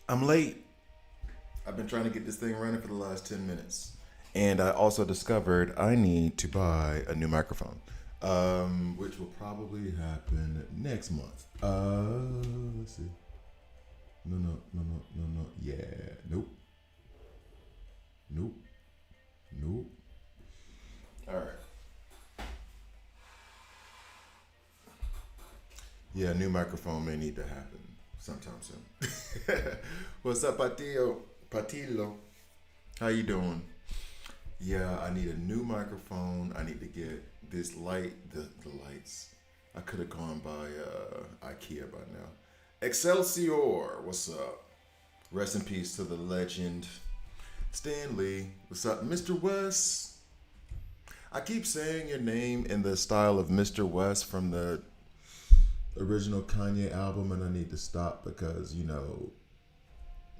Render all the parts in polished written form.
I'm late. I've been trying to get this thing running for the last 10 minutes. And I also discovered I need to buy a new microphone, which will probably happen next month. Let's see. No, no, no, no, no, no. Yeah. Nope. Nope. Nope. All right. Yeah, a new microphone may need to happen sometime soon. What's up, Patillo? Patillo. How you doing? Yeah, I need a new microphone. I need to get this light, the lights. I could have gone by IKEA by now. Excelsior, what's up? Rest in peace to the legend. Stan Lee, what's up? Mr. West. I keep saying your name in the style of Mr. West from the original Kanye album, and I need to stop because,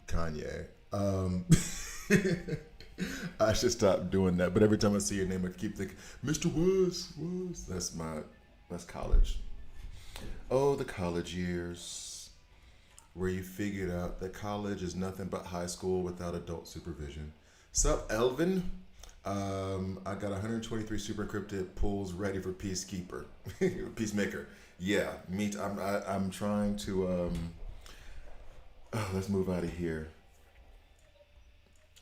Kanye. I should stop doing that. But every time I see your name, I keep thinking, Mr. Woods. That's college. Oh, the college years, where you figured out that college is nothing but high school without adult supervision. Sup, Elvin? I got 123 super encrypted pulls ready for Peacekeeper, Peacemaker. Yeah, me. I'm trying to. Oh, let's move out of here.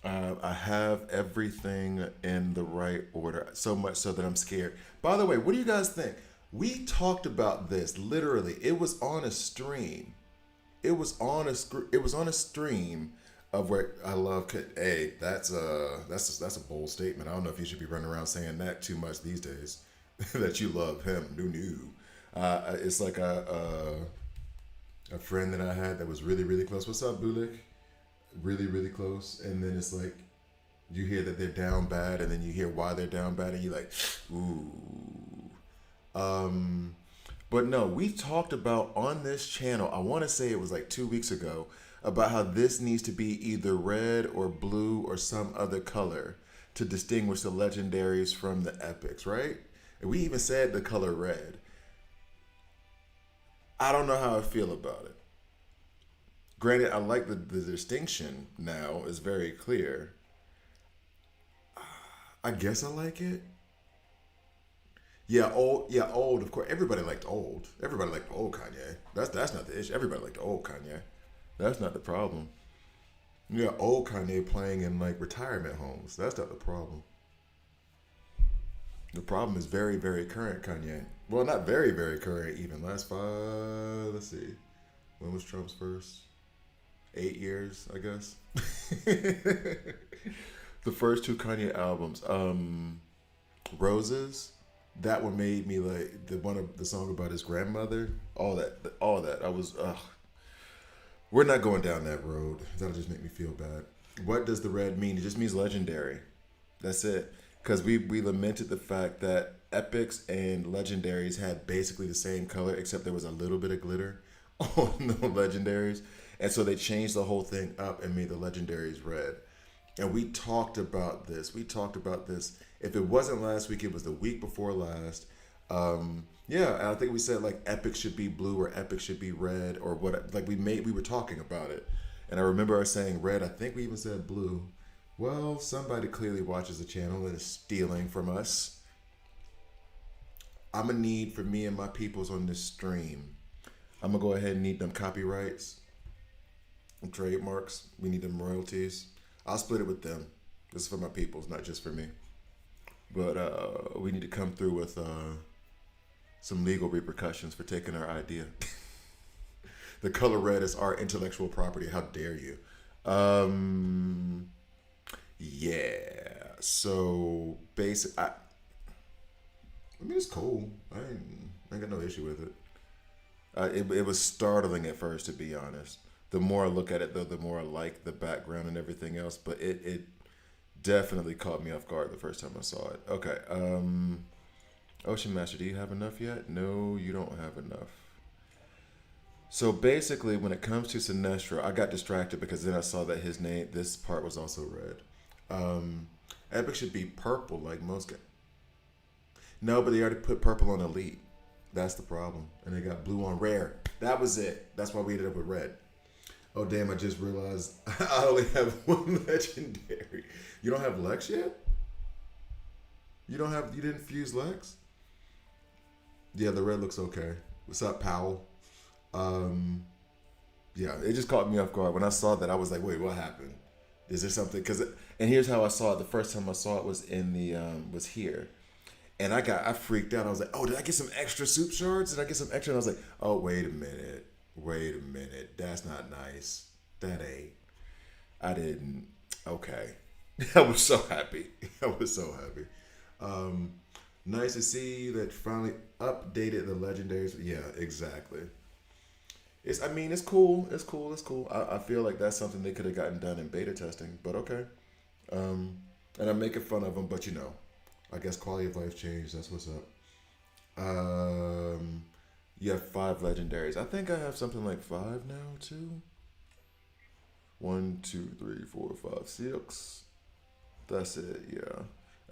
I have everything in the right order, so much so that I'm scared. By the way, what do you guys think? We talked about this literally. It was on a stream. It was on a stream of where I love. Hey, that's a bold statement. I don't know if you should be running around saying that too much these days. That you love him. New. It's like a friend that I had that was really really close. What's up, Bulik? Really really close, and then it's like you hear that they're down bad, and then you hear why they're down bad, and you're like, ooh. Um, but no, we talked about on this channel. I want to say it was like 2 weeks ago about how this needs to be either red or blue or some other color to distinguish the legendaries from the epics, right? And we even said the color red. I don't know how I feel about it. Granted, I like the distinction now is very clear. I guess I like it. Yeah, old. Yeah, old. Of course, everybody liked old. Everybody liked old Kanye. That's not the issue. Everybody liked old Kanye. That's not the problem. Yeah, old Kanye playing in like retirement homes. That's not the problem. The problem is very, very current Kanye. Well, not very, very current even. Last five. Let's see. When was Trump's first? 8 years, I guess. The first two Kanye albums, Roses, that one made me like the one of the song about his grandmother. All that. I was. We're not going down that road. That'll just make me feel bad. What does the red mean? It just means legendary. That's it. Because we lamented the fact that epics and legendaries had basically the same color, except there was a little bit of glitter on the legendaries. And so they changed the whole thing up and made the legendaries red. And we talked about this. We talked about this. If it wasn't last week, it was the week before last. Yeah, and I think we said like epic should be blue or epic should be red or what. Like we were talking about it. And I remember us saying red. I think we even said blue. Well, somebody clearly watches the channel and is stealing from us. I'm gonna need for me and my peoples on this stream. I'm gonna go ahead and need them copyrights, and trademarks. We need them royalties. I'll split it with them. This is for my peoples, not just for me. But we need to come through with some legal repercussions for taking our idea. The color red is our intellectual property. How dare you? Um, yeah. So basic. I mean, it's cool. I ain't got no issue with it. It was startling at first, to be honest. The more I look at it, though, the more I like the background and everything else. But it definitely caught me off guard the first time I saw it. Okay. Ocean Master, do you have enough yet? No, you don't have enough. So basically, when it comes to Sinestro, I got distracted because then I saw that his name, this part was also red. Um, Epic should be purple like most guys. No, but they already put purple on Elite. That's the problem. And they got blue on Rare. That was it. That's why we ended up with red. Oh damn! I just realized I only have one legendary. You don't have Lex yet. You don't have. You didn't fuse Lex. Yeah, the red looks okay. What's up, Powell? Um, yeah, it just caught me off guard when I saw that. I was like, wait, what happened? Is there something? Because and here's how I saw it. The first time I saw it was in the was here, and I freaked out. I was like, oh, did I get some extra soup shards? Did I get some extra? And I was like, oh, wait a minute. That's not nice. That ain't. I didn't. Okay. I was so happy. I was so happy. Um, Nice to see that finally updated the legendaries. Yeah, exactly. It's. I mean, it's cool. It's cool. It's cool. I feel like that's something they could have gotten done in beta testing, but okay. Um, and I'm making fun of them, but I guess quality of life changed. That's what's up. Um, you have five legendaries. I think I have something like five now too. One, two, three, four, five, six. That's it. Yeah,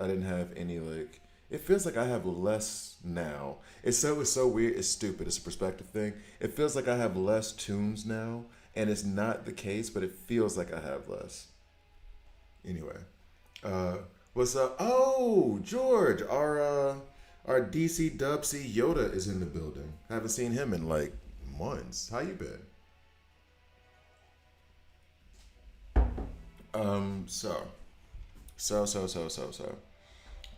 I didn't have any like. It feels like I have less now. It's so weird. It's stupid. It's a perspective thing. It feels like I have less tunes now, and it's not the case, but it feels like I have less. Anyway, uh, what's up? Oh, George, our DC Dub C Yoda is in the building. Haven't seen him in like months. How you been? So, so.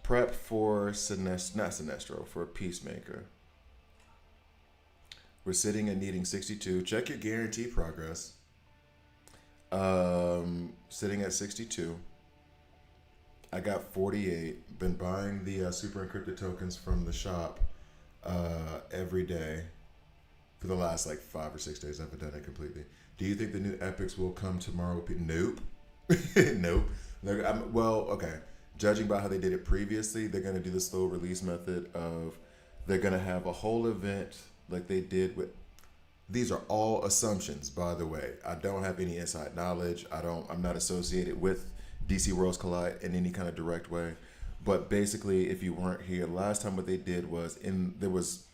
Prep for not Sinestro, for Peacemaker. We're sitting and needing 62. Check your guarantee progress. Sitting at 62. I got 48. Been buying the super encrypted tokens from the shop every day for the last like 5 or 6 days. I haven't done it completely. Do you think the new epics will come tomorrow? Nope. Nope. Well, okay. Judging by how they did it previously, they're going to do the slow release method of they're going to have a whole event like they did with. These are all assumptions, by the way. I don't have any inside knowledge. I'm not associated with DC Worlds Collide in any kind of direct way. But basically, if you weren't here last time, what they did was there was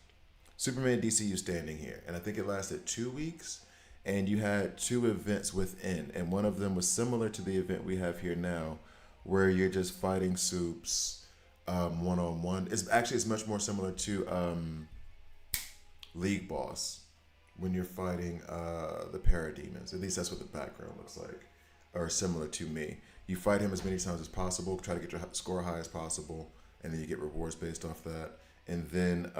Superman DCU standing here, and I think it lasted 2 weeks. And you had two events within, and one of them was similar to the event we have here now, where you're just fighting soups one on one. It's much more similar to League Boss when you're fighting the Parademons. At least that's what the background looks like, or similar to me. You fight him as many times as possible, try to get your score high as possible, and then you get rewards based off that. And then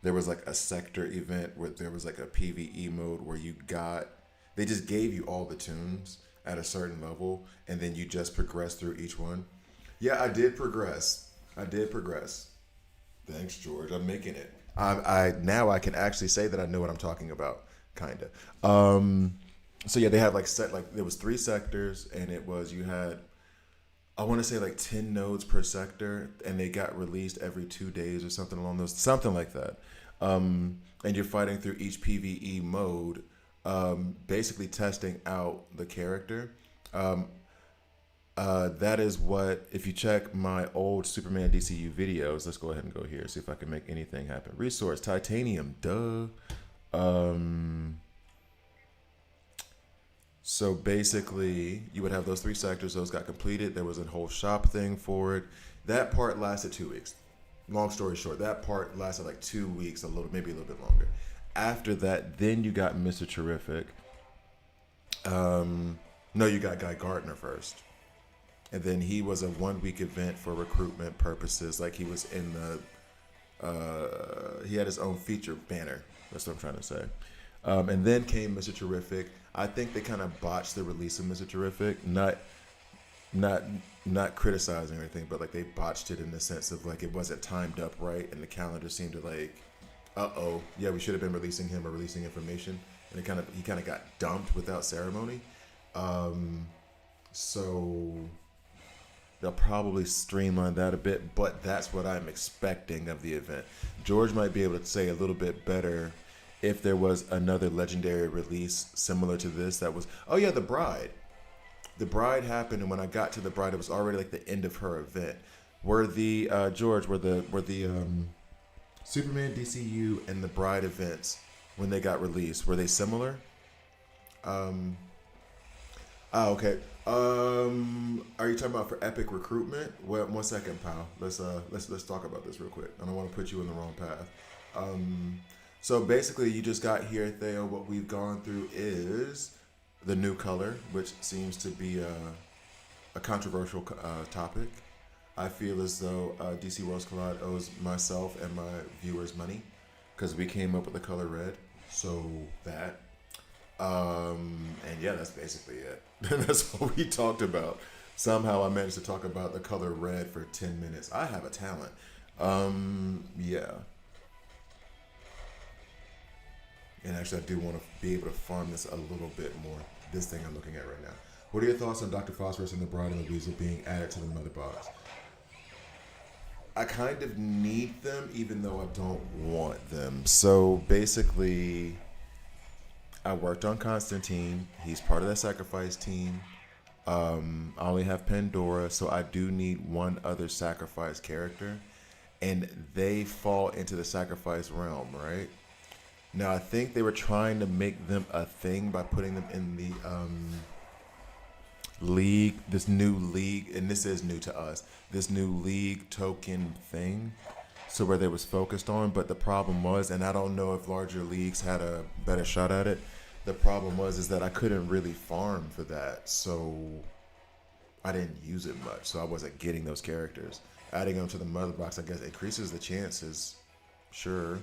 there was like a sector event where there was like a PVE mode where they just gave you all the tunes at a certain level, and then you just progress through each one. Yeah, I did progress. I did progress. Thanks, George. I'm making it. I now I can actually say that I know what I'm talking about, kinda. So yeah, they had like there was three sectors, and it was you had I want to say like 10 nodes per sector, and they got released every 2 days or something like that. And you're fighting through each PVE mode, basically testing out the character. Um, that is what, if you check my old Superman DCU videos, let's go ahead and go here, see if I can make anything happen. Resource, titanium, duh. Um, so basically, you would have those three sectors, those got completed. There was a whole shop thing for it. That part lasted 2 weeks. Long story short, that part lasted like 2 weeks, maybe a little bit longer. After that, then you got Mr. Terrific. No, you got Guy Gardner first. And then he was a 1 week event for recruitment purposes. Like he was in he had his own feature banner. That's what I'm trying to say. And then came Mr. Terrific. I think they kind of botched the release of Mr. Terrific. Not not criticizing or anything, but like they botched it in the sense of like it wasn't timed up right, and the calendar seemed to like, yeah, we should have been releasing him or releasing information, and he kind of got dumped without ceremony. So they'll probably streamline that a bit, but that's what I'm expecting of the event. George might be able to say a little bit better if there was another legendary release similar to this that was, oh yeah, the Bride. The Bride happened, and when I got to the Bride, it was already like the end of her event. Were the George, were the Superman DCU and the Bride events when they got released, were they similar? Um, okay. Are you talking about for epic recruitment? Well, 1 second, pal. Let's talk about this real quick. I don't want to put you in the wrong path. Um, so basically, you just got here, Theo. What we've gone through is the new color, which seems to be a controversial topic. I feel as though DC Worlds Collide owes myself and my viewers money because we came up with the color red. So that. And yeah, that's basically it. That's what we talked about. Somehow I managed to talk about the color red for 10 minutes. I have a talent. Yeah. And actually, I do want to be able to farm this a little bit more. This thing I'm looking at right now. What are your thoughts on Dr. Phosphorus and the Bride and the Weasel being added to the mother box? I kind of need them, even though I don't want them. So basically, I worked on Constantine. He's part of that sacrifice team. I only have Pandora, so I do need one other sacrifice character. And they fall into the sacrifice realm, right? Now, I think they were trying to make them a thing by putting them in the league, this new league, and this is new to us, this new league token thing. So where they was focused on, but the problem was, and I don't know if larger leagues had a better shot at it. The problem was is that I couldn't really farm for that, so I didn't use it much. So I wasn't getting those characters. Adding them to the mother box, I guess, increases the chances, sure,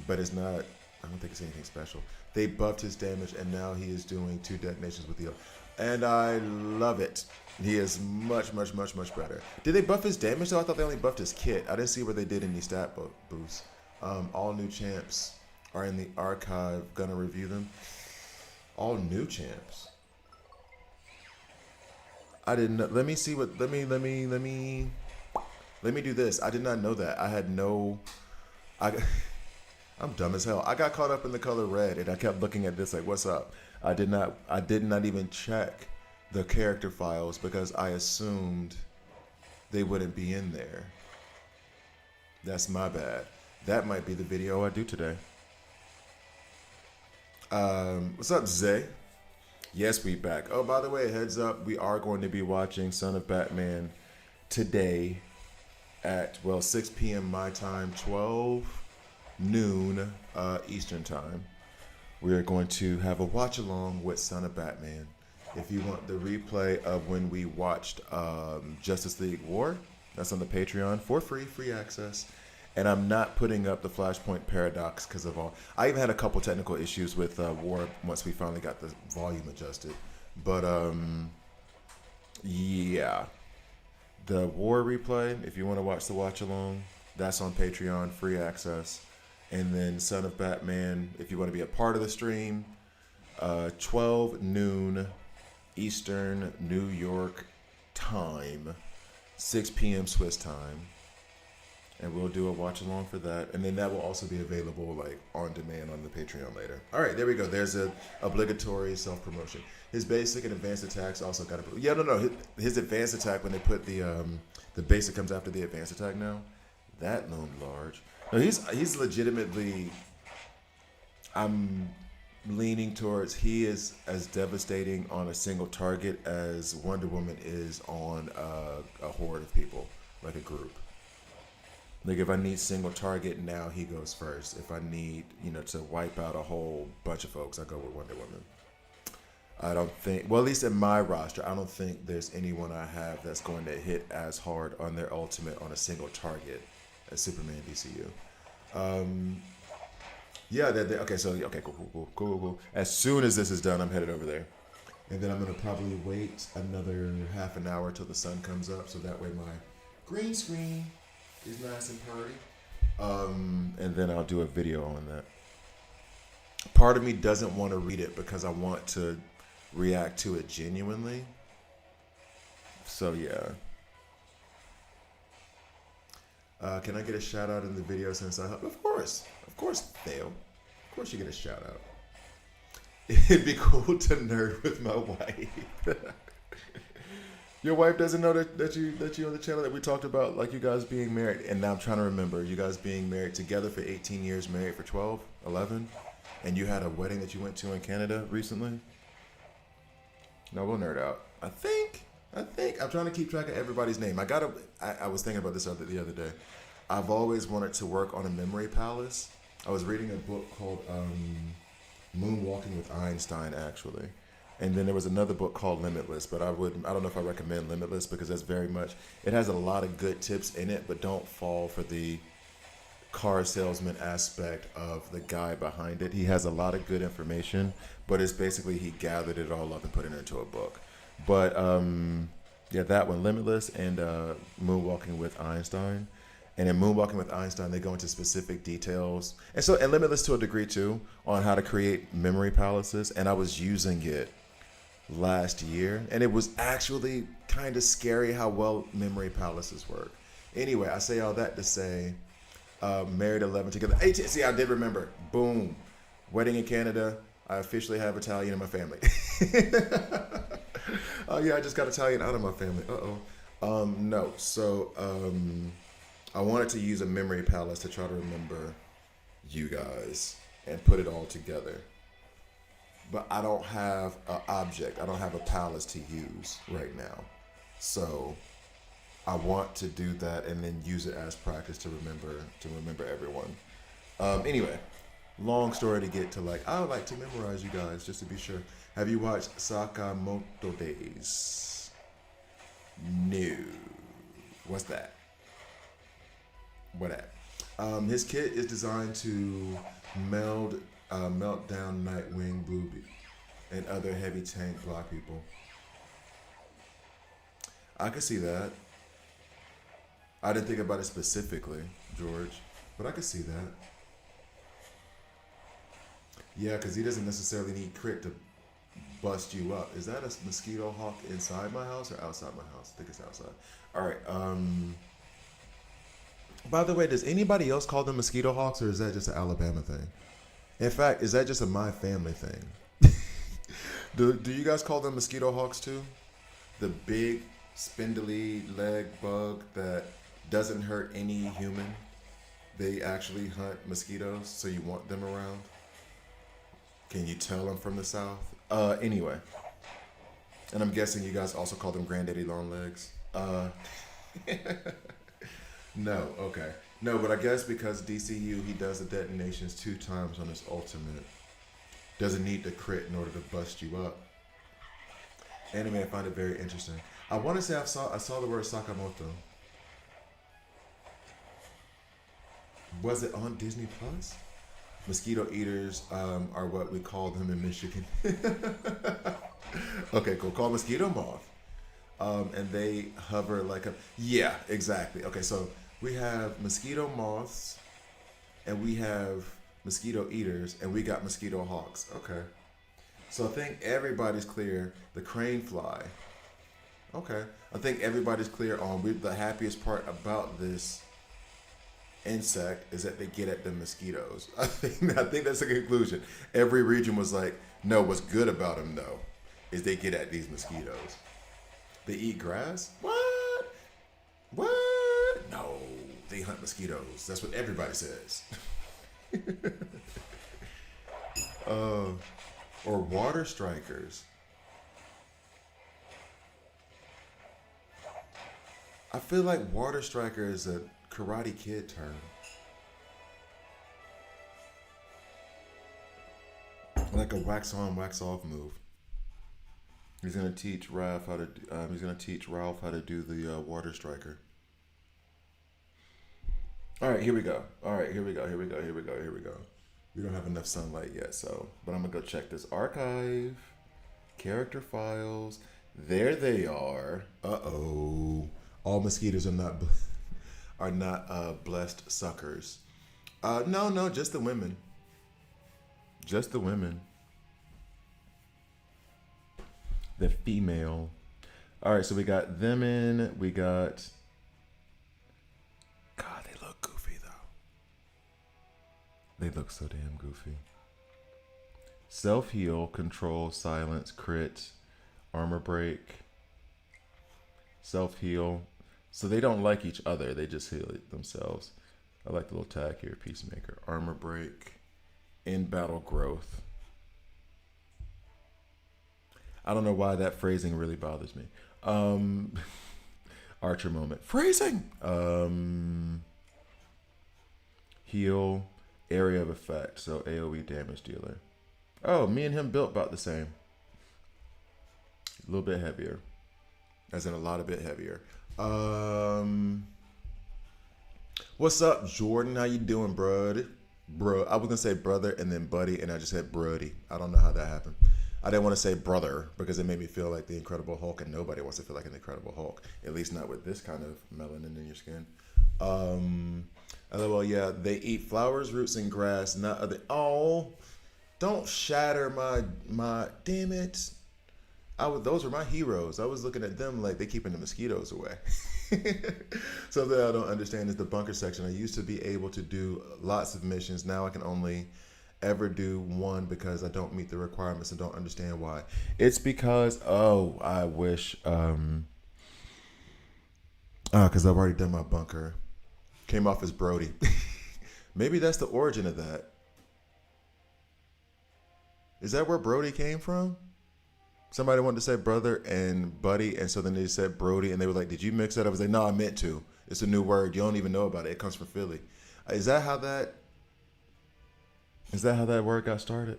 but it's not. I don't think it's anything special. They buffed his damage, and now he is doing 2 detonations with the, and I love it. He is much, much, much, much better. Did they buff his damage though? I thought they only buffed his kit. I didn't see where they did any stat boosts. All new champs are in the archive. Gonna review them. All new champs. I didn't know. Let me see what. Let me do this. I did not know that. I had no. I'm dumb as hell. I got caught up in the color red, and I kept looking at this like, "What's up?" I did not even check the character files because I assumed they wouldn't be in there. That's my bad. That might be the video I do today. What's up, Zay? Yes, we back. Oh, by the way, heads up, we are going to be watching Son of Batman today at 6 p.m. my time, 12 noon Eastern time. We are going to have a watch along with Son of Batman. If you want the replay of when we watched Justice League War, that's on the Patreon for free access. And I'm not putting up the Flashpoint Paradox because of all. I even had a couple technical issues with War once we finally got the volume adjusted. But yeah, the War replay. If you want to watch the watch along, that's on Patreon, free access. And then Son of Batman, if you want to be a part of the stream, 12 noon Eastern New York time, 6 p.m. Swiss time. And we'll do a watch along for that. And then that will also be available like on demand on the Patreon later. All right, there we go. There's a obligatory self-promotion. His basic and advanced attacks also got to. Yeah, no. His advanced attack, when they put the basic comes after the advanced attack now, that loomed large. No, he's legitimately. I'm leaning towards he is as devastating on a single target as Wonder Woman is on a horde of people, like a group. Like if I need single target, now he goes first. If I need, to wipe out a whole bunch of folks, I go with Wonder Woman. I don't think, well, at least in my roster, I don't think there's anyone I have that's going to hit as hard on their ultimate on a single target as Superman DCU. Cool. As soon as this is done, I'm headed over there. And then I'm going to probably wait another half an hour till the sun comes up, so that way my green screen is nice and pretty. And then I'll do a video on that. Part of me doesn't want to read it because I want to react to it genuinely. So yeah. Can I get a shout out in the video since I help? Of course, Theo. Of course you get a shout out. It'd be cool to nerd with my wife. Your wife doesn't know that you on the channel that we talked about, like you guys being married. And now I'm trying to remember, you guys being married together for 18 years, married for 12, 11. and you had a wedding that you went to in Canada recently? No, we'll nerd out. I think I'm trying to keep track of everybody's name. I was thinking about this the other day. I've always wanted to work on a memory palace. I was reading a book called Moonwalking with Einstein, actually. And then there was another book called Limitless, but I don't know if I recommend Limitless because that's very much, it has a lot of good tips in it, but don't fall for the car salesman aspect of the guy behind it. He has a lot of good information, but it's basically he gathered it all up and put it into a book. But yeah, that one, Limitless, and Moonwalking with Einstein. And in Moonwalking with Einstein, they go into specific details, and Limitless to a degree too, on how to create memory palaces. And I was using it last year, and it was actually kind of scary how well memory palaces work. Anyway, I say all that to say, married 11 together. 18. See, I did remember. Boom. Wedding in Canada. I officially have Italian in my family. Oh yeah, I just got Italian out of my family. No. So I wanted to use a memory palace to try to remember you guys and put it all together. But I don't have an object. I don't have a palace to use right now. So I want to do that and then use it as practice to remember everyone. Anyway, long story to get to, like, I would like to memorize you guys just to be sure. Have you watched Sakamoto Days? No. What's that? What at? His kit is designed to melt down Nightwing, Booby, and other heavy tank block people. I could see that. I didn't think about it specifically, George, but I could see that. Yeah, because he doesn't necessarily need crit to bust you up. Is that a mosquito hawk inside my house or outside my house? I think it's outside. All right. By the way, does anybody else call them mosquito hawks, or is that just an Alabama thing? In fact, is that just a my family thing? Do you guys call them mosquito hawks too? The big spindly leg bug that doesn't hurt any human. They actually hunt mosquitoes, so you want them around. Can you tell I'm from the South? Anyway. And I'm guessing you guys also call them granddaddy long legs. No, okay. No, but I guess because DCU, he does the detonations 2 times on his ultimate. Doesn't need to crit in order to bust you up. Anyway, I find it very interesting. I want to say I saw the word Sakamoto. Was it on Disney Plus? Mosquito eaters are what we call them in Michigan. Okay, cool. Called mosquito moth. And they hover like a... Yeah, exactly. Okay, so we have mosquito moths, and we have mosquito eaters, and we got mosquito hawks. Okay. So I think everybody's clear. The crane fly. Okay. I think everybody's clear on the happiest part about this insect is that they get at the mosquitoes. I think that's the conclusion. Every region was like, no, what's good about them though is they get at these mosquitoes. They eat grass? What? No, they hunt mosquitoes. That's what everybody says. Or water strikers. I feel like water striker is a Karate Kid term. Like a wax on, wax off move. He's gonna teach Ralph how to. He's gonna teach Ralph how to do the water striker. All right, here we go. Here we go. We don't have enough sunlight yet, but I'm gonna go check this archive, character files. There they are. All mosquitoes are not blessed suckers. No, just the women. Just the women. The female. All right, so we got them in. We got. God, they look goofy though. They look so damn goofy. Self heal, control, silence, crit, armor break. Self heal. So they don't like each other. They just heal it themselves. I like the little tag here. Peacemaker, armor break. in battle growth. I don't know why that phrasing really bothers me. Um, Archer moment. Phrasing. Heal area of effect. So AoE damage dealer. Oh, me and him built about the same. A little bit heavier. As in a lot of bit heavier. What's up, Jordan? How you doing, bud? Bro, I was gonna say brother and then buddy, and I just said brody. I don't know how that happened. I didn't want to say brother because it made me feel like the Incredible Hulk, and nobody wants to feel like an Incredible Hulk. At least not with this kind of melanin in your skin. Um, well, yeah, they eat flowers, roots, and grass, not other. Oh, don't shatter my. Damn it! Those were my heroes. I was looking at them like they keeping the mosquitoes away. Something I don't understand is the bunker section. I used to be able to do lots of missions. Now I can only ever do one because I don't meet the requirements and don't understand why. It's because I wish because I've already done my bunker. Came off as Brody. Maybe that's the origin of that. Is that where Brody came from? Somebody wanted to say brother and buddy, and so then they said Brody, and they were like, "Did you mix that?" I was like, "No, I meant to. It's a new word. You don't even know about it. It comes from Philly." Is that how that? Is that how that word got started?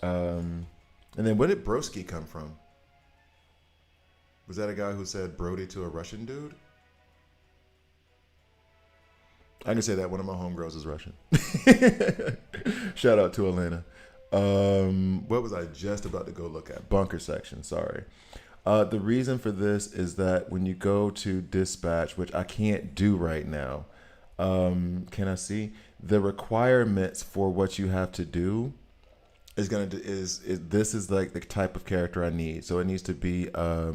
And then where did Broski come from? Was that a guy who said Brody to a Russian dude? I can say that one of my homegirls is Russian. Shout out to Elena. What was I just about to go look at? Bunker section, sorry. The reason for this is that when you go to dispatch, which I can't do right now, can I see the requirements for what you have to do is gonna do, is this is like the type of character I need. So it needs to be uh,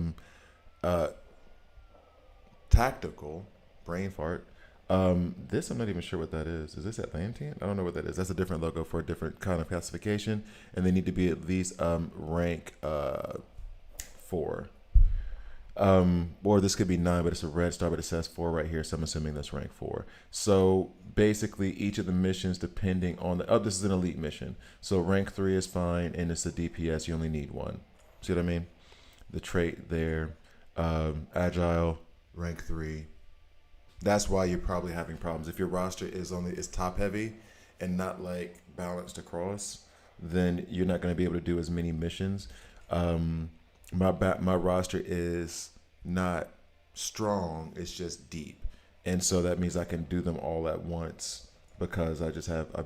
tactical, brain fart. This I'm not even sure what that is. Is this Atlantean? I don't know what that is. That's a different logo for a different kind of classification, and they need to be at least rank 4. Or this could be 9, but it's a red star, but it says 4 right here, so I'm assuming that's rank 4. So basically, each of the missions, depending on this is an elite mission, so rank 3 is fine, and it's a DPS. You only need 1. See what I mean? The trait there, agile, rank 3. That's why you're probably having problems. If your roster is top heavy and not like balanced across, then you're not going to be able to do as many missions. My roster is not strong; it's just deep, and so that means I can do them all at once because I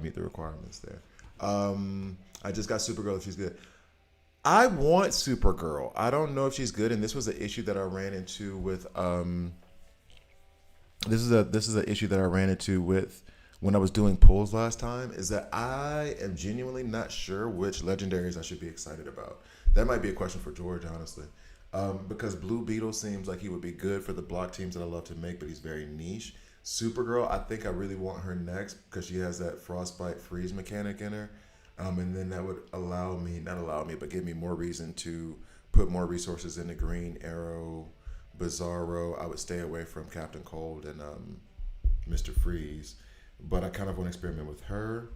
meet the requirements there. I just got Supergirl if she's good. I want Supergirl. I don't know if she's good, and this was an issue that I ran into with this is an issue that I ran into with when I was doing polls last time, is that I am genuinely not sure which legendaries I should be excited about. That might be a question for George, honestly. Because Blue Beetle seems like he would be good for the block teams that I love to make, but he's very niche. Supergirl, I think I really want her next because she has that frostbite freeze mechanic in her. And then that would not allow me, but give me more reason to put more resources into Green Arrow, Bizarro. I would stay away from Captain Cold and Mr. Freeze, but I kind of want to experiment with her.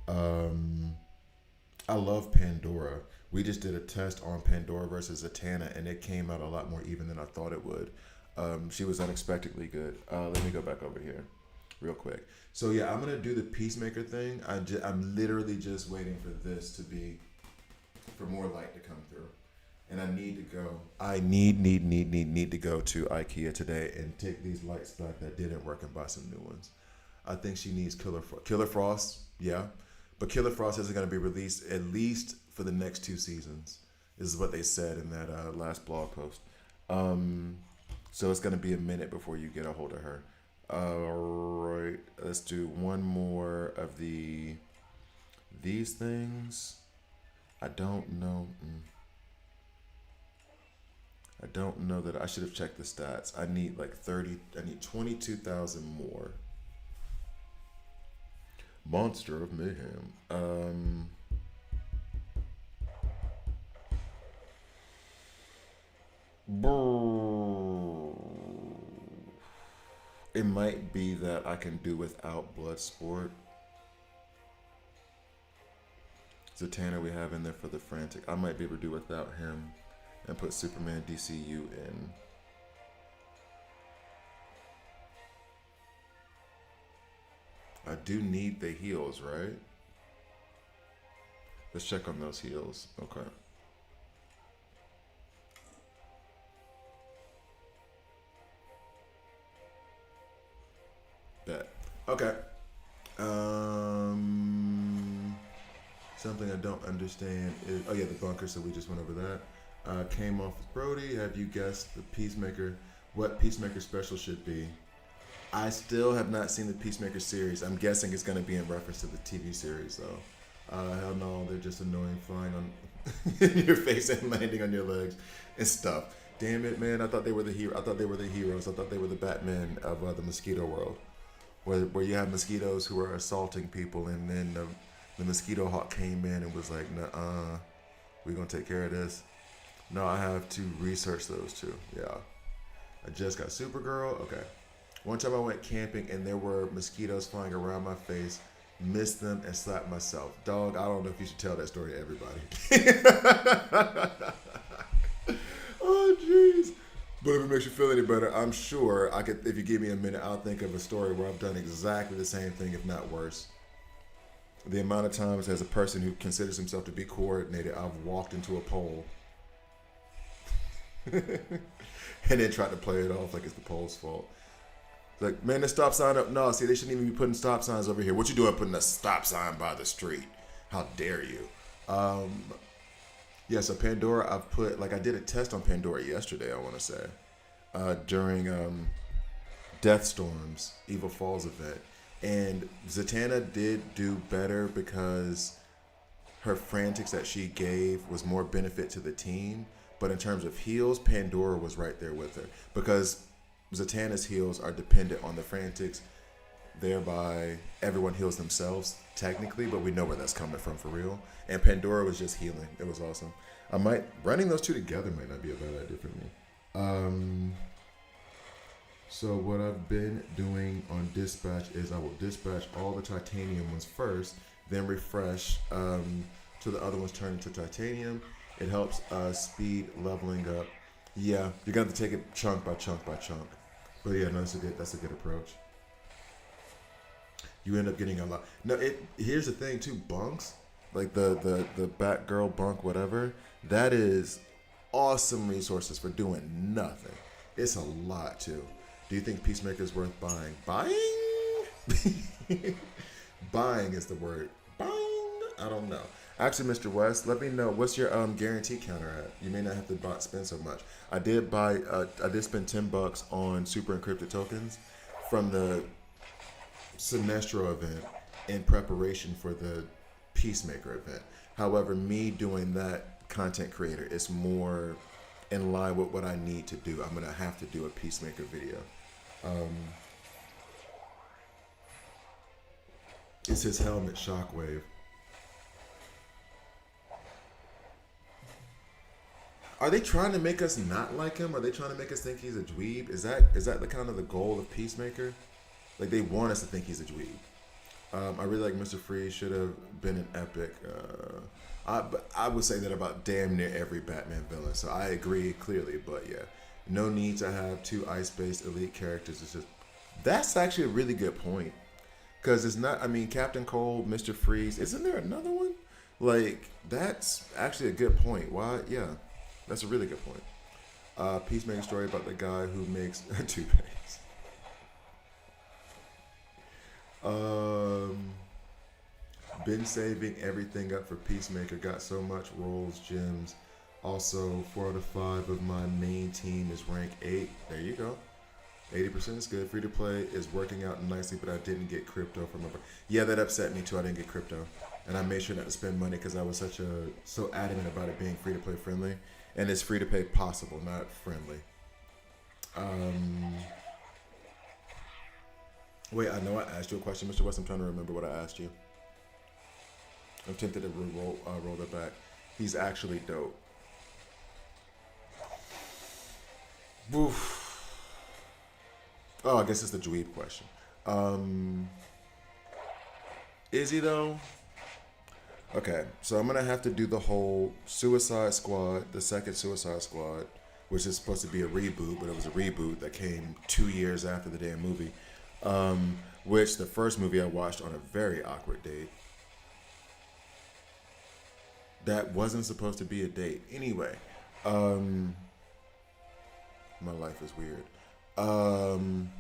I love Pandora. We just did a test on Pandora versus Zatanna, and it came out a lot more even than I thought it would. She was unexpectedly good. Let me go back over here real quick. So yeah, I'm gonna do the Peacemaker thing. I'm literally just waiting for more light to come through. And I need to go. I need to go to IKEA today and take these lights back that didn't work and buy some new ones. I think she needs Killer Frost, yeah. But Killer Frost isn't going to be released at least for the next 2 seasons. This is what they said in that last blog post. So it's going to be a minute before you get a hold of her. All right, let's do one more of these things. I don't know. I don't know that I should have checked the stats. I need like 22,000 more. Monster of Mayhem. It might be that I can do without Bloodsport. Zatanna we have in there for the frantic. I might be able to do without him and put Superman DCU in. I do need the heels, right? Let's check on those heels. Okay. Bet. Okay. Something I don't understand is the bunker. So we just went over that. Came off with Brody. Have you guessed the Peacemaker? What Peacemaker special should be? I still have not seen the Peacemaker series. I'm guessing it's going to be in reference to the TV series, though. Hell no, they're just annoying, flying on in your face and landing on your legs and stuff. Damn it, man! I thought they were the hero. I thought they were the heroes. I thought they were the Batman of the mosquito world, where you have mosquitoes who are assaulting people, and then the mosquito hawk came in and was like, "Nah, we're gonna take care of this." No, I have to research those two. Yeah, I just got Supergirl. Okay. One time I went camping and there were mosquitoes flying around my face, missed them and slapped myself. Dog, I don't know if you should tell that story to everybody. Oh, jeez. But if it makes you feel any better, I'm sure I could. If you give me a minute, I'll think of a story where I've done exactly the same thing, if not worse. The amount of times as a person who considers himself to be coordinated, I've walked into a pole and then tried to play it off like it's the pole's fault. Like, man, the stop sign up. No, see, they shouldn't even be putting stop signs over here. What you doing putting a stop sign by the street? How dare you? Yeah, so Pandora, I've put, like, I did a test on Pandora yesterday, I want to say, during Death Storm's Evil Falls event. And Zatanna did do better because her frantics that she gave was more benefit to the team. But in terms of heals, Pandora was right there with her. Because Zatanna's heals are dependent on the frantics, thereby everyone heals themselves technically, but we know where that's coming from for real. And Pandora was just healing. It was awesome. Running those two together might not be a bad idea for me. So what I've been doing on dispatch is I will dispatch all the titanium ones first, then refresh till the other ones turn into titanium. It helps speed leveling up. Yeah, you're gonna have to take it chunk by chunk by chunk. But yeah, no, that's a good approach. You end up getting a lot. No, here's the thing too, bunks, like the Batgirl bunk, whatever, that is awesome resources for doing nothing. It's a lot too. Do you think Peacemaker is worth buying? Buying? Buying is the word. Buying? I don't know. Actually, Mr. West, let me know what's your guarantee counter at. You may not have to spend so much. I did spend $10 on super encrypted tokens from the Sinestro event in preparation for the Peacemaker event. However, me doing that content creator is more in line with what I need to do. I'm gonna have to do a Peacemaker video. It's his helmet Shockwave. Are they trying to make us not like him? Are they trying to make us think he's a dweeb? Is that the kind of the goal of Peacemaker? Like, they want us to think he's a dweeb. I really like Mr. Freeze. Should have been an epic. I would say that about damn near every Batman villain. So I agree clearly. But yeah, no need to have two ice-based elite characters. It's just, that's actually a really good point. Because it's not, I mean, Captain Cold, Mr. Freeze. Isn't there another one? Like, that's actually a good point. Why? Yeah. That's a really good point. Peacemaker story about the guy who makes toupees. Been saving everything up for Peacemaker. Got so much rolls, gems. Also, 4 out of 5 of my main team is rank 8. There you go. 80% is good. Free to play is working out nicely, but I didn't get crypto from my. Yeah, that upset me too. I didn't get crypto, and I made sure not to spend money because I was so adamant about it being free to play friendly. And it's free to pay possible, not friendly. Wait, I know I asked you a question, Mr. West. I'm trying to remember what I asked you. I'm tempted to roll it back. He's actually dope. Oof. Oh, I guess it's the dweeb question. Is he though? Okay, so I'm gonna have to do the whole Suicide Squad, the second Suicide Squad, which is supposed to be a reboot, but it was a reboot that came 2 years after the damn movie. Which the first movie I watched on a very awkward date. That wasn't supposed to be a date. Anyway, um, my life is weird. Um,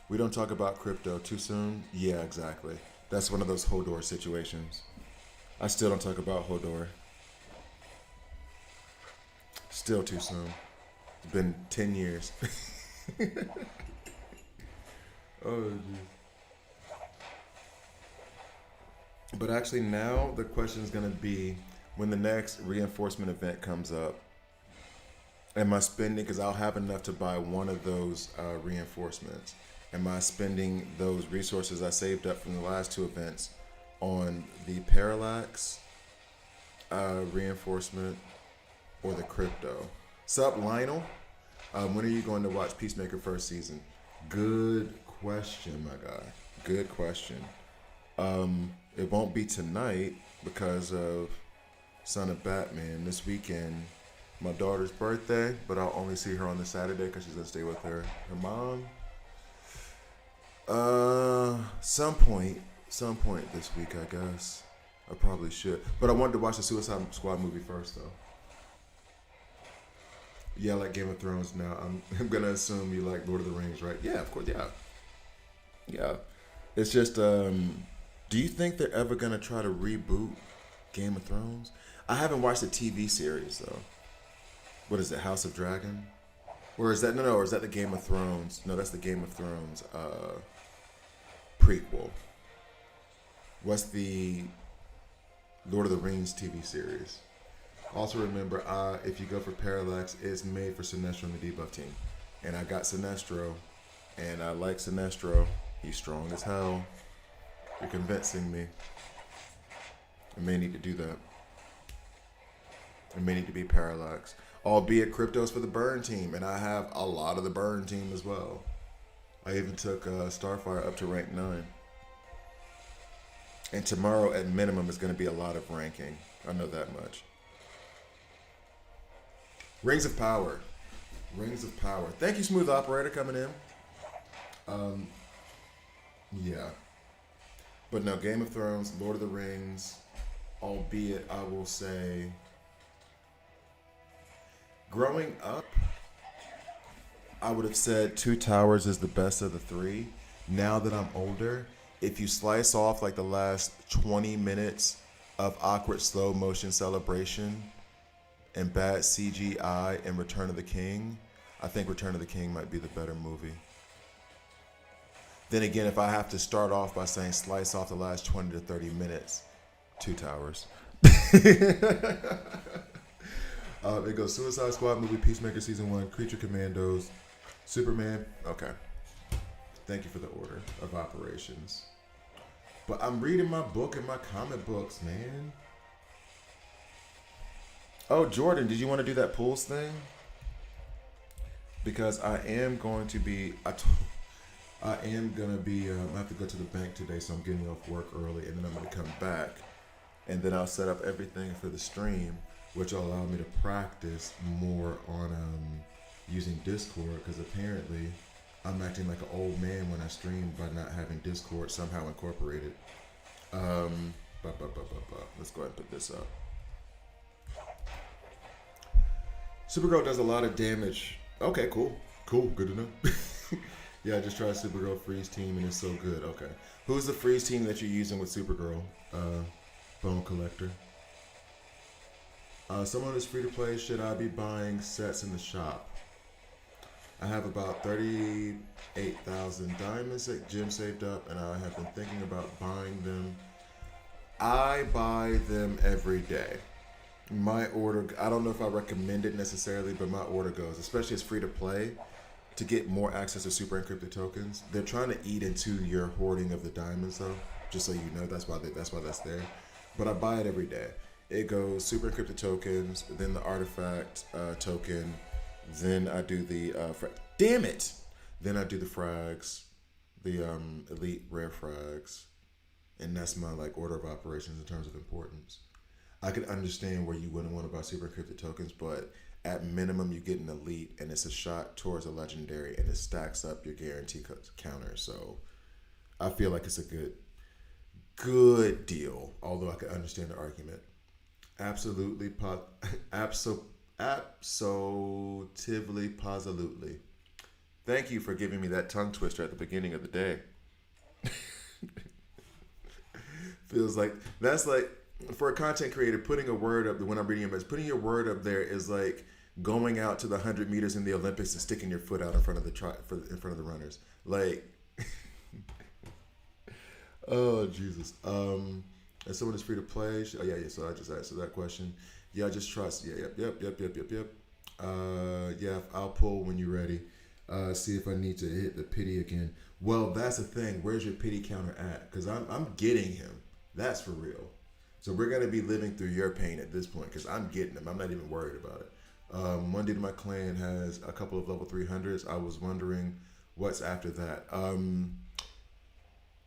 we don't talk about crypto too soon. Yeah, exactly. That's one of those Hodor situations. I still don't talk about Hodor. Still too soon. It's been 10 years. Oh, geez. But actually, now the question is going to be when the next reinforcement event comes up, am I spending, because I'll have enough to buy one of those reinforcements, am I spending those resources I saved up from the last two events on the parallax reinforcement or the crypto? Sup, Lionel? When are you going to watch Peacemaker first season? Good question, my guy. Good question. It won't be tonight because of Son of Batman this weekend. My daughter's birthday, but I'll only see her on the Saturday because she's gonna stay with her mom. Some point this week, I guess. I probably should, but I wanted to watch the Suicide Squad movie first, though. Yeah, like Game of Thrones. Now I'm gonna assume you like Lord of the Rings, right? Yeah, of course. Yeah, yeah. It's just, do you think they're ever gonna try to reboot Game of Thrones? I haven't watched the TV series though. What is it, House of Dragon? Or is that no? Or is that the Game of Thrones? No, that's the Game of Thrones prequel. What's the Lord of the Rings TV series? Also remember, if you go for Parallax, it's made for Sinestro and the debuff team, and I got Sinestro, and I like Sinestro. He's strong as hell. You're convincing me. I may need to do that. I may need to be Parallax. Albeit cryptos for the burn team, and I have a lot of the burn team as well. I even took Starfire up to rank 9. And tomorrow at minimum is going to be a lot of ranking. I know that much. Rings of Power. Rings of Power. Thank you, Smooth Operator, coming in. Um, yeah. But no, Game of Thrones, Lord of the Rings, albeit I will say, growing up, I would have said Two Towers is the best of the three. Now that I'm older, if you slice off like the last 20 minutes of awkward slow motion celebration and bad CGI and Return of the King, I think Return of the King might be the better movie. Then again, if I have to start off by saying slice off the last 20 to 30 minutes, Two Towers. It goes Suicide Squad movie, Peacemaker season 1, Creature Commandos, Superman. Okay. Thank you for the order of operations. But I'm reading my book and my comic books, man. Oh, Jordan, did you want to do that pools thing? Because I am going to be. I am gonna be. I have to go to the bank today, so I'm getting off work early, and then I'm gonna come back, and then I'll set up everything for the stream, which will allow me to practice more on using Discord. Because apparently, I'm acting like an old man when I stream by not having Discord somehow incorporated. Let's go ahead and put this up. Supergirl does a lot of damage. Okay, cool. Cool, good to know. Yeah, I just tried Supergirl Freeze Team and it's so good. Okay. Who's the Freeze Team that you're using with Supergirl? Bone Collector. Someone who's free to play, should I be buying sets in the shop? I have about 38,000 diamonds at gym saved up, and I have been thinking about buying them. I buy them every day. My order, I don't know if I recommend it necessarily, but my order goes, especially as free to play, to get more access to super encrypted tokens. They're trying to eat into your hoarding of the diamonds, though, just so you know. That's why that's there. But I buy it every day. It goes super encrypted tokens, then the artifact token, then I do the damn it. Then I do the frags, the elite rare frags, and that's my like order of operations in terms of importance. I could understand where you wouldn't want to buy super encrypted tokens, but at minimum, you get an elite, and it's a shot towards a legendary, and it stacks up your guarantee counter. So I feel like it's a good deal. Although I could understand the argument. Absolutely, absolutely, positively. Thank you for giving me that tongue twister at the beginning of the day. Feels like that's like for a content creator putting a word up when I'm reading your message, putting your word up there is like going out to the 100 meters in the Olympics and sticking your foot out in front of in front of the runners. Like, oh Jesus. And someone is free to play. Oh yeah, yeah. So I just answered that question. Yeah, I just trust. Yeah, yep. Yeah, I'll pull when you're ready. See if I need to hit the pity again. Well, that's the thing. Where's your pity counter at? Because I'm getting him. That's for real. So we're gonna be living through your pain at this point. Because I'm getting him. I'm not even worried about it. One dude in my clan has a couple of level 300s. I was wondering what's after that.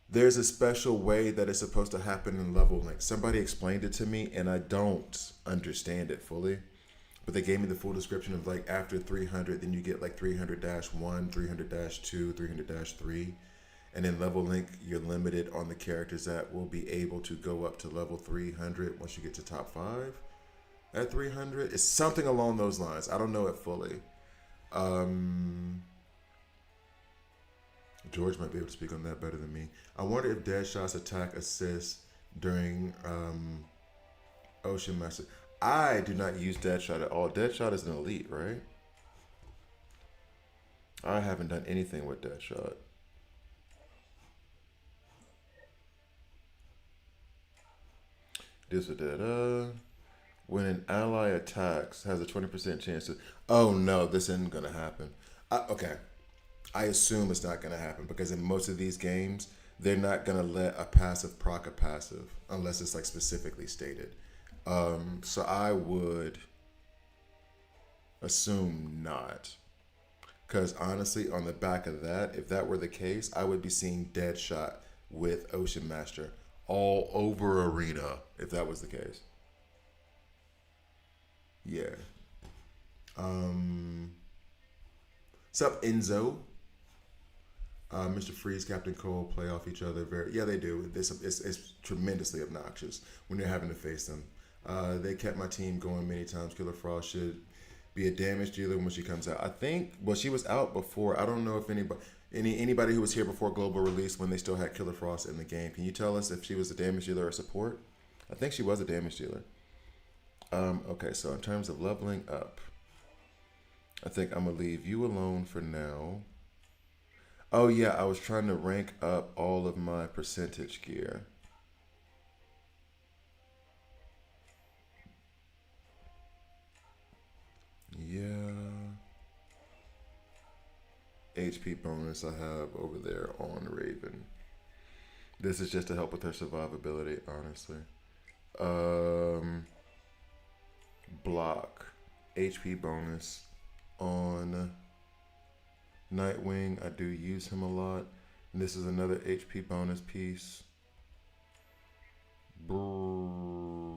There's a special way that it's supposed to happen in level. Like somebody explained it to me, and I don't understand it fully. But they gave me the full description of like after 300, then you get like 300-1, 300-2, 300-3. And in level link, you're limited on the characters that will be able to go up to level 300 once you get to top 5 at 300. It's something along those lines. I don't know it fully. George might be able to speak on that better than me. I wonder if Deadshot's attack assists during Ocean Master. I do not use Deadshot at all. Deadshot is an elite, right? I haven't done anything with Deadshot. This or that. When an ally attacks, has a 20% chance to. Oh no, this isn't gonna happen. Okay, I assume it's not gonna happen because in most of these games, they're not gonna let a passive proc a passive unless it's like specifically stated. So I would assume not. Because honestly, on the back of that, if that were the case, I would be seeing Deadshot with Ocean Master all over Arena if that was the case. Yeah. Um, Sup, Enzo? Mr. Freeze, Captain Cole play off each other. Very, yeah, they do. It's tremendously obnoxious when you're having to face them. They kept my team going many times. Killer Frost should be a damage dealer when she comes out. I think. Well, she was out before. I don't know if anybody who was here before global release when they still had Killer Frost in the game. Can you tell us if she was a damage dealer or support? I think she was a damage dealer. Okay, so in terms of leveling up, I think I'm gonna leave you alone for now. Oh yeah, I was trying to rank up all of my percentage gear. Yeah. HP bonus I have over there on Raven. This is just to help with her survivability, honestly. Um, Block. HP bonus on Nightwing. I do use him a lot. And this is another HP bonus piece. Brrr.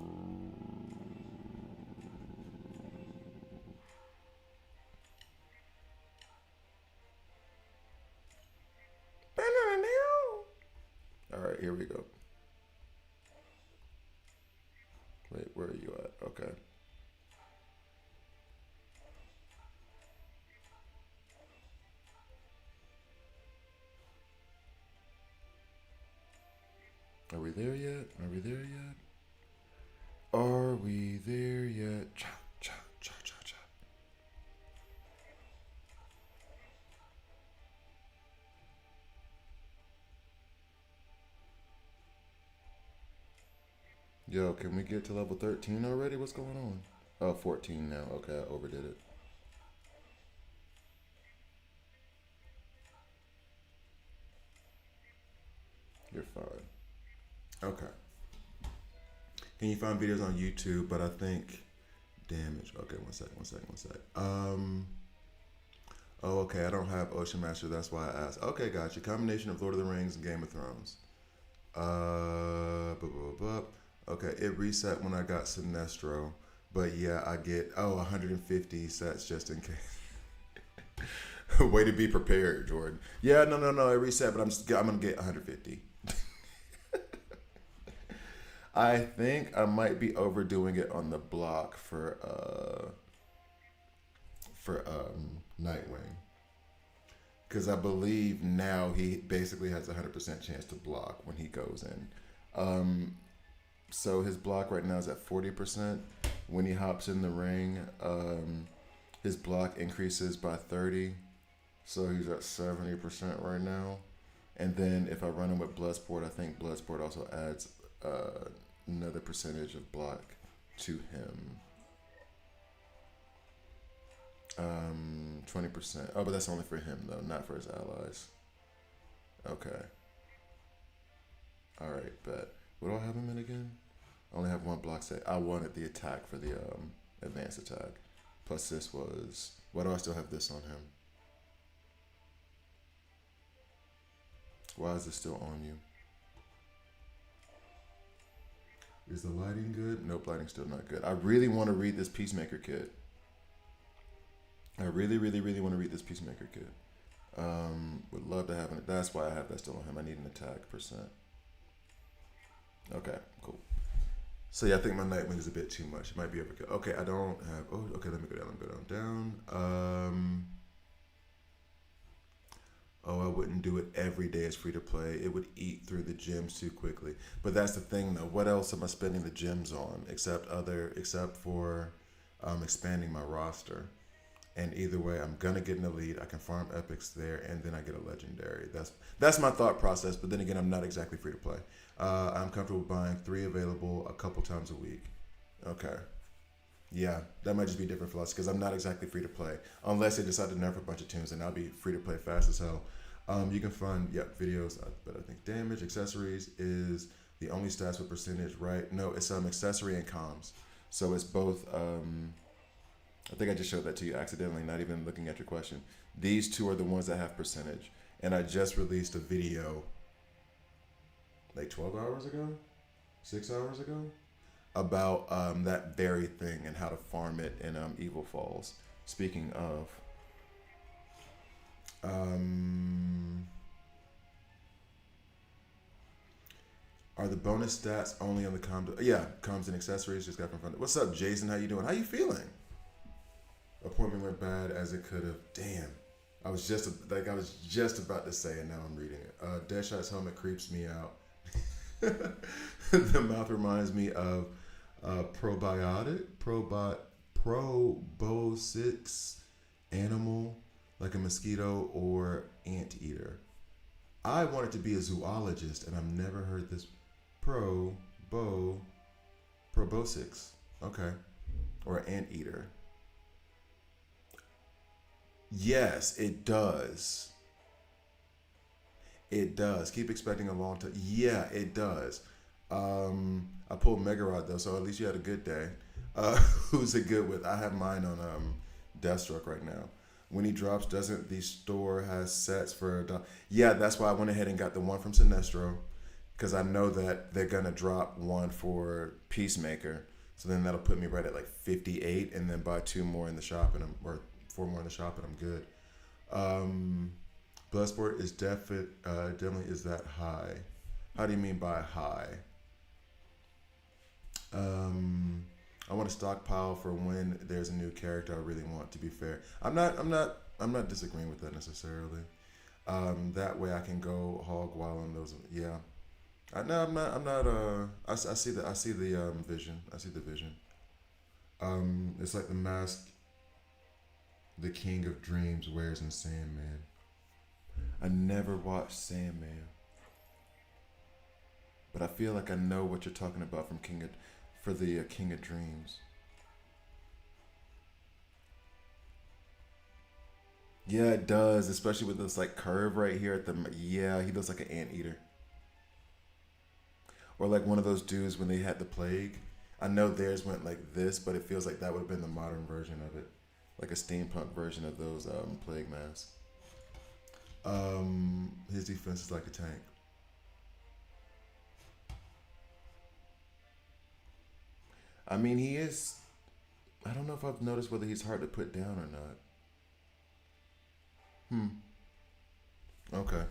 All right, here we go. Wait, where are you at? Okay. Are we there yet? Are we there yet? Are we there yet? Cha, cha, cha, cha, cha. Yo, can we get to level 13 already? What's going on? Oh, 14 now. Okay, I overdid it. You're fine. Okay. Can you find videos on YouTube? But I think damage. Okay, one sec, one sec, one sec. Oh, okay. I don't have Ocean Master. That's why I asked. Okay, gotcha. Combination of Lord of the Rings and Game of Thrones. Bup, bup, bup. Okay, it reset when I got Sinestro. But yeah, I get 150 sets just in case. Way to be prepared, Jordan. Yeah, no, no, no. It reset, but I'm gonna get 150. I think I might be overdoing it on the block for Nightwing because I believe now he basically has a 100% chance to block when he goes in. Um, so his block right now is at 40%. When he hops in the ring, his block increases by 30. So he's at 70% right now. And then if I run him with Bloodsport, I think Bloodsport also adds another percentage of block to him. 20%. Oh, but that's only for him though, not for his allies. Okay. All right, but what do I have him in again? I only have one block set. I wanted the attack for the advanced attack. Plus this was. Why do I still have this on him? Why is this still on you? Is the lighting good? Nope, lighting's still not good. I really want to read this Peacemaker kit. I really, really, really want to read this Peacemaker kit. Would love to have it. That's why I have that still on him. I need an attack percent. Okay, cool. So yeah, I think my Nightwing is a bit too much. It might be overkill. Okay, I don't have. Oh, okay. Let me go down. Let me go down. Oh, I wouldn't do it every day as free to play. It would eat through the gems too quickly. But that's the thing, though. What else am I spending the gems on except for expanding my roster? And either way, I'm gonna get an elite. I can farm epics there, and then I get a legendary. That's my thought process. But then again, I'm not exactly free to play. I'm comfortable buying 3 available a couple times a week. Okay. Yeah, that might just be different philosophy because I'm not exactly free to play unless they decide to nerf a bunch of tunes, and I'll be free to play fast as hell. You can find videos, but I think damage accessories is the only stats with percentage, right? No, it's accessory and comms, so it's both. I think I just showed that to you accidentally, not even looking at your question. These two are the ones that have percentage, and I just released a video like 12 hours ago, 6 hours ago, about that very thing and how to farm it in Evil Falls. Speaking of, are the bonus stats only on the comms? Yeah, comms and accessories. Just got confronted. What's up, Jason? How you doing? How you feeling? Appointment went bad as it could have. Damn. I was just about to say, and now I'm reading it. Deadshot's helmet creeps me out. The mouth reminds me of proboscis animal, like a mosquito or anteater. I wanted to be a zoologist, and I've never heard this. Proboscis. Okay. Or anteater. Yes, it does. It does. Keep expecting a long time. Yeah, it does. I pulled Mega Rod though, so at least you had a good day. Who's it good with? I have mine on Deathstroke right now. When he drops, doesn't the store has sets for? Yeah, that's why I went ahead and got the one from Sinestro, because I know that they're gonna drop one for Peacemaker. So then that'll put me right at like 58, and then buy 2 more in the shop, or 4 more in the shop, and I'm good. Bloodsport is definitely is that high. How do you mean by high? I want to stockpile for when there's a new character I really want. To be fair, I'm not disagreeing with that necessarily. That way I can go hog wild on those. Yeah, no, I'm not. I see the vision. I see the vision. It's like the mask the King of Dreams wears in Sandman. I never watched Sandman, but I feel like I know what you're talking about from King of Dreams. Yeah, it does, especially with this like curve right here at the. Yeah, he looks like an anteater, or like one of those dudes when they had the plague. I know theirs went like this, but it feels like that would have been the modern version of it, like a steampunk version of those plague masks. His defense is like a tank. I mean, he is. I don't know if I've noticed whether he's hard to put down or not. Okay.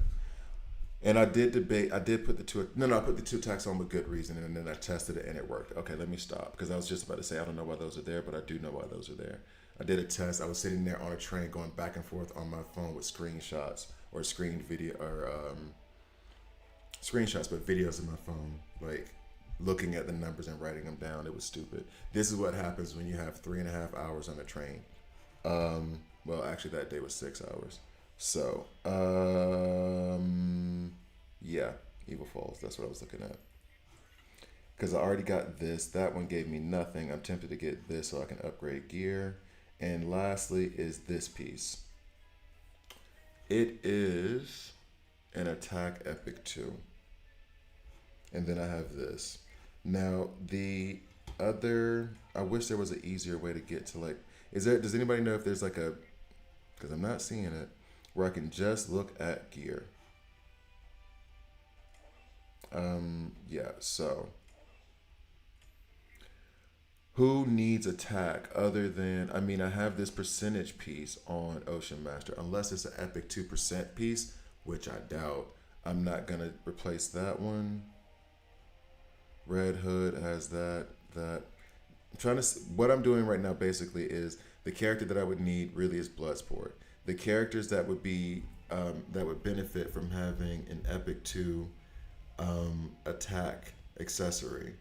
And I did debate. I did put the two. No, no, I put the two attacks on with good reason, and then I tested it, and it worked. Okay, let me stop because I was just about to say I don't know why those are there, but I do know why those are there. I did a test. I was sitting there on a train, going back and forth on my phone with screenshots or screen video or screenshots, but videos in my phone, like looking at the numbers and writing them down. It was stupid. This is what happens when you have 3.5 hours on a train. Well, actually, that day was 6 hours. So, yeah, Evil Falls. That's what I was looking at. Because I already got this. That one gave me nothing. I'm tempted to get this so I can upgrade gear. And lastly is this piece. It is an attack epic 2. And then I have this. Now, the other, I wish there was an easier way to get to like, does anybody know if there's like a, because I'm not seeing it, where I can just look at gear. Yeah, so who needs attack other than, I mean, I have this percentage piece on Ocean Master, unless it's an epic 2% piece, which I doubt. I'm not going to replace that one. Red Hood has that. What I'm doing right now basically is the character that I would need really is Bloodsport. The characters that would be that would benefit from having an Epic 2 attack accessory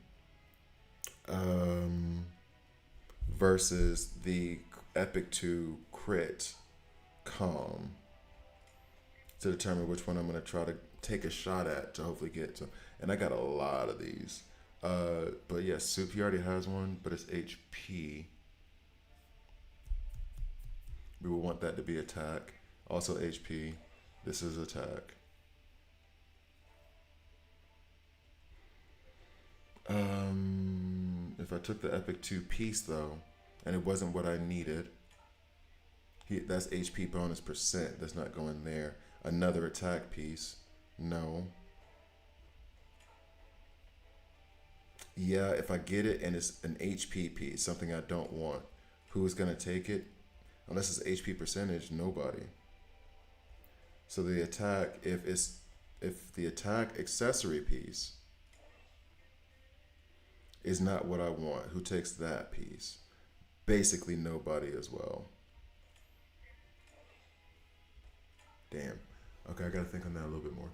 versus the Epic 2 crit calm to determine which one I'm going to try to take a shot at to hopefully get to. And I got a lot of these. But yeah, Soup, he already has one, but it's HP. We will want that to be attack. Also HP. This is attack. If I took the Epic 2 piece though, and it wasn't what I needed, that's HP bonus percent. That's not going there. Another attack piece. No. Yeah, if I get it and it's an HP piece, something I don't want, who's gonna take it? Unless it's HP percentage, nobody. So the attack, if the attack accessory piece is not what I want, who takes that piece? Basically nobody as well. Damn. Okay, I gotta think on that a little bit more.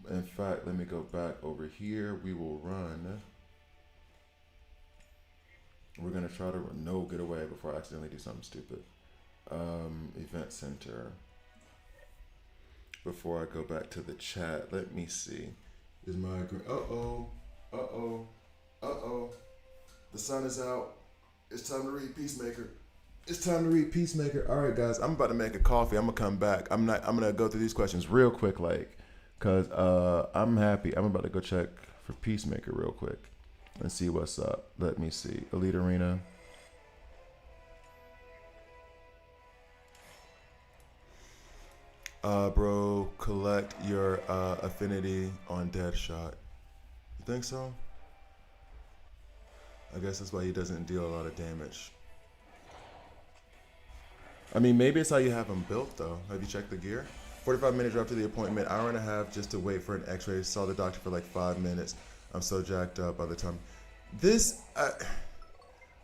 In fact, let me go back over here. We will run. We're gonna try to get away before I accidentally do something stupid. Event center. Before I go back to the chat, let me see. Is my the sun is out. It's time to read Peacemaker. It's time to read Peacemaker. All right, guys. I'm about to make a coffee. I'm gonna come back. I'm gonna go through these questions real quick, cause I'm happy. I'm about to go check for Peacemaker real quick and see what's up. Let me see. Elite Arena. Bro, collect your affinity on Deadshot. You think so? I guess that's why he doesn't deal a lot of damage. I mean, maybe it's how you have him built, though. Have you checked the gear? 45 minutes after the appointment, hour and a half just to wait for an x-ray. Saw the doctor for like 5 minutes. I'm so jacked up by the time. This,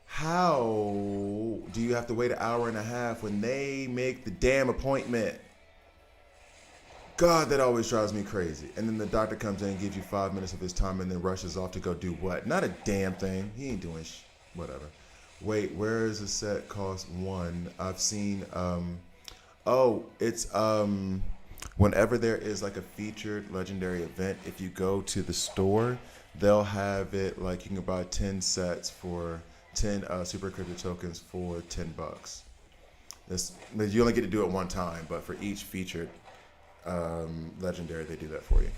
how do you have to wait an hour and a half when they make the damn appointment? God, that always drives me crazy. And then the doctor comes in and gives you 5 minutes of his time and then rushes off to go do what? Not a damn thing. He ain't doing whatever. Wait, where is the set cost 1? I've seen, it's, whenever there is like a featured legendary event, if you go to the store, they'll have it like you can buy 10 sets for 10 super crypto tokens for $10. You only get to do it one time, but for each featured legendary, they do that for you.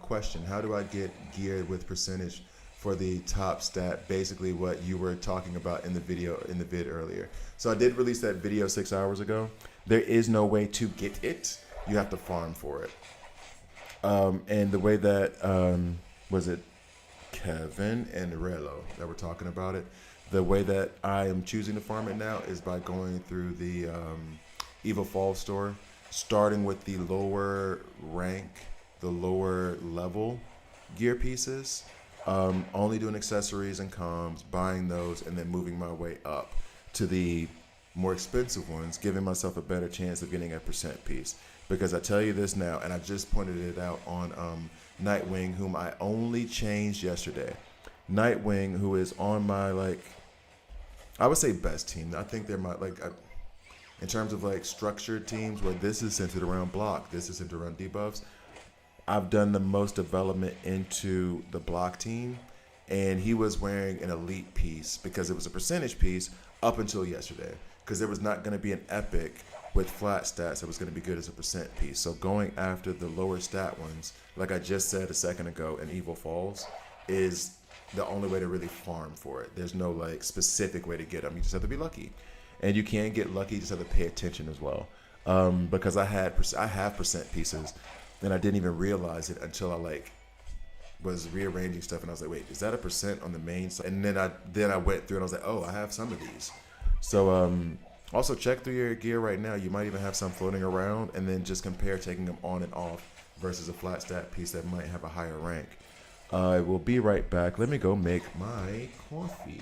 Question: how do I get geared with percentage for the top stat? Basically, what you were talking about in the vid earlier. So I did release that video 6 hours ago. There is no way to get it. You have to farm for it. And the way that Kevin and Relo that were talking about it. The way that I am choosing to farm it now is by going through the Evil Fall store, starting with the lower rank, the lower level gear pieces, only doing accessories and comms, buying those, and then moving my way up to the more expensive ones, giving myself a better chance of getting a percent piece. Because I tell you this now, and I just pointed it out on Nightwing, whom I only changed yesterday. Nightwing, who is on my I would say best team. I think they're my in terms of structured teams where this is centered around block, this is centered around debuffs. I've done the most development into the block team, and he was wearing an elite piece because it was a percentage piece up until yesterday. Because there was not going to be an epic with flat stats that was going to be good as a percent piece. So going after the lower stat ones, like I just said a second ago in Evil Falls, is the only way to really farm for it. There's no specific way to get them. You just have to be lucky, and you can get lucky. You just have to pay attention as well. Because I have percent pieces, and I didn't even realize it until I was rearranging stuff, and I was like, wait, is that a percent on the main side? And then I went through and I was like, oh, I have some of these. So also check through your gear right now. You might even have some floating around, and then just compare taking them on and off versus a flat stat piece that might have a higher rank. I will be right back. Let me go make my coffee.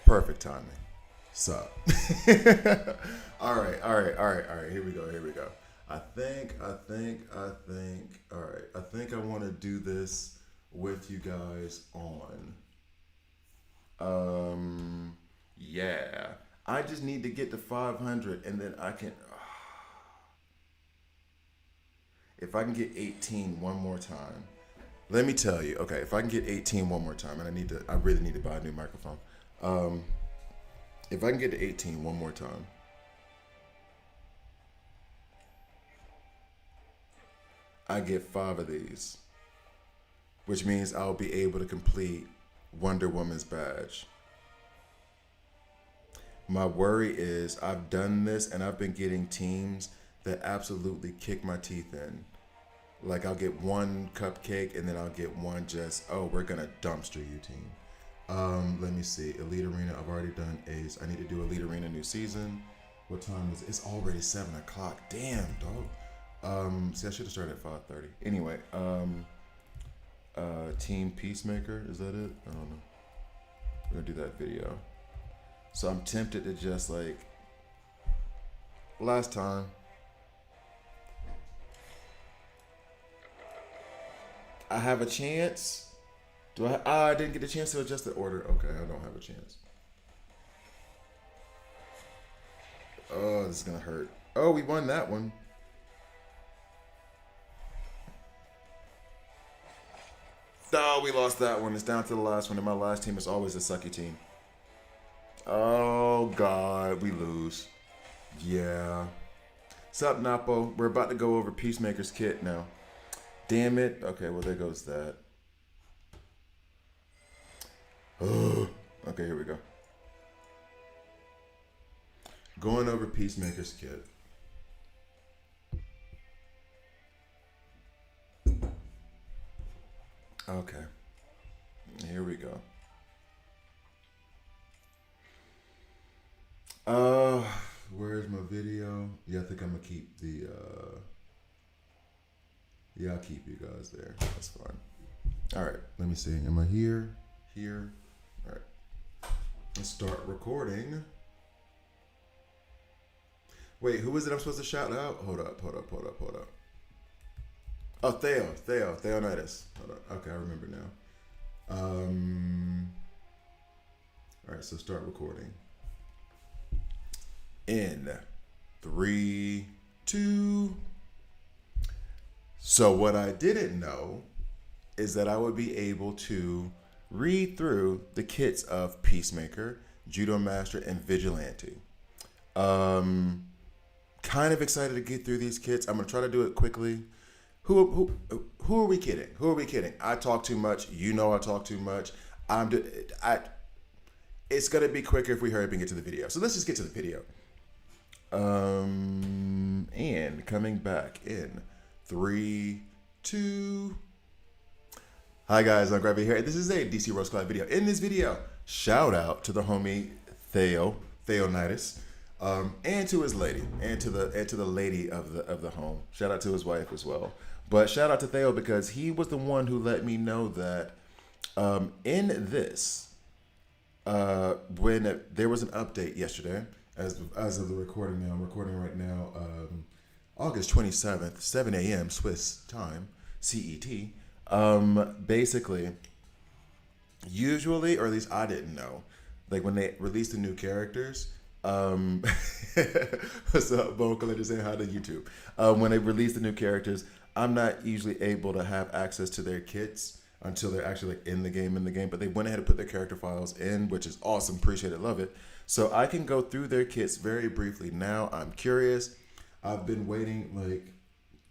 Perfect timing. Sup. All right, all right, all right, all right. Here we go. Here we go. I think. All right. I think I want to do this with you guys on. Yeah. I just need to get to 500, and then I can. If I can get 18 one more time, let me tell you. Okay, if I can get 18 one more time, and I really need to buy a new microphone. Um, if I can get to 18 one more time, I get 5 of these, which means I'll be able to complete Wonder Woman's badge. My worry is I've done this and I've been getting teams that absolutely kick my teeth in. Like I'll get one cupcake and then I'll get one just, oh, we're gonna dumpster you team. Let me see. Elite Arena, I've already done Ace. I need to do Elite Arena new season. What time is it? It's already 7 o'clock. Damn, dog. See, I should have started at 5:30. Anyway, Team Peacemaker, is that it? I don't know. We're gonna do that video. So I'm tempted to just like last time. I have a chance. Do I? I didn't get a chance to adjust the order. Okay, I don't have a chance. Oh, this is gonna hurt. Oh, we won that one. Oh, we lost that one. It's down to the last one, and my last team is always a sucky team. Oh God, we lose. Yeah. Sup, Napo? We're about to go over Peacemaker's kit now. Damn it. Okay, well there goes that. Okay, here we go. Going over Peacemaker's kit. Okay. Here we go. Uh, where's my video? Yeah, I think I'm gonna keep the yeah, I'll keep you guys there. That's fine. Alright, let me see. Am I here? Here. Alright. Let's start recording. Wait, who is it I'm supposed to shout out? Hold up. Oh, Theonitis. Hold on. Okay, I remember now. Alright, so start recording. In 3, 2. So what I didn't know is that I would be able to read through the kits of Peacemaker, Judo Master, and Vigilante. Kind of excited to get through these kits. I'm gonna try to do it quickly. Who are we kidding? Who are we kidding? I talk too much. You know I talk too much. It's gonna be quicker if we hurry up and get to the video. So let's just get to the video. And coming back in 3, 2. Hi guys, I'm Gravy here. This is a DC Rose Collab video. In this video, shout out to the homie Theonitis, and to his lady, and to the lady of the home. Shout out to his wife as well. But shout out to Theo because he was the one who let me know that in this, when there was an update yesterday, as of the recording now, I'm recording right now, August 27th, 7 a.m. Swiss time, CET. Basically, usually, or at least I didn't know, like when they released the new characters, what's up, Bone Collector saying hi to YouTube. When they release the new characters, I'm not usually able to have access to their kits until they're actually like in the game, but they went ahead and put their character files in, which is awesome. Appreciate it. Love it. So I can go through their kits very briefly. Now I'm curious. I've been waiting like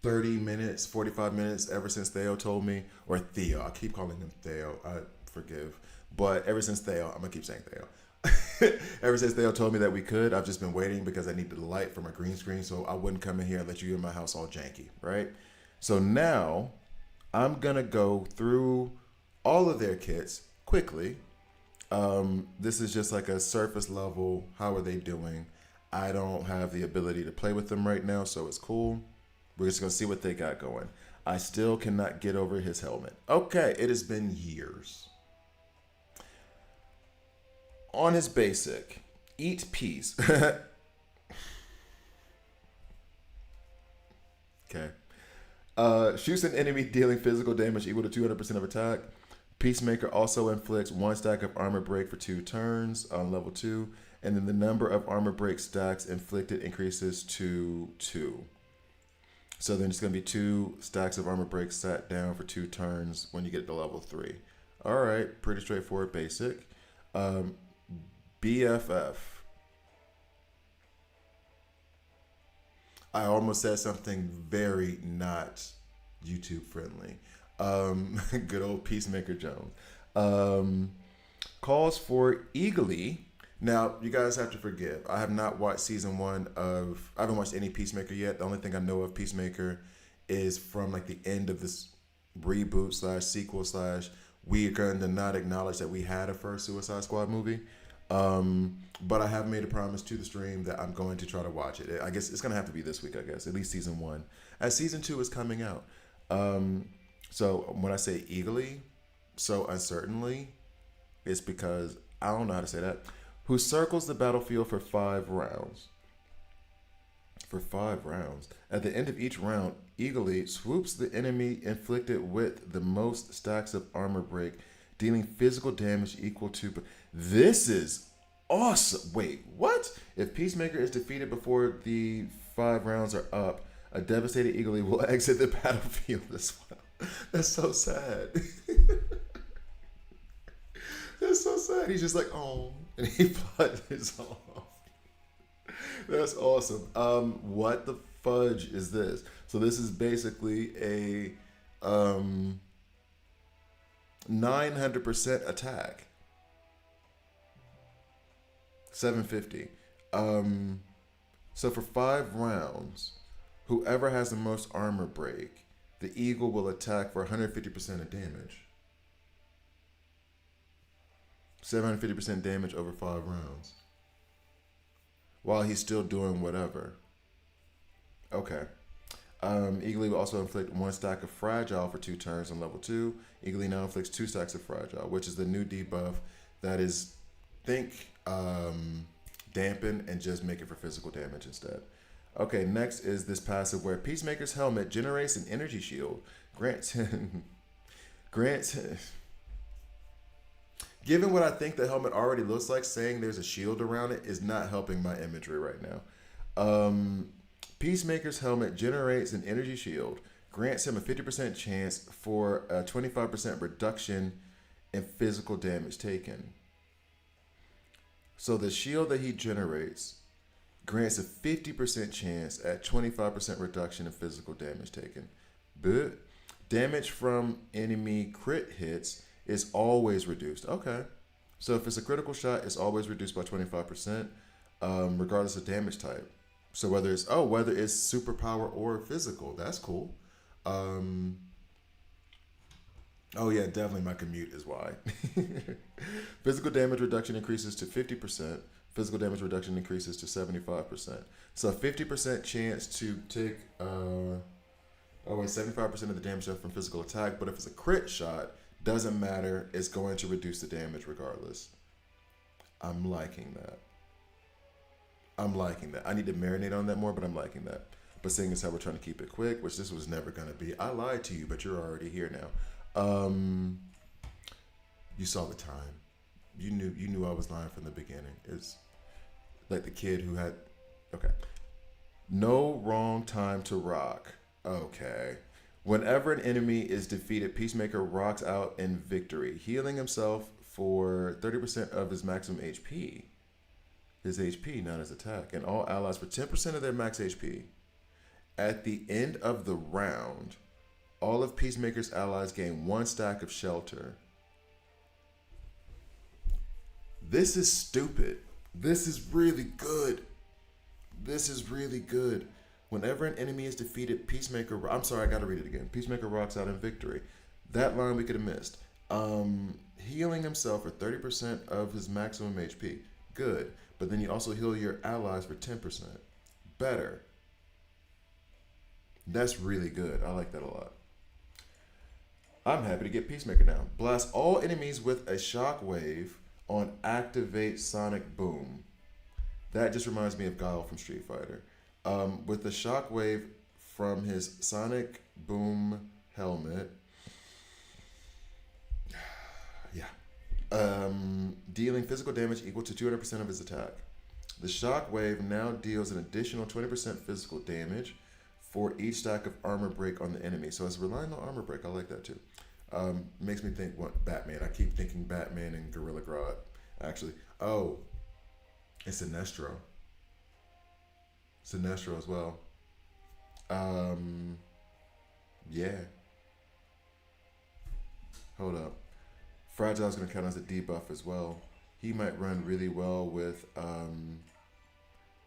30 minutes, 45 minutes ever since Theo told me, or Theo. I keep calling him Theo. I forgive. But ever since Theo, I'm going to keep saying Theo. Ever since Theo told me that we could, I've just been waiting because I needed the light for my green screen so I wouldn't come in here and let you in my house all janky, right? So now I'm going to go through all of their kits quickly. This is just like a surface level. How are they doing? I don't have the ability to play with them right now, so it's cool. We're just going to see what they got going. I still cannot get over his helmet. Okay, it has been years. On his basic, eat peas. Okay. Shoots an enemy dealing physical damage equal to 200% of attack. Peacemaker also inflicts 1 stack of armor break for 2 turns on level 2. And then the number of armor break stacks inflicted increases to 2. So then it's going to be 2 stacks of armor break sat down for 2 turns when you get to level 3. All right, pretty straightforward basic. BFF. I almost said something very not YouTube friendly. Good old Peacemaker Jones. Calls for eagerly Now, you guys have to forgive. I have not watched season one of. I haven't watched any Peacemaker yet. The only thing I know of Peacemaker is from like the end of this reboot slash sequel slash. We are going to not acknowledge that we had a first Suicide Squad movie. But I have made a promise to the stream that I'm going to try to watch it. I guess it's going to have to be this week, I guess, at least season one. As season two is coming out. So when I say eagerly, so uncertainly, it's because I don't know how to say that. Who circles the battlefield for 5 rounds. For 5 rounds. At the end of each round, eagerly swoops the enemy inflicted with the most stacks of armor break, dealing physical damage equal to. This is awesome. Wait, what? If Peacemaker is defeated before the 5 rounds are up, a devastated eagerly will exit the battlefield as well. That's so sad. That's so sad. He's just like, oh, and he flies off. That's awesome. What the fudge is this? So this is basically a 900% attack. 750. So for 5 rounds, whoever has the most armor break, the eagle will attack for 150% of damage. 750% damage over 5 rounds. While he's still doing whatever. Okay. Eagerly will also inflict 1 stack of fragile for 2 turns on level 2. Eagerly now inflicts 2 stacks of fragile, which is the new debuff that is, dampen and just make it for physical damage instead. Okay, next is this passive where Peacemaker's helmet generates an energy shield. Grants Given what I think the helmet already looks like, saying there's a shield around it is not helping my imagery right now. Peacemaker's helmet generates an energy shield, grants him a 50% chance for a 25% reduction in physical damage taken. So the shield that he generates grants a 50% chance at 25% reduction in physical damage taken. But damage from enemy crit hits is always reduced. Okay. So if it's a critical shot, it's always reduced by 25%, regardless of damage type. So whether it's superpower or physical, that's cool. Oh yeah, definitely my commute is why. Physical damage reduction increases to 50%. Physical damage reduction increases to 75%. So a 50% chance to take 75% of the damage from physical attack, but if it's a crit shot, doesn't matter, it's going to reduce the damage regardless. I'm liking that. I need to marinate on that more, but I'm liking that. But seeing as how we're trying to keep it quick, which this was never going to be. I lied to you, but you're already here now. You saw the time. You knew I was lying from the beginning. It's like the kid who had. Okay. No wrong time to rock. Okay. Whenever an enemy is defeated, Peacemaker rocks out in victory, healing himself for 30% of his maximum HP. His HP, not his attack. And all allies for 10% of their max HP. At the end of the round, all of Peacemaker's allies gain 1 stack of shelter. This is stupid. This is really good. Whenever an enemy is defeated, Peacemaker... I'm sorry, I gotta read it again. Peacemaker rocks out in victory. That line we could have missed. Healing himself for 30% of his maximum HP. Good. But then you also heal your allies for 10%. Better. That's really good. I like that a lot. I'm happy to get Peacemaker now. Blast all enemies with a shockwave on activate Sonic Boom. That just reminds me of Guile from Street Fighter. With the shockwave from his Sonic Boom helmet. Dealing physical damage equal to 200% of his attack. The shockwave now deals an additional 20% physical damage for each stack of armor break on the enemy. So it's relying on armor break. I like that too. Makes me think Batman. I keep thinking Batman and Gorilla Grodd. Actually, it's Sinestro. Sinestro as well. Yeah. Hold up. Fragile is going to count as a debuff as well. He might run really well with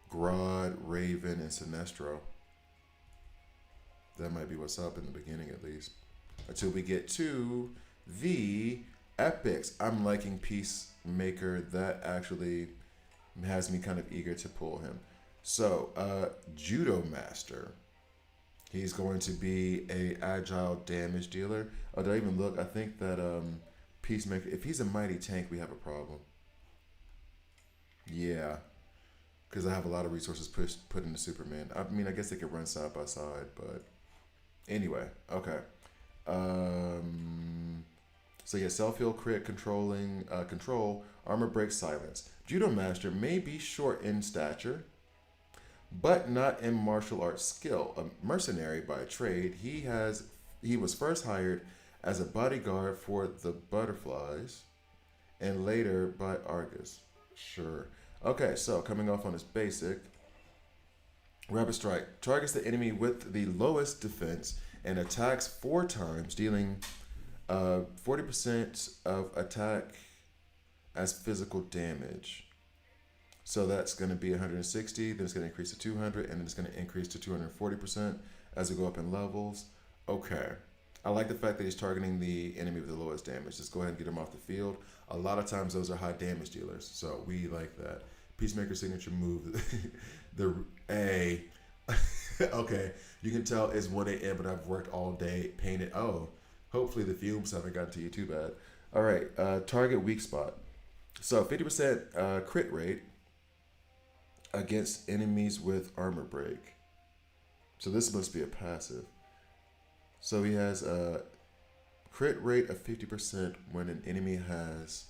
Grodd, Raven, and Sinestro. That might be what's up in the beginning, at least. Until we get to the epics. I'm liking Peacemaker. That actually has me kind of eager to pull him. So, Judo Master. He's going to be a agile damage dealer. Oh, did I even look? I think that Peacemaker, if he's a mighty tank, we have a problem. Yeah, because I have a lot of resources put into Superman. I mean, I guess they could run side by side, but anyway, okay. Um, so yeah, self heal, crit, control, armor break, silence. Judo Master may be short in stature, but not in martial arts skill. A mercenary by trade, he was first hired as a bodyguard for the Butterflies, and later by Argus. Sure. Okay, so coming off on his basic, Rapid Strike targets the enemy with the lowest defense and attacks 4 times, dealing 40% of attack as physical damage. So that's going to be 160, then it's going to increase to 200, and then it's going to increase to 240% as we go up in levels. Okay. I like the fact that he's targeting the enemy with the lowest damage. Just go ahead and get him off the field. A lot of times those are high damage dealers, so we like that. Peacemaker signature move, the A. Okay, you can tell it's 1 a.m. but I've worked all day, painted. Oh, hopefully the fumes haven't gotten to you too bad. All right, target weak spot. So 50% crit rate against enemies with armor break. So this must be a passive. So he has a crit rate of 50% when an enemy has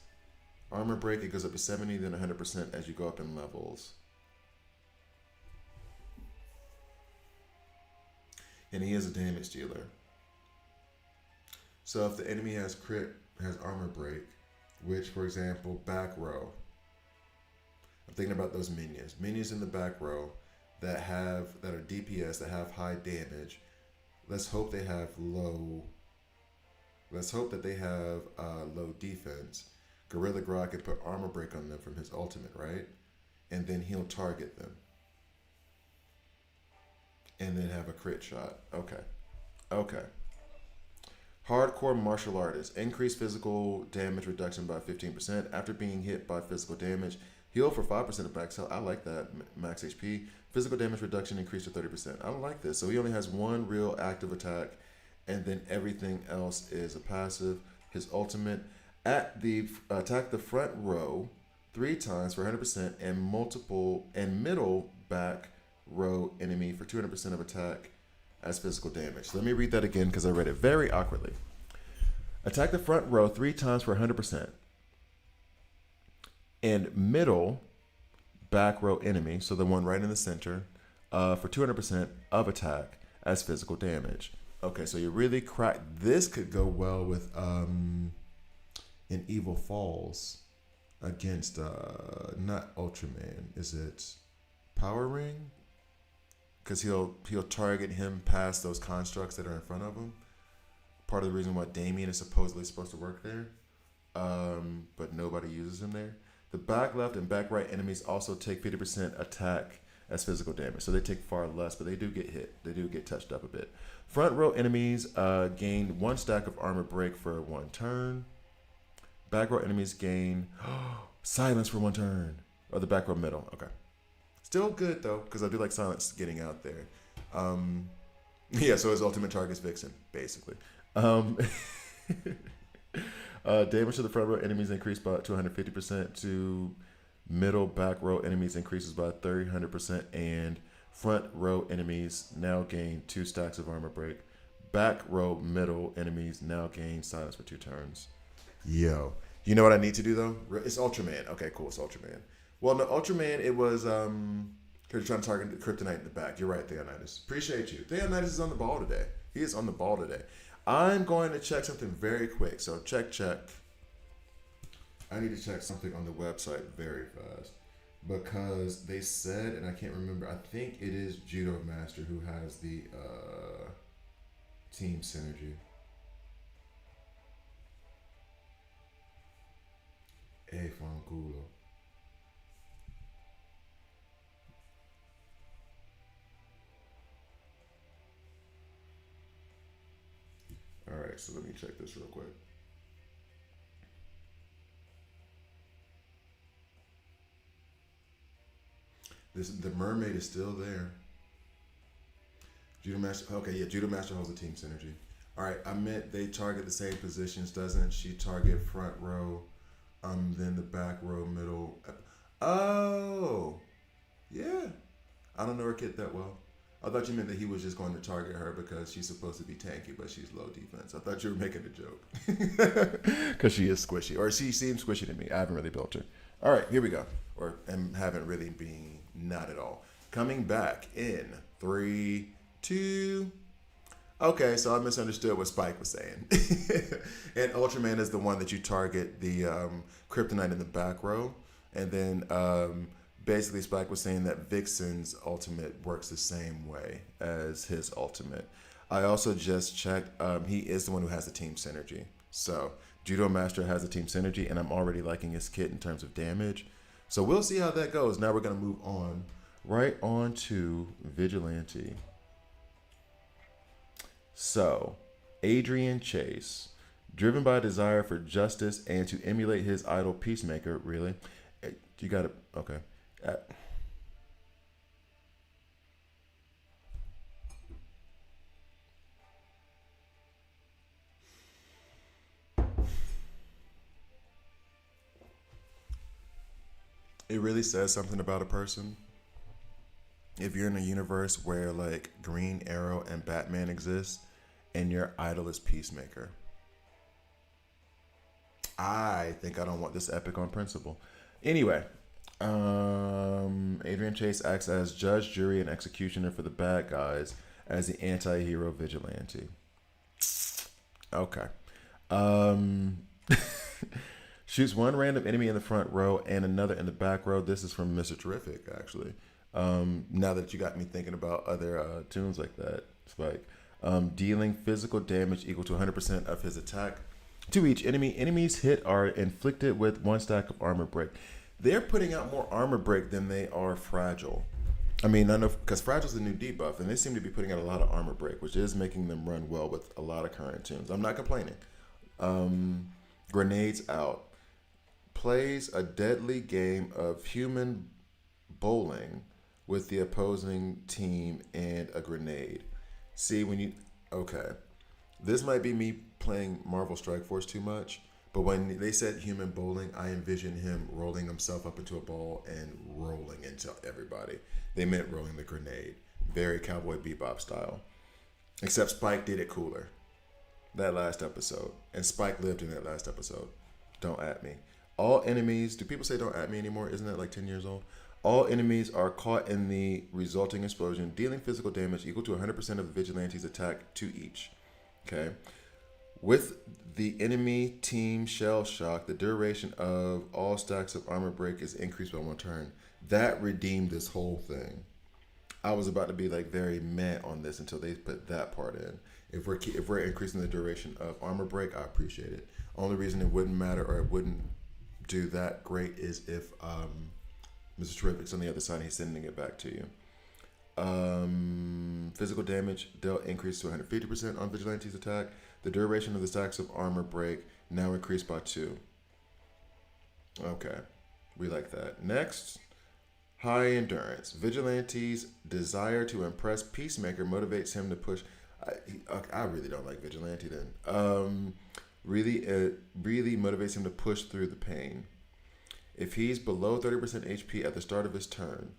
armor break. It goes up to 70, then 100% as you go up in levels. And he is a damage dealer. So if the enemy has armor break, which for example, back row. I'm thinking about those minions. Minions in the back row that are DPS, that have high damage. Let's hope they have low. Let's hope that they have low defense. Gorilla Grodd can put armor break on them from his ultimate, right? And then he'll target them. And then have a crit shot. Okay. Okay. Hardcore martial artist. Increase physical damage reduction by 15% after being hit by physical damage. Heal for 5% of max health. I like that. Max HP. Physical damage reduction increased to 30%. I like this. So he only has one real active attack, and then everything else is a passive. His ultimate attack the front row 3 times for 100% and middle back row enemy for 200% of attack as physical damage. So let me read that again because I read it very awkwardly. Attack the front row 3 times for 100%. And middle back row enemy, so the one right in the center, for 200% of attack as physical damage. Okay, so you really crack. This could go well with in Evil Falls against not Ultraman. Is it Power Ring? Because he'll target him past those constructs that are in front of him. Part of the reason why Damien is supposedly supposed to work there, but nobody uses him there. The back left and back right enemies also take 50% attack as physical damage. So they take far less, but they do get hit. They do get touched up a bit. Front row enemies gain 1 stack of armor break for 1 turn. Back row enemies gain silence for 1 turn. Or the back row middle. Okay. Still good though, because I do like silence getting out there. Yeah, so his ultimate target is Vixen, basically. Damage to the front row enemies increased by 250%. To middle back row enemies increases by 300%. And front row enemies now gain 2 stacks of armor break. Back row middle enemies now gain silence for 2 turns. Yo. You know what I need to do though? It's Ultraman. Okay, cool. It's Ultraman. Well, no, Ultraman, it was because you're trying to target the Kryptonite in the back. You're right, Theonidas. Appreciate you. Theonidas is on the ball today. He is on the ball today. I'm going to check something very quick. So check. I need to check something on the website very fast because they said, and I can't remember, I think it is Judo Master who has the team synergy. fanculo. All right, so let me check this real quick. This the mermaid is still there. Judo Master. Okay, yeah, Judo Master holds a team synergy. All right, I meant they target the same positions, doesn't she? Target front row, then the back row, middle. Oh, yeah. I don't know her kid that well. I thought you meant that he was just going to target her because she's supposed to be tanky, but she's low defense. I thought you were making a joke. Because she is squishy. Or she seems squishy to me. I haven't really built her. All right, here we go. Or and haven't really been, not at all. Coming back in 3, 2. Okay, so I misunderstood what Spike was saying. And Ultraman is the one that you target the kryptonite in the back row. And then basically Spike was saying that Vixen's ultimate works the same way as his ultimate. I also just checked. He is the one who has the team synergy. So Judo Master has a team synergy, and I'm already liking his kit in terms of damage. So we'll see how that goes. Now we're going to move on right on to Vigilante. So, Adrian Chase, driven by a desire for justice and to emulate his idol Peacemaker, really? You got to, okay. It really says something about a person. If you're in a universe where like Green Arrow and Batman exist and your idol is Peacemaker, I think I don't want this epic on principle. Anyway, Adrian Chase acts as judge, jury, and executioner for the bad guys as the anti-hero vigilante. Okay. Um, shoots one random enemy in the front row and another in the back row. This is from Mr. Terrific, actually. Now that you got me thinking about other tunes like that, Spike. Dealing physical damage equal to 100% of his attack to each enemy. Enemies hit are inflicted with one stack of armor break. They're putting out more armor break than they are fragile. I mean, I know because Fragile's the new debuff, and they seem to be putting out a lot of armor break, which is making them run well with a lot of current tunes. I'm not complaining. Grenades out. Plays a deadly game of human bowling with the opposing team and a grenade. See, when you... Okay. This might be me playing Marvel Strike Force too much, but when they said human bowling, I envisioned him rolling himself up into a ball and rolling into everybody. They meant rolling the grenade. Very Cowboy Bebop style. Except Spike did it cooler. That last episode. And Spike lived in that last episode. Don't at me. All enemies... Do people say don't at me anymore? Isn't that like 10 years old? All enemies are caught in the resulting explosion, dealing physical damage equal to 100% of the vigilante's attack to each. Okay. With the enemy team shell shock, the duration of all stacks of armor break is increased by 1 turn. That redeemed this whole thing. I was about to be like very meh on this until they put that part in. If we're increasing the duration of armor break, I appreciate it. Only reason it wouldn't matter or it wouldn't do that great is if Mr. Terrific's on the other side and he's sending it back to you. Physical damage dealt increased to 150% on Vigilante's attack. The duration of the stacks of armor break now increased by 2. Okay, we like that. Next, high endurance. Vigilante's desire to impress Peacemaker motivates him to push. I really don't like Vigilante then. Really motivates him to push through the pain. If he's below 30% HP at the start of his turn,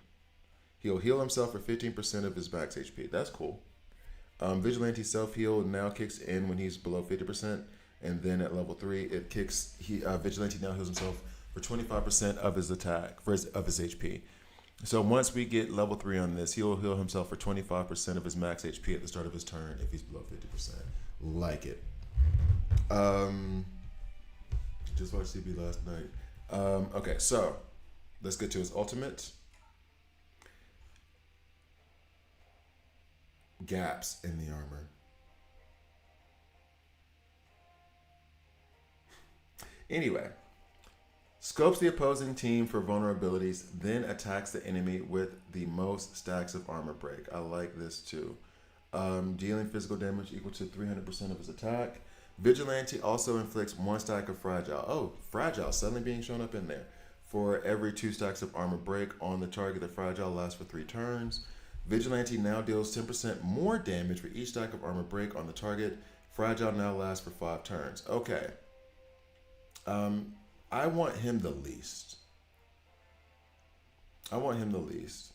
he'll heal himself for 15% of his max HP. That's cool. Vigilante self-heal now kicks in when he's below 50%, and then at level 3, it kicks. Vigilante now heals himself for 25% of his attack, of his HP. So once we get level 3 on this, he'll heal himself for 25% of his max HP at the start of his turn if he's below 50%. Like it. Just watched CB last night. Okay, so let's get to his ultimate. Gaps in the armor. Anyway, Scopes the opposing team for vulnerabilities, then attacks the enemy with the most stacks of armor break. I like this too. Dealing physical damage equal to 300% of his attack. Vigilante also inflicts one stack of fragile. Oh, fragile suddenly being shown up in there. For every 2 stacks of armor break on the target, the fragile lasts for 3 turns. Vigilante now deals 10% more damage for each stack of armor break on the target. Fragile now lasts for 5 turns. Okay. I want him the least. I want him the least.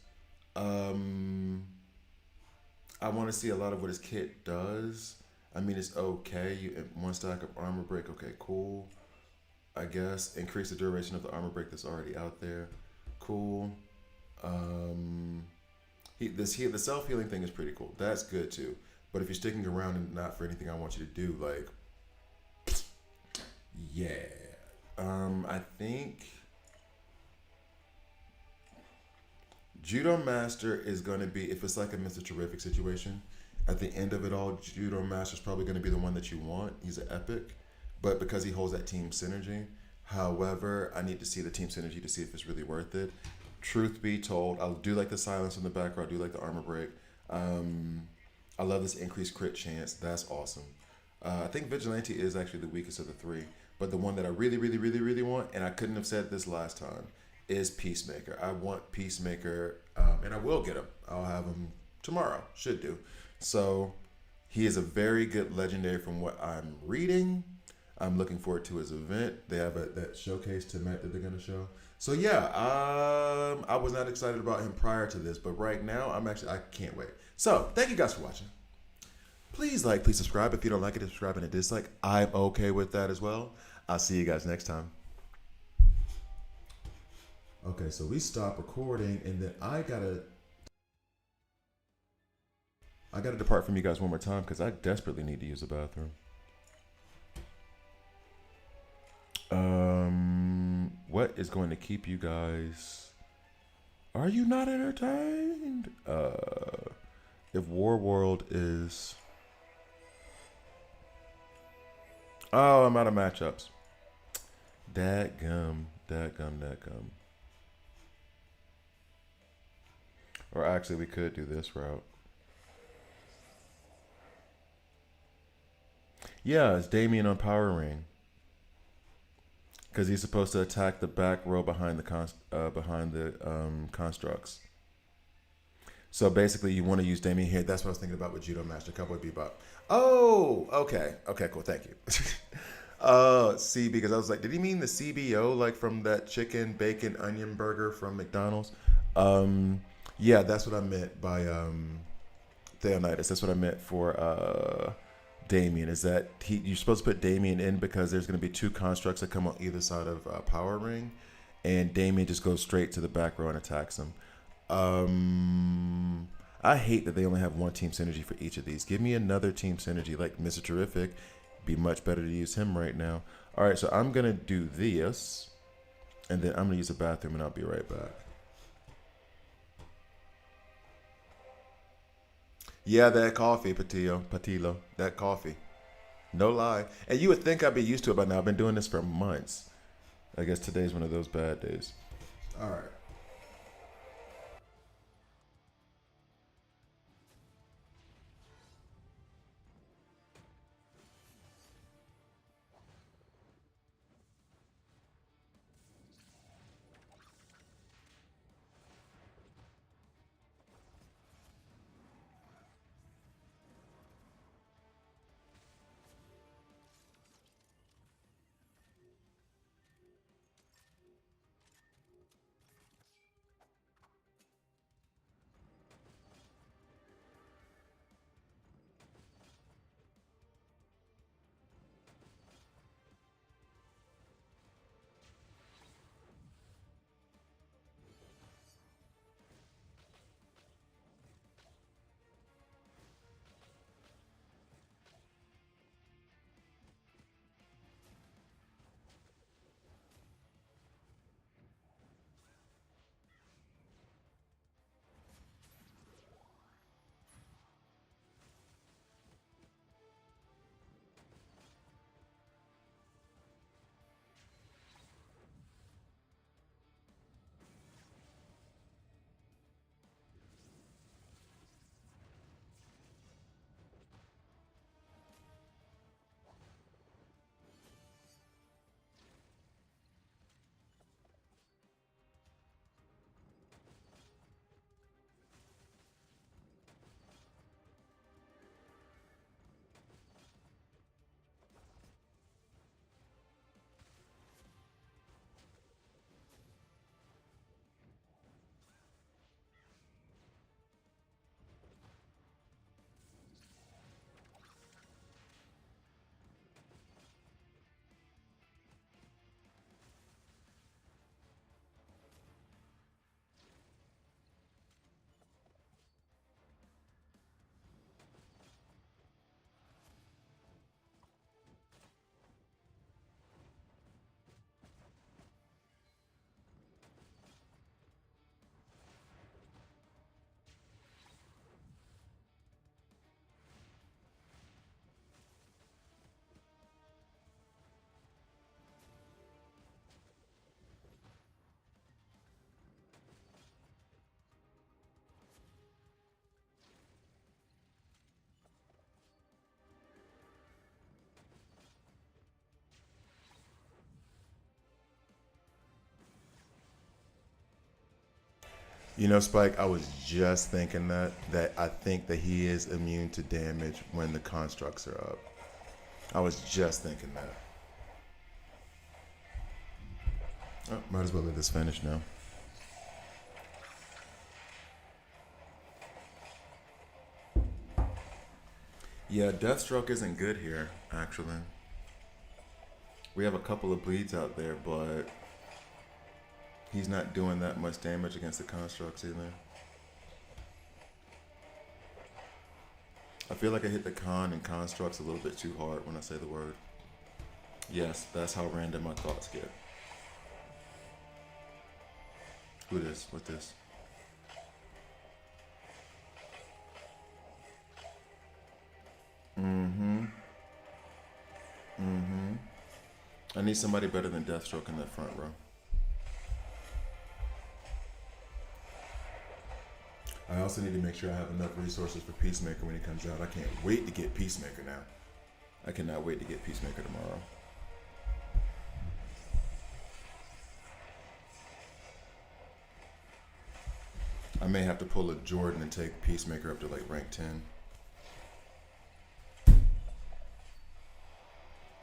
I want to see a lot of what his kit does. I mean, it's okay. You 1 stack of armor break. Okay, cool. I guess increase the duration of the armor break that's already out there. Cool. The self healing thing is pretty cool. That's good too. But if you're sticking around and not for anything I want you to do, like, yeah. I think Judo Master is going to be, if it's like a Mr. Terrific situation, at the end of it all, Judo Master is probably going to be the one that you want. He's an epic, but because he holds that team synergy. However, I need to see the team synergy to see if it's really worth it. Truth be told, I do like the silence in the background. I do like the armor break. I love this increased crit chance. That's awesome. I think Vigilante is actually the weakest of the 3, but the one that I really, really, really, really want, and I couldn't have said this last time, is Peacemaker. I want Peacemaker, and I will get him. I'll have him tomorrow. Should do. So he is a very good legendary from what I'm reading. I'm looking forward to his event. They have that showcase tonight that they're going to show. So yeah, I was not excited about him prior to this, but right now I can't wait. So thank you guys for watching. Please like, please subscribe. If you don't like it, subscribe and a dislike. I'm okay with that as well. I'll see you guys next time. Okay, so we stop recording, and then I gotta depart from you guys one more time because I desperately need to use the bathroom. What is going to keep you guys? Are you not entertained? If War World is, oh, I'm out of matchups. Dadgum. Or actually, we could do this route. Yeah, it's Damien on Power Ring. Because he's supposed to attack the back row behind the constructs. So basically, you want to use Damien here. That's what I was thinking about with Judo Master, Cowboy Bebop. Oh, okay. Okay, cool. Thank you. See, because I was like, did he mean the CBO, like from that chicken, bacon, onion burger from McDonald's? Yeah, that's what I meant by Theonidas. That's what I meant for Damien, is that you're supposed to put Damien in because there's going to be 2 constructs that come on either side of Power Ring, and Damien just goes straight to the back row and attacks them. I hate that they only have 1 team synergy for each of these. Give me another team synergy like Mr. Terrific. Be much better to use him right now. All right, so I'm going to do this, and then I'm going to use the bathroom, and I'll be right back. Yeah, that coffee, Patilo, that coffee. No lie. And you would think I'd be used to it by now. I've been doing this for months. I guess today's one of those bad days. All right. You know, Spike, I was just thinking that I think that he is immune to damage when the constructs are up. I was just thinking that. Oh, might as well let this finish now. Yeah, Deathstroke isn't good here, actually. We have a couple of bleeds out there, but he's not doing that much damage against the constructs either. I feel like I hit the con and constructs a little bit too hard when I say the word. Yes, that's how random my thoughts get. Who this? What's this? Mm-hmm. Mm-hmm. I need somebody better than Deathstroke in that front row. I also need to make sure I have enough resources for Peacemaker when he comes out. I can't wait to get Peacemaker now. I cannot wait to get Peacemaker tomorrow. I may have to pull a Jordan and take Peacemaker up to like rank 10.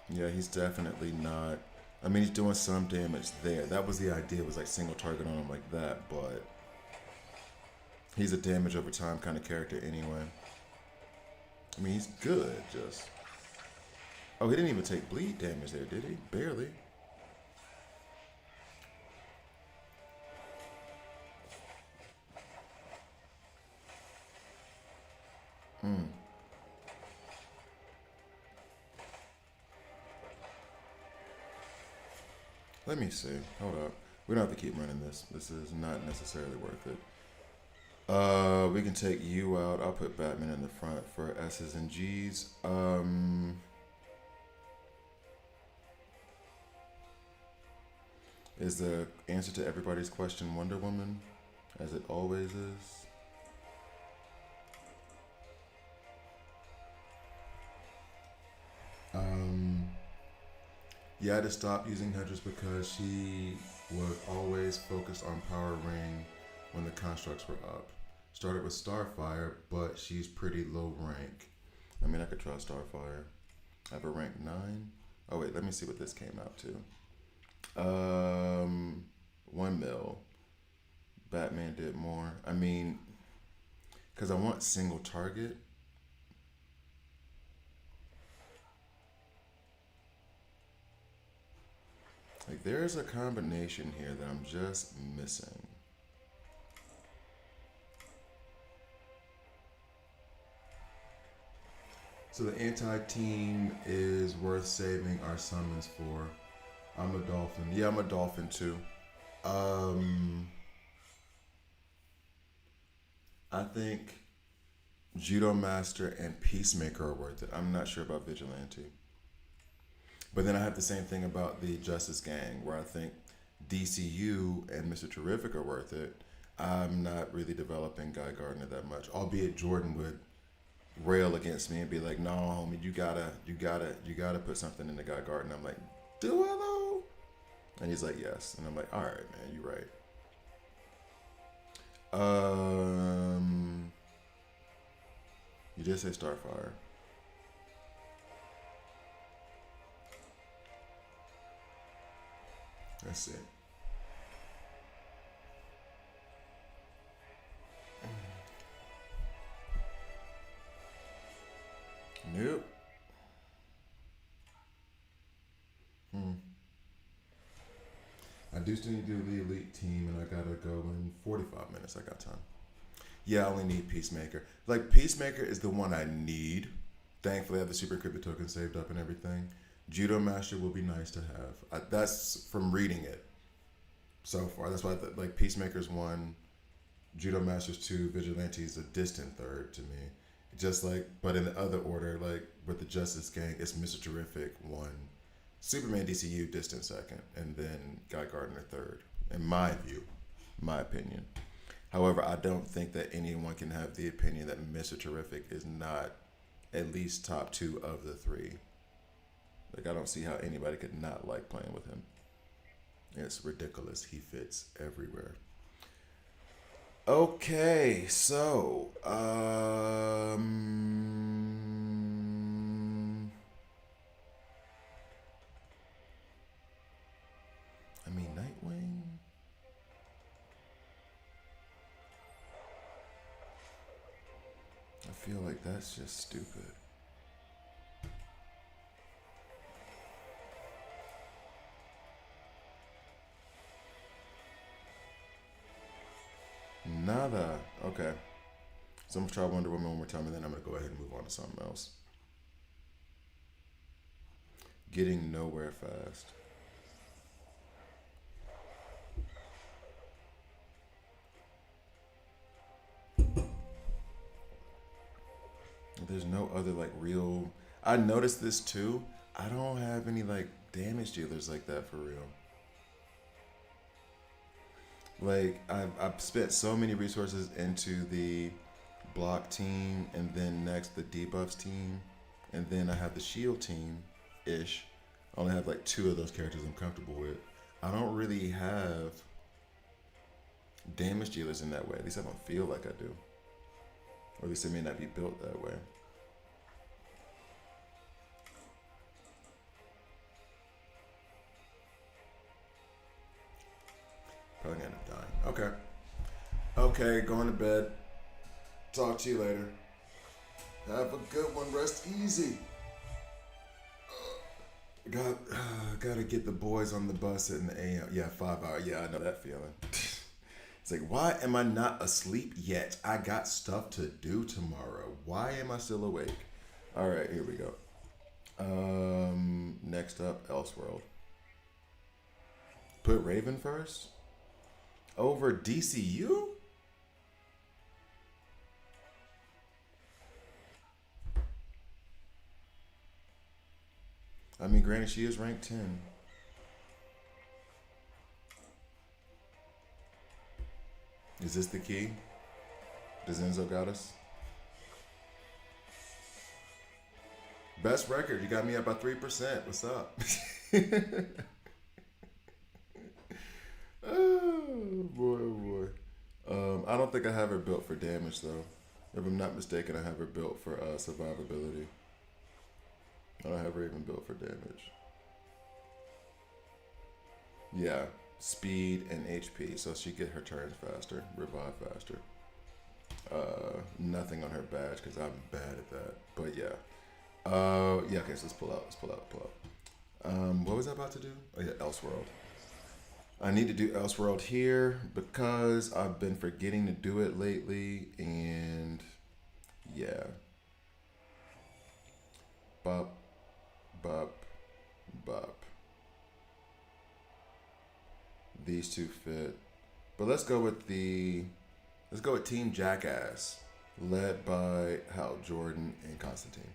Yeah, he's definitely not. I mean, he's doing some damage there. That was the idea, was like single target on him like that, but he's a damage over time kind of character anyway. I mean, he's good, just. Oh, he didn't even take bleed damage there, did he? Barely. Hmm. Let me see. Hold up. We don't have to keep running this. This is not necessarily worth it. We can take you out. I'll put Batman in the front for S's and G's. Is the answer to everybody's question Wonder Woman, as it always is? Um, yeah, I had to stop using Huntress because she was always focused on Power Ring when the constructs were up. Started with Starfire, but she's pretty low rank. I mean, I could try Starfire. I have a rank 9. Oh, wait, let me see what this came out to. 1 mil. Batman did more. I mean, because I want single target. Like, there's a combination here that I'm just missing. So the anti-team is worth saving our summons for. I'm a dolphin. Yeah, I'm a dolphin too. Um, I think Judo Master and Peacemaker are worth it. I'm not sure about Vigilante. But then I have the same thing about the Justice Gang, where I think DCU and Mr. Terrific are worth it. I'm not really developing Guy Gardner that much, albeit Jordan would rail against me and be like, "No, homie, you gotta put something in the Guy Gardner." I'm like, "Do I though?" And he's like, "Yes," and I'm like, "All right, man, you're right." Um, you did say Starfire. Let's see. Nope. Hmm. I do still need to do the elite team, and I gotta go in 45 minutes. I got time. Yeah, I only need Peacemaker. Like, Peacemaker is the one I need. Thankfully, I have the Super Crypto token saved up and everything. Judo Master will be nice to have. That's from reading it so far. That's why, like, Peacemaker's 1, Judo Master's 2, Vigilante's a distant third to me. Just like, but in the other order, like with the Justice Gang, it's Mr. Terrific 1, Superman DCU distant second, and then Guy Gardner third. In my view, my opinion. However, I don't think that anyone can have the opinion that Mr. Terrific is not at least top 2 of the 3. Like, I don't see how anybody could not like playing with him. It's ridiculous. He fits everywhere. Okay, so I mean Nightwing. I feel like that's just stupid. Nada. Okay. So I'm gonna try Wonder Woman one more time, and then I'm gonna go ahead and move on to something else. Getting nowhere fast. There's no other like real. I noticed this too. I don't have any like damage dealers like that for real. Like I've spent so many resources into the block team, and then next the debuffs team, and then I have the shield team ish. I only have like two of those characters I'm comfortable with. I don't really have damage dealers in that way. At least I don't feel like I do. Or at least it may not be built that way. Probably gonna end up dying. Okay. Okay, going to bed. Talk to you later. Have a good one. Rest easy. Gotta get the boys on the bus in the AM. Yeah, 5 hour. Yeah, I know that feeling. It's like, why am I not asleep yet? I got stuff to do tomorrow. Why am I still awake? All right, here we go. Next up, Elseworld. Put Raven first over DCU. I mean, granted, she is ranked 10. Is this the key? Does Enzo got us? Best record. You got me up by 3%. What's up? Oh boy, oh boy. I don't think I have her built for damage though. If I'm not mistaken, I have her built for survivability. I don't have her even built for damage. Yeah, speed and HP, so she get her turns faster, revive faster. Nothing on her badge because I'm bad at that. But yeah. Yeah. Okay, so let's pull out. Let's pull out. Pull out. What was I about to do? Oh yeah, Elseworld. I need to do Elseworld here because I've been forgetting to do it lately, and yeah. Bop, bop, bop. These two fit, but let's go with Team Jackass, led by Hal Jordan and Constantine.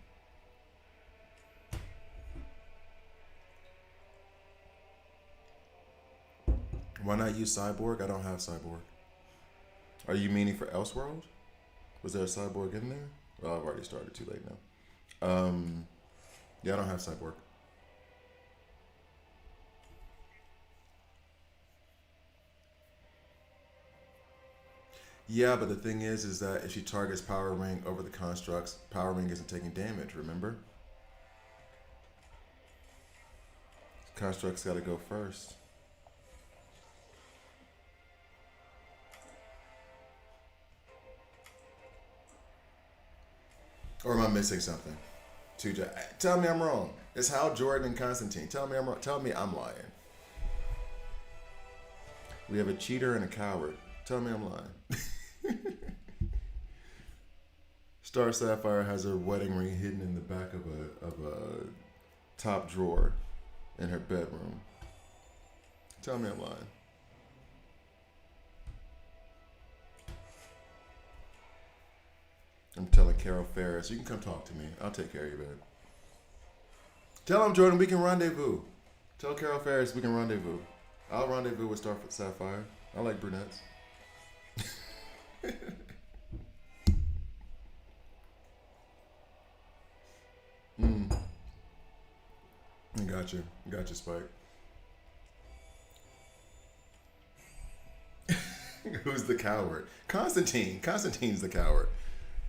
Why not use Cyborg? I don't have Cyborg. Are you meaning for Elseworld? Was there a Cyborg in there? Well, I've already started. Too late now. Yeah, I don't have Cyborg. Yeah, but the thing is that if she targets Power Ring over the constructs, Power Ring isn't taking damage. Remember, constructs got to go first. Or am I missing something? Tell me I'm wrong. It's Hal Jordan and Constantine. Tell me I'm wrong. Tell me I'm lying. We have a cheater and a coward. Tell me I'm lying. Star Sapphire has her wedding ring hidden in the back of a top drawer in her bedroom. Tell me I'm lying. I'm telling Carol Ferris, you can come talk to me. I'll take care of you, babe. Tell him, Jordan, we can rendezvous. Tell Carol Ferris we can rendezvous. I'll rendezvous with Star Sapphire. I like brunettes. Mm, gotcha. Gotcha, Spike. Who Who's the coward? Constantine. Constantine's the coward.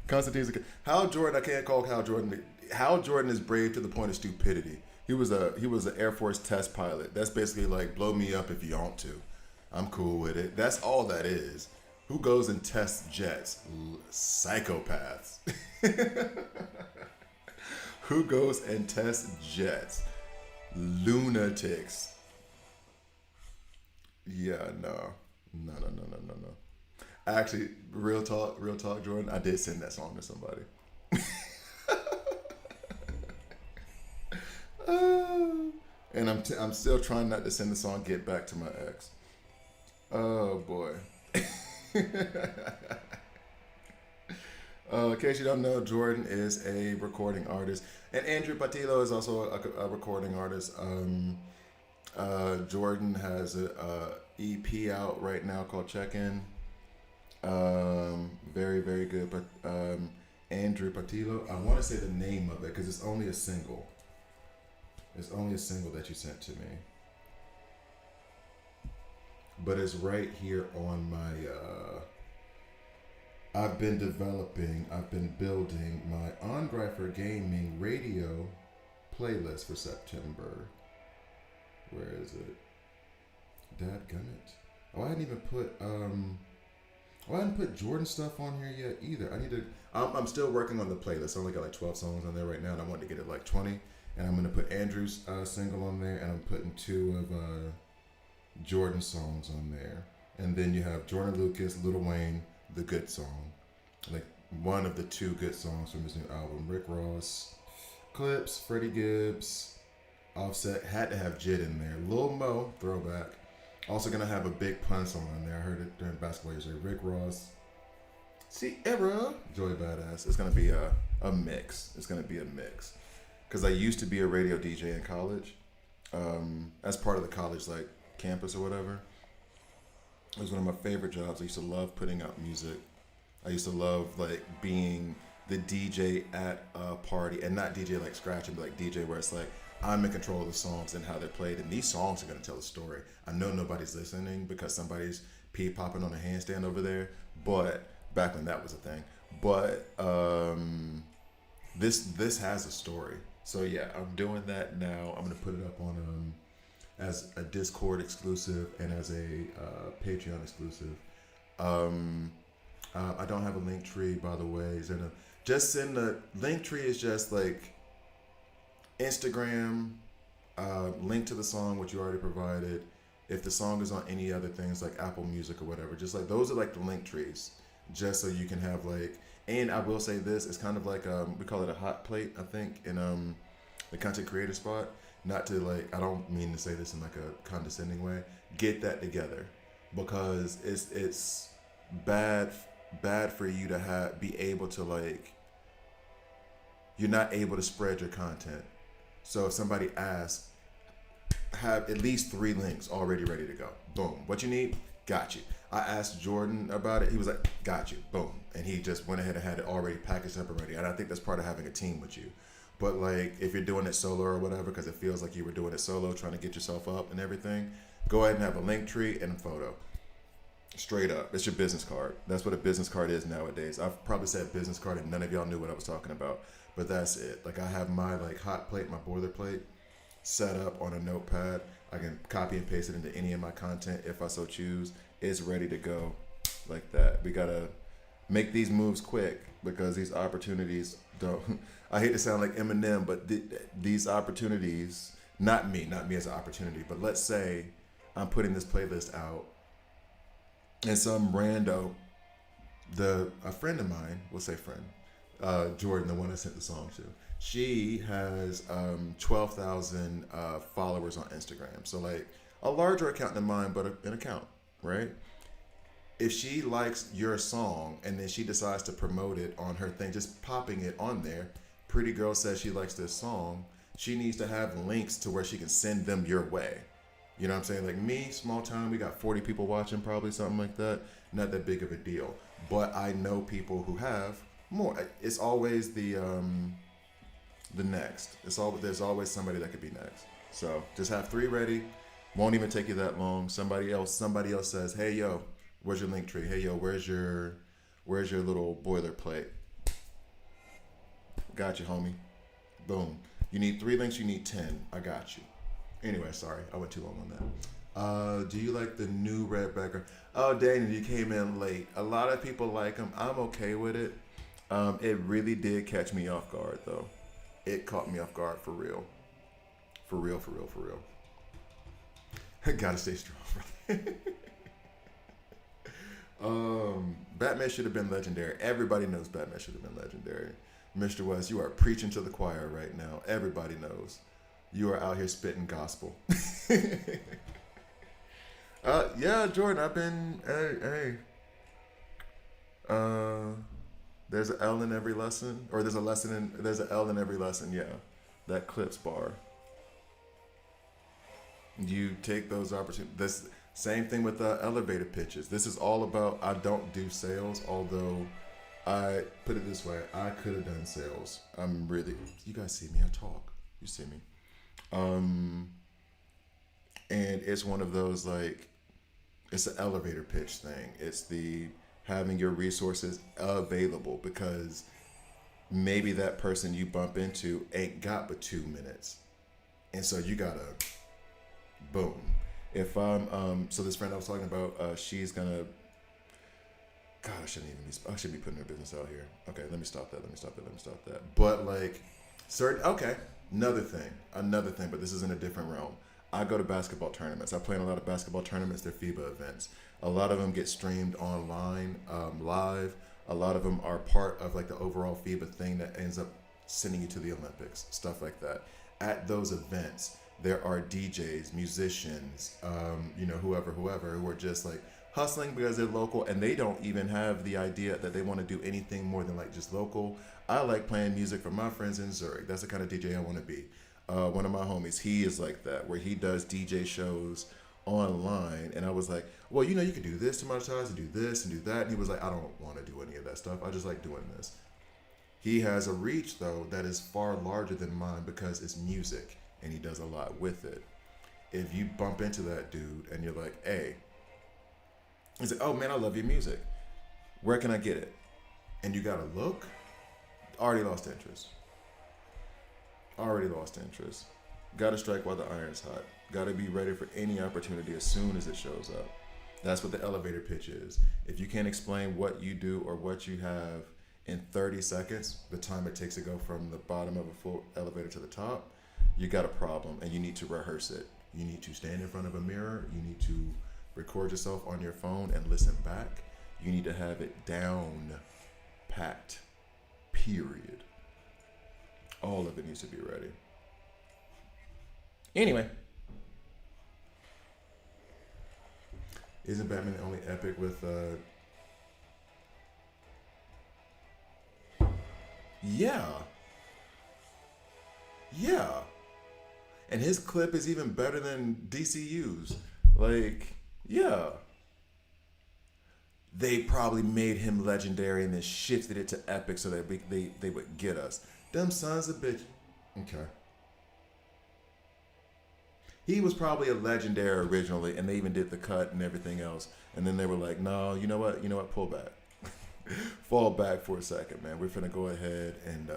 Hal Jordan. I can't call Hal Jordan. Hal Jordan is brave to the point of stupidity. He was an Air Force test pilot. That's basically like blow me up if you want to. I'm cool with it. That's all that is. Who goes and tests jets? Psychopaths. Who goes and tests jets? Lunatics. Yeah, no. No. Actually, real talk, Jordan, I did send that song to somebody. And I'm still trying not to send the song "Get Back" to my ex. Oh boy. In case you don't know, Jordan is a recording artist, and Andrew Patillo is also a recording artist. Jordan has a EP out right now called Check In. Very, very good. But Andrew Patillo, I want to say the name of it because it's only a single. It's only a single that you sent to me. But it's right here on my. I've been building my On Greifer Gaming radio playlist for September. Where is it? Dadgummit. I hadn't even put I hadn't put Jordan stuff on here yet either. I need to. I'm still working on the playlist. I only got like 12 songs on there right now, and I want to get it like 20. And I'm gonna put Andrew's single on there, and I'm putting 2 of Jordan songs on there. And then you have Jordan Lucas, Lil Wayne, the good song, like one of the 2 good songs from his new album. Rick Ross, Clips, Freddie Gibbs, Offset. Had to have Jid in there. Lil Mo, throwback. Also gonna have a Big Pun song on there. I heard it during basketball yesterday. Rick Ross, Sierra, Joey Badass. It's gonna be a mix. It's gonna be a mix. Cause I used to be a radio DJ in college, as part of the college like campus or whatever. It was one of my favorite jobs. I used to love putting out music. I used to love like being the DJ at a party, and not DJ like scratching, but like DJ where it's like I'm in control of the songs and how they're played, and these songs are gonna tell a story. I know nobody's listening because somebody's pee popping on a handstand over there, but back when that was a thing. But this has a story. So yeah, I'm doing that now. I'm gonna put it up on as a Discord exclusive and as a Patreon exclusive. I don't have a link tree, by the way. Just send the link tree is just like Instagram, link to the song which you already provided. If the song is on any other things like Apple Music or whatever, just like those are like the link trees, just so you can have like. And I will say this, it's kind of like we call it a hot plate, I think, in the content creator spot. Not to like, I don't mean to say this in like a condescending way. Get that together, because it's bad for you to be able to like. You're not able to spread your content. So if somebody asks, have at least 3 links already ready to go. Boom. What you need? Got you. I asked Jordan about it. He was like, got you. Boom. And he just went ahead and had it already packaged up and ready. And I think that's part of having a team with you. But like, if you're doing it solo or whatever, because it feels like you were doing it solo, trying to get yourself up and everything, go ahead and have a link tree and a photo. Straight up. It's your business card. That's what a business card is nowadays. I've probably said business card and none of y'all knew what I was talking about. But that's it. Like I have my like hot plate, my boilerplate set up on a notepad. I can copy and paste it into any of my content if I so choose. It's ready to go like that. We gotta make these moves quick because these opportunities don't. I hate to sound like Eminem, but these opportunities, not me as an opportunity, but let's say I'm putting this playlist out and some rando, a friend of mine, we'll say friend, Jordan, the one I sent the song to, she has 12,000 followers on Instagram. So like a larger account than mine, but an account, right? If she likes your song and then she decides to promote it on her thing, just popping it on there, pretty girl says she likes this song, she needs to have links to where she can send them your way. You know what I'm saying? Like me, small town, we got 40 people watching, probably something like that. Not that big of a deal. But I know people who have more. It's always the next. There's always somebody that could be next. So just have 3 ready. Won't even take you that long. Somebody else says, hey yo, Where's your link tree? Hey yo, where's your little boilerplate? Got you, homie. Boom. You need 3 links. You need 10. I got you. Anyway, sorry, I went too long on that. Do you like the new red background? Oh, Daniel, you came in late. A lot of people like them. I'm okay with it. It really did catch me off guard, though. It caught me off guard for real. For real, for real, for real. Gotta stay strong, brother. Batman should have been legendary. Everybody knows Batman should have been legendary. Mr. West, you are preaching to the choir right now. Everybody knows. You are out here spitting gospel. Yeah, Jordan, I've been, hey. There's an L in every lesson, or there's an L in every lesson, yeah. That clips bar. You take those opportunities. This same thing with elevator pitches. This is all about, I don't do sales, although I put it this way, I could have done sales. I'm really, you guys see me, I talk. You see me. And it's one of those like, it's an elevator pitch thing. It's the having your resources available because maybe that person you bump into ain't got but 2 minutes. And so you gotta, boom. If I'm, so this friend I was talking about, she's gonna, God, I should be putting her business out here. Okay, let me stop that. But like, okay, another thing, but this is in a different realm. I go to basketball tournaments. I play in a lot of basketball tournaments. They're FIBA events. A lot of them get streamed online, live. A lot of them are part of like the overall FIBA thing that ends up sending you to the Olympics, stuff like that. At those events, there are DJs, musicians, whoever who are just like hustling because they're local and they don't even have the idea that they want to do anything more than like just local. I like playing music for my friends in Zurich. That's the kind of DJ I want to be. One of my homies, he is like that, where he does DJ shows online. And I was like, well, you can do this to monetize and do this and do that. And he was like, I don't want to do any of that stuff. I just like doing this. He has a reach, though, that is far larger than mine because it's music and he does a lot with it. If you bump into that dude and you're like, hey, he's like, oh man, I love your music. Where can I get it? And you got to look, already lost interest. Got to strike while the iron's hot. Got to be ready for any opportunity as soon as it shows up. That's what the elevator pitch is. If you can't explain what you do or what you have in 30 seconds, the time it takes to go from the bottom of a full elevator to the top, you got a problem and you need to rehearse it. You need to stand in front of a mirror. You need to record yourself on your phone and listen back. You need to have it down packed, period. All of it needs to be ready. Anyway. Isn't Batman the only epic with, Yeah. And his clip is even better than DCU's. Like, yeah. They probably made him legendary and then shifted it to epic so that they would get us. Them sons of bitch. Okay. He was probably a legendary originally, and they even did the cut and everything else. And then they were like, no, you know what? Pull back. Fall back for a second, man. We're finna go ahead and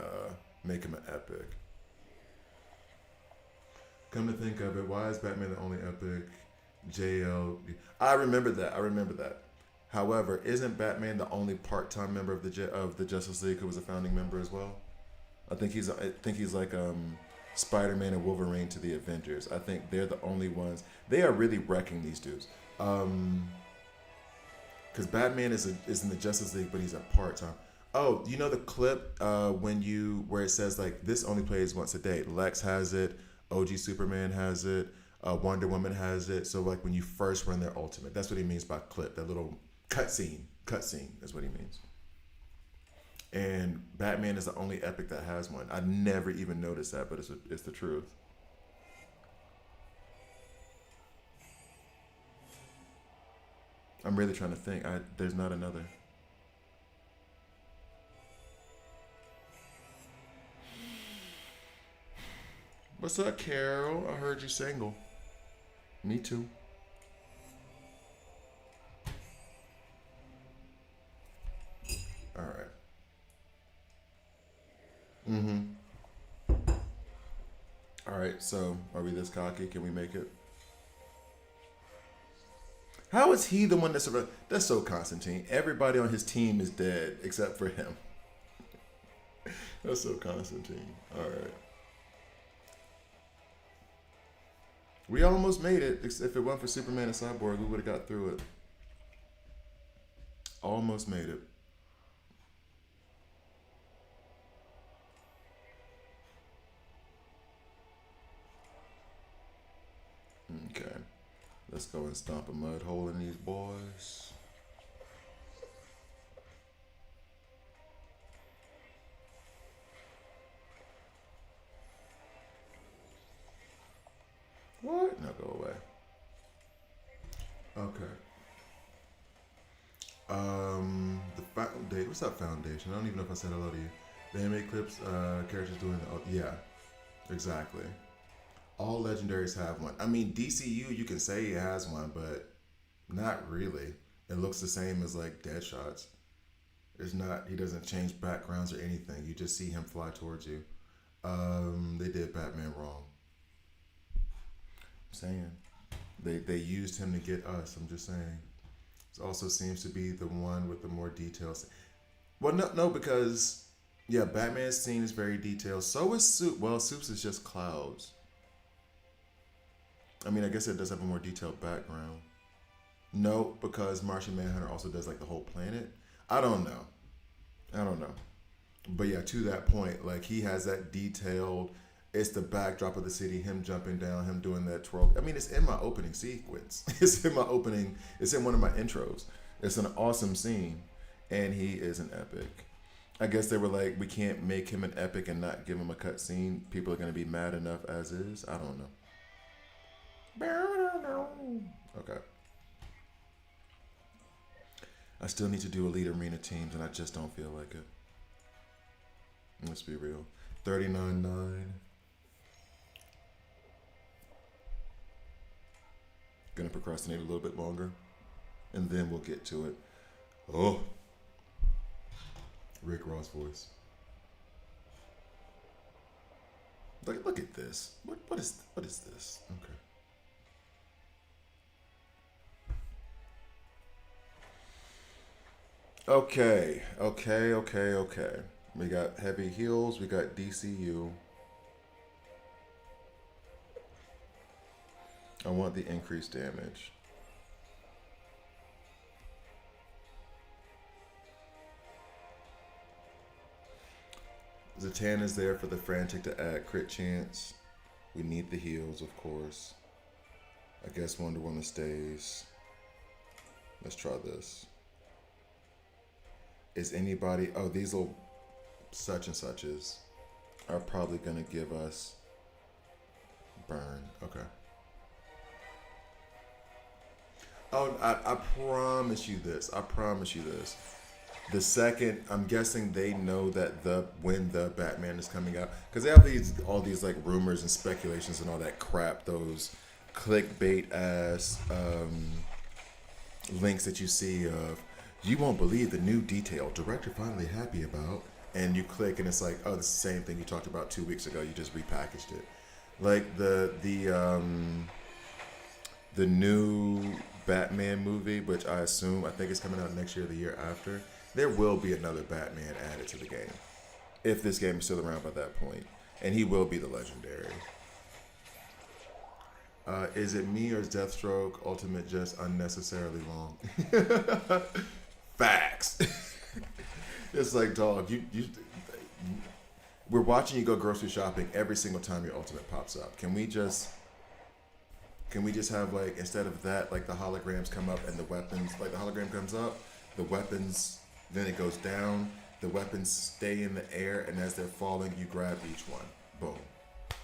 make him an epic. Come to think of it, why is Batman the only epic? JL. I remember that. However, isn't Batman the only part-time member of the Justice League who was a founding member as well? I think he's like Spider-Man and Wolverine to the Avengers. I think they're the only ones. They are really wrecking these dudes. Because Batman is in the Justice League, but he's a part-time. Oh, you know the clip where it says like this only plays once a day. Lex has it. OG Superman has it. Wonder Woman has it. So like when you first run their ultimate, that's what he means by clip. That little cutscene is what he means. And Batman is the only epic that has one. I never even noticed that, but it's the truth. I'm really trying to think. There's not another. What's up, Carol? I heard you single. Me too. Mm-hmm. All right. So, are we this cocky? Can we make it? How is he the one that's survived? That's so Constantine. Everybody on his team is dead except for him. That's so Constantine. All right. We almost made it. If it weren't for Superman and Cyborg, we would have got through it. Almost made it. Okay. Let's go and stomp a mud hole in these boys. What? No, go away. Okay. The foundation. What's up, foundation? I don't even know if I said hello to you. The anime clips, characters doing. Oh, yeah, exactly. All legendaries have one. I mean, DCU, you can say it has one, but not really. It looks the same as like Deadshot's. It's not. He doesn't change backgrounds or anything. You just see him fly towards you. They did Batman wrong. I'm saying they used him to get us. I'm just saying. It also seems to be the one with the more details. Well, no, because yeah, Batman's scene is very detailed. So is Soup. Well, Soup's is just clouds. I mean, I guess it does have a more detailed background. No, because Martian Manhunter also does like the whole planet. I don't know. I don't know. But yeah, to that point, like he has that detailed. It's the backdrop of the city, him jumping down, him doing that twirl. I mean, it's in my opening sequence. It's in my opening. It's in one of my intros. It's an awesome scene, and he is an epic. I guess they were like, we can't make him an epic and not give him a cut scene. People are gonna be mad enough as is. I don't know. Okay. I still need to do Elite Arena teams, and I just don't feel like it. Let's be real. 39-9. Gonna procrastinate a little bit longer, and then we'll get to it. Oh, Rick Ross voice. Look at this. What is this? Okay. We got heavy heels. We got DCU. I want the increased damage. Zatan is there for the frantic to add crit chance. We need the heals, of course. I guess Wonder Woman stays. Let's try this. Is anybody... Oh, these little such and suches are probably going to give us burn. Okay. Oh, I promise you this. I promise you this. The second, I'm guessing they know that when the Batman is coming out, because they have all these like rumors and speculations and all that crap. Those clickbait ass links that you see of, you won't believe the new detail director finally happy about, and you click and it's like, oh, it's the same thing you talked about 2 weeks ago. You just repackaged it, like the new Batman movie, which I think is coming out next year or the year after. There will be another Batman added to the game if this game is still around by that point, and he will be the legendary. Is it me or is Deathstroke Ultimate just unnecessarily long? Facts. It's like, dog, we're watching you go grocery shopping every single time your Ultimate pops up. Can we just have, like, instead of that, like the holograms come up and the weapons, like the hologram comes up, the weapons, then it goes down, the weapons stay in the air, and as they're falling, you grab each one. Boom.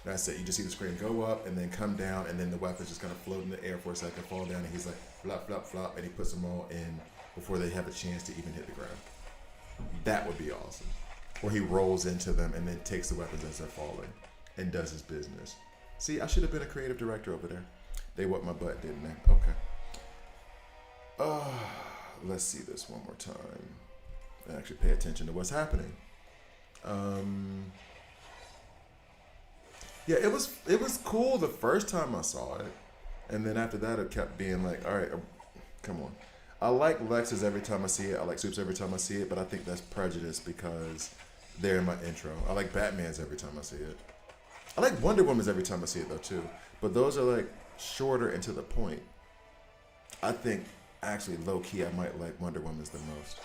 That's it. You just see the screen go up and then come down, and then the weapons just kind of float in the air for a second, fall down, and he's like, flop, flop, flop, and he puts them all in before they have a chance to even hit the ground. That would be awesome. Or he rolls into them and then takes the weapons as they're falling and does his business. See, I should have been a creative director over there. They whooped my butt, didn't they? Okay. Let's see this one more time. And actually pay attention to what's happening. Yeah, it was cool the first time I saw it, and then after that it kept being like, all right, come on. I like Lex's every time I see it. I like Supes every time I see it, but I think that's prejudice because they're in my intro. I like Batman's every time I see it. I like Wonder Woman's every time I see it though too, but those are like shorter and to the point. I think actually low key I might like Wonder Woman's the most.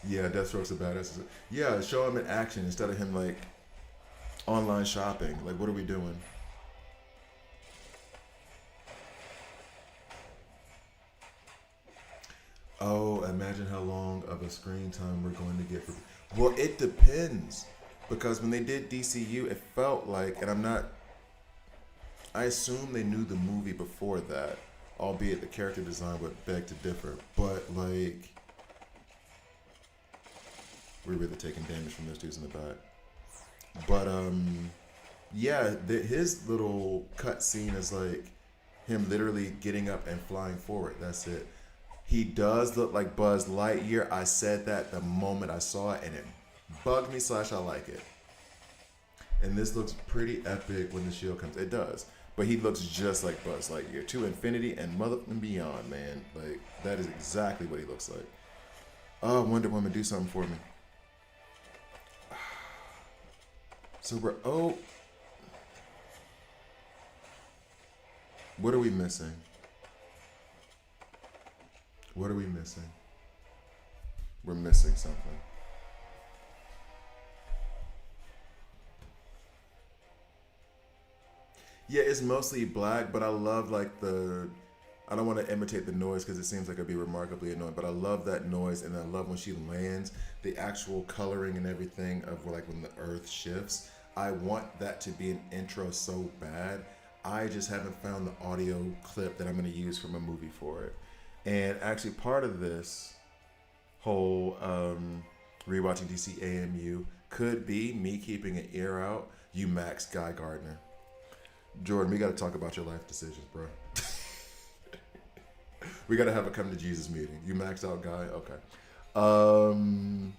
Yeah, Deathstroke's a badass. Yeah, show him in action instead of him like online shopping. Like, what are we doing? Oh, imagine how long of a screen time we're going to get for. Well, it depends because when they did DCU, it felt like, and I'm not. I assume they knew the movie before that, albeit the character design would beg to differ. But like, we're really taking damage from those dudes in the back. But yeah, his little cut scene is like him literally getting up and flying forward. That's it. He does look like Buzz Lightyear. I said that the moment I saw it, and it bugged me. Slash, I like it. And this looks pretty epic when the shield comes. It does, but he looks just like Buzz Lightyear to infinity and mother and beyond, man. Like that is exactly what he looks like. Oh, Wonder Woman, do something for me. So we're what are we missing? What are we missing? We're missing something. Yeah, it's mostly black, but I love like the. I don't want to imitate the noise because it seems like it'd be remarkably annoying, but I love that noise, and I love when she lands, the actual coloring and everything of like when the earth shifts. I want that to be an intro so bad. I just haven't found the audio clip that I'm going to use from a movie for it. And actually, part of this whole rewatching DC AMU could be me keeping an ear out. You Max Guy Gardner. Jordan, we got to talk about your life decisions, bro. We got to have a come to Jesus meeting. You maxed out guy? Okay. Um,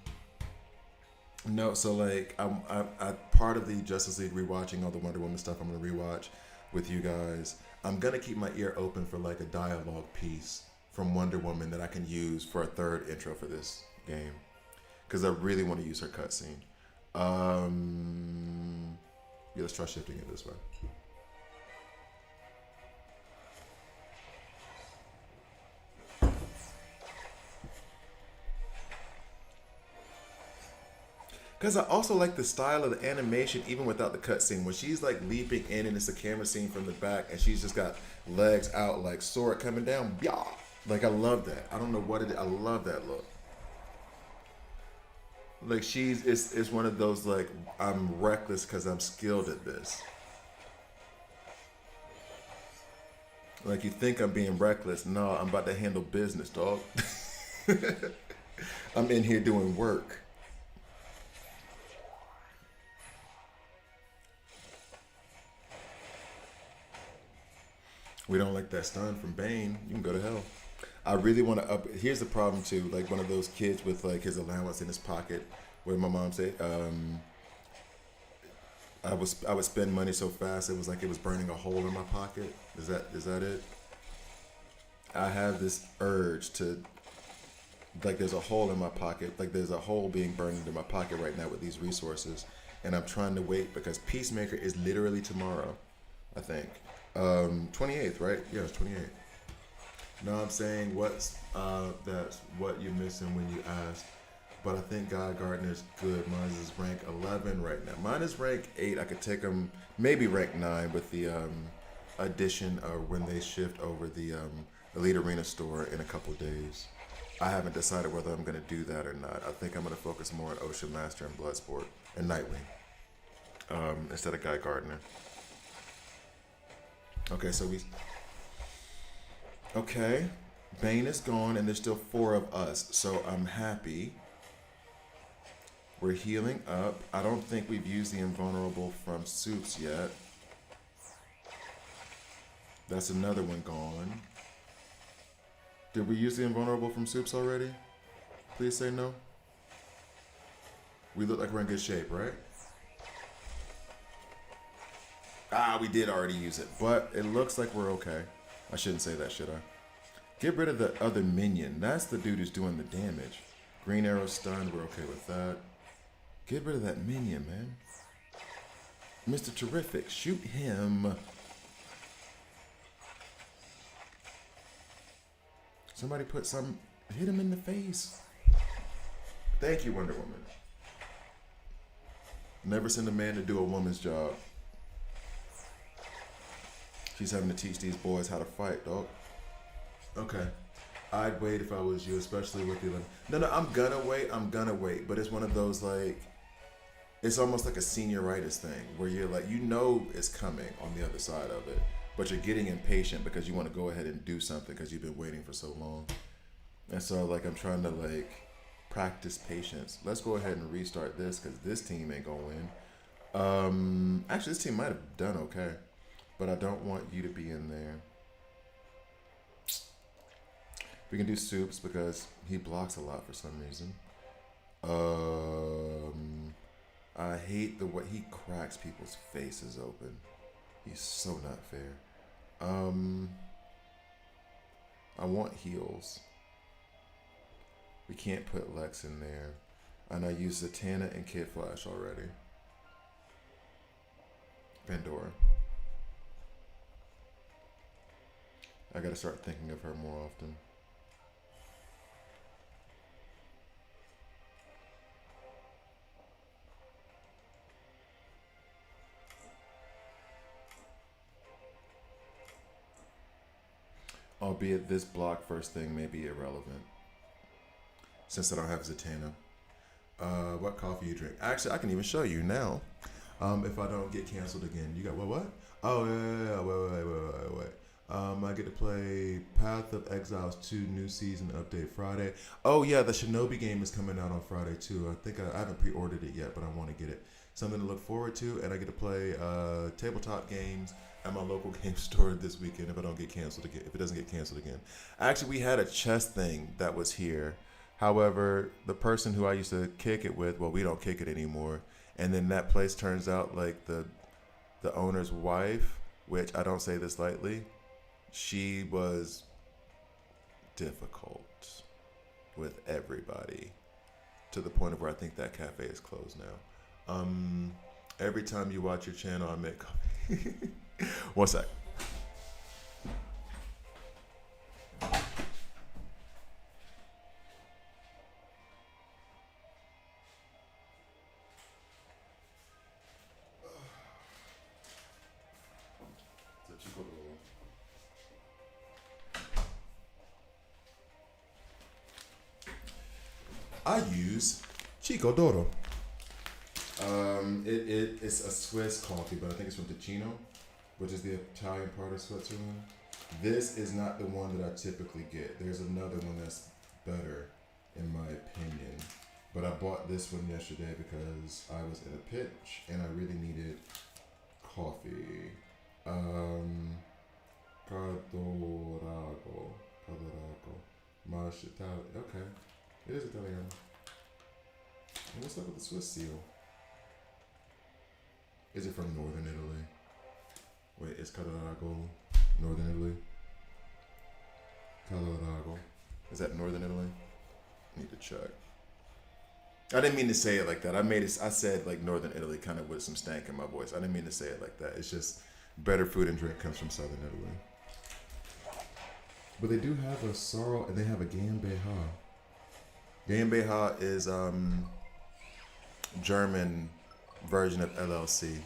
no, so like I part of the Justice League rewatching all the Wonder Woman stuff I'm gonna rewatch with you guys. I'm gonna keep my ear open for like a dialogue piece from Wonder Woman that I can use for a third intro for this game because I really want to use her cutscene. Yeah, let's try shifting it this way. Because I also like the style of the animation, even without the cutscene. When she's like leaping in and it's a camera scene from the back, and she's just got legs out like sword coming down. Yeah, like I love that. I don't know what it is. I love that look. Like it's one of those like I'm reckless because I'm skilled at this. Like you think I'm being reckless? No, I'm about to handle business, dog. I'm in here doing work. We don't like that stun from Bane. You can go to hell. I really want to up. Here's the problem too. Like one of those kids with like his allowance in his pocket, where my mom said, I would spend money so fast it was like it was burning a hole in my pocket. Is that it? I have this urge to like there's a hole in my pocket. Like there's a hole being burned into my pocket right now with these resources, and I'm trying to wait because Peacemaker is literally tomorrow. I think 28th, right? Yeah, it's 28th. No, I'm saying that's what you're missing when you ask. But I think Guy Gardner's good. Mine is rank 11 right now. Mine is rank 8. I could take him maybe rank 9 with the addition of when they shift over the Elite Arena store in a couple days. I haven't decided whether I'm going to do that or not. I think I'm going to focus more on Ocean Master and Bloodsport and Nightwing instead of Guy Gardner. Okay, so we. Okay, Bane is gone, and there's still 4 of us, so I'm happy. We're healing up. I don't think we've used the invulnerable from Soups yet. That's another one gone. Did we use the invulnerable from Soups already? Please say no. We look like we're in good shape, right? Ah, we did already use it, but it looks like we're okay. I shouldn't say that, should I? Get rid of the other minion. That's the dude who's doing the damage. Green arrow stunned. We're okay with that. Get rid of that minion, man. Mr. Terrific, shoot him. Somebody hit him in the face. Thank you, Wonder Woman. Never send a man to do a woman's job. She's having to teach these boys how to fight, dog. Okay. I'd wait if I was you, especially with the... No, I'm gonna wait. But it's one of those, like... It's almost like a senioritis thing, where you're like, you know it's coming on the other side of it, but you're getting impatient because you want to go ahead and do something because you've been waiting for so long. And so, like, I'm trying to, like, practice patience. Let's go ahead and restart this because this team ain't gonna win. Actually, this team might have done okay, but I don't want you to be in there. We can do Soups because he blocks a lot for some reason. I hate the way he cracks people's faces open. He's so not fair. I want heals. We can't put Lex in there. And I used Zatanna and Kid Flash already. Pandora. I gotta start thinking of her more often. Albeit this block first thing may be irrelevant. Since I don't have Zatanna. What coffee you drink? Actually, I can even show you now. If I don't get canceled again. You got what? Oh, yeah. Wait. I get to play Path of Exiles 2 new season update Friday. Oh, yeah, the Shinobi game is coming out on Friday, too. I think I haven't pre-ordered it yet, but I want to get it. Something to look forward to, and I get to play tabletop games at my local game store this weekend if I don't get canceled again. If it doesn't get canceled again. Actually, we had a chess thing that was here. However, the person who I used to kick it with, well, we don't kick it anymore. And then that place turns out like the owner's wife, which I don't say this lightly, she was difficult with everybody to the point of where I think that cafe is closed now. Every time you watch your channel, I make coffee. One sec. I use Chico Doro. It's a Swiss coffee, but I think it's from Ticino, which is the Italian part of Switzerland. This is not the one that I typically get. There's another one that's better, in my opinion. But I bought this one yesterday because I was in a pinch and I really needed coffee. Cadorago. Okay. It is Italian. And what's up with the Swiss seal? Is it from Northern Italy? Wait, is Cadorago Northern Italy? Cadorago. Is that Northern Italy? I need to check. I didn't mean to say it like that. I said like Northern Italy kind of with some stank in my voice. I didn't mean to say it like that. It's just better food and drink comes from Southern Italy. But they do have a sorrel and they have a Gambeha. Gambeha is German version of LLC.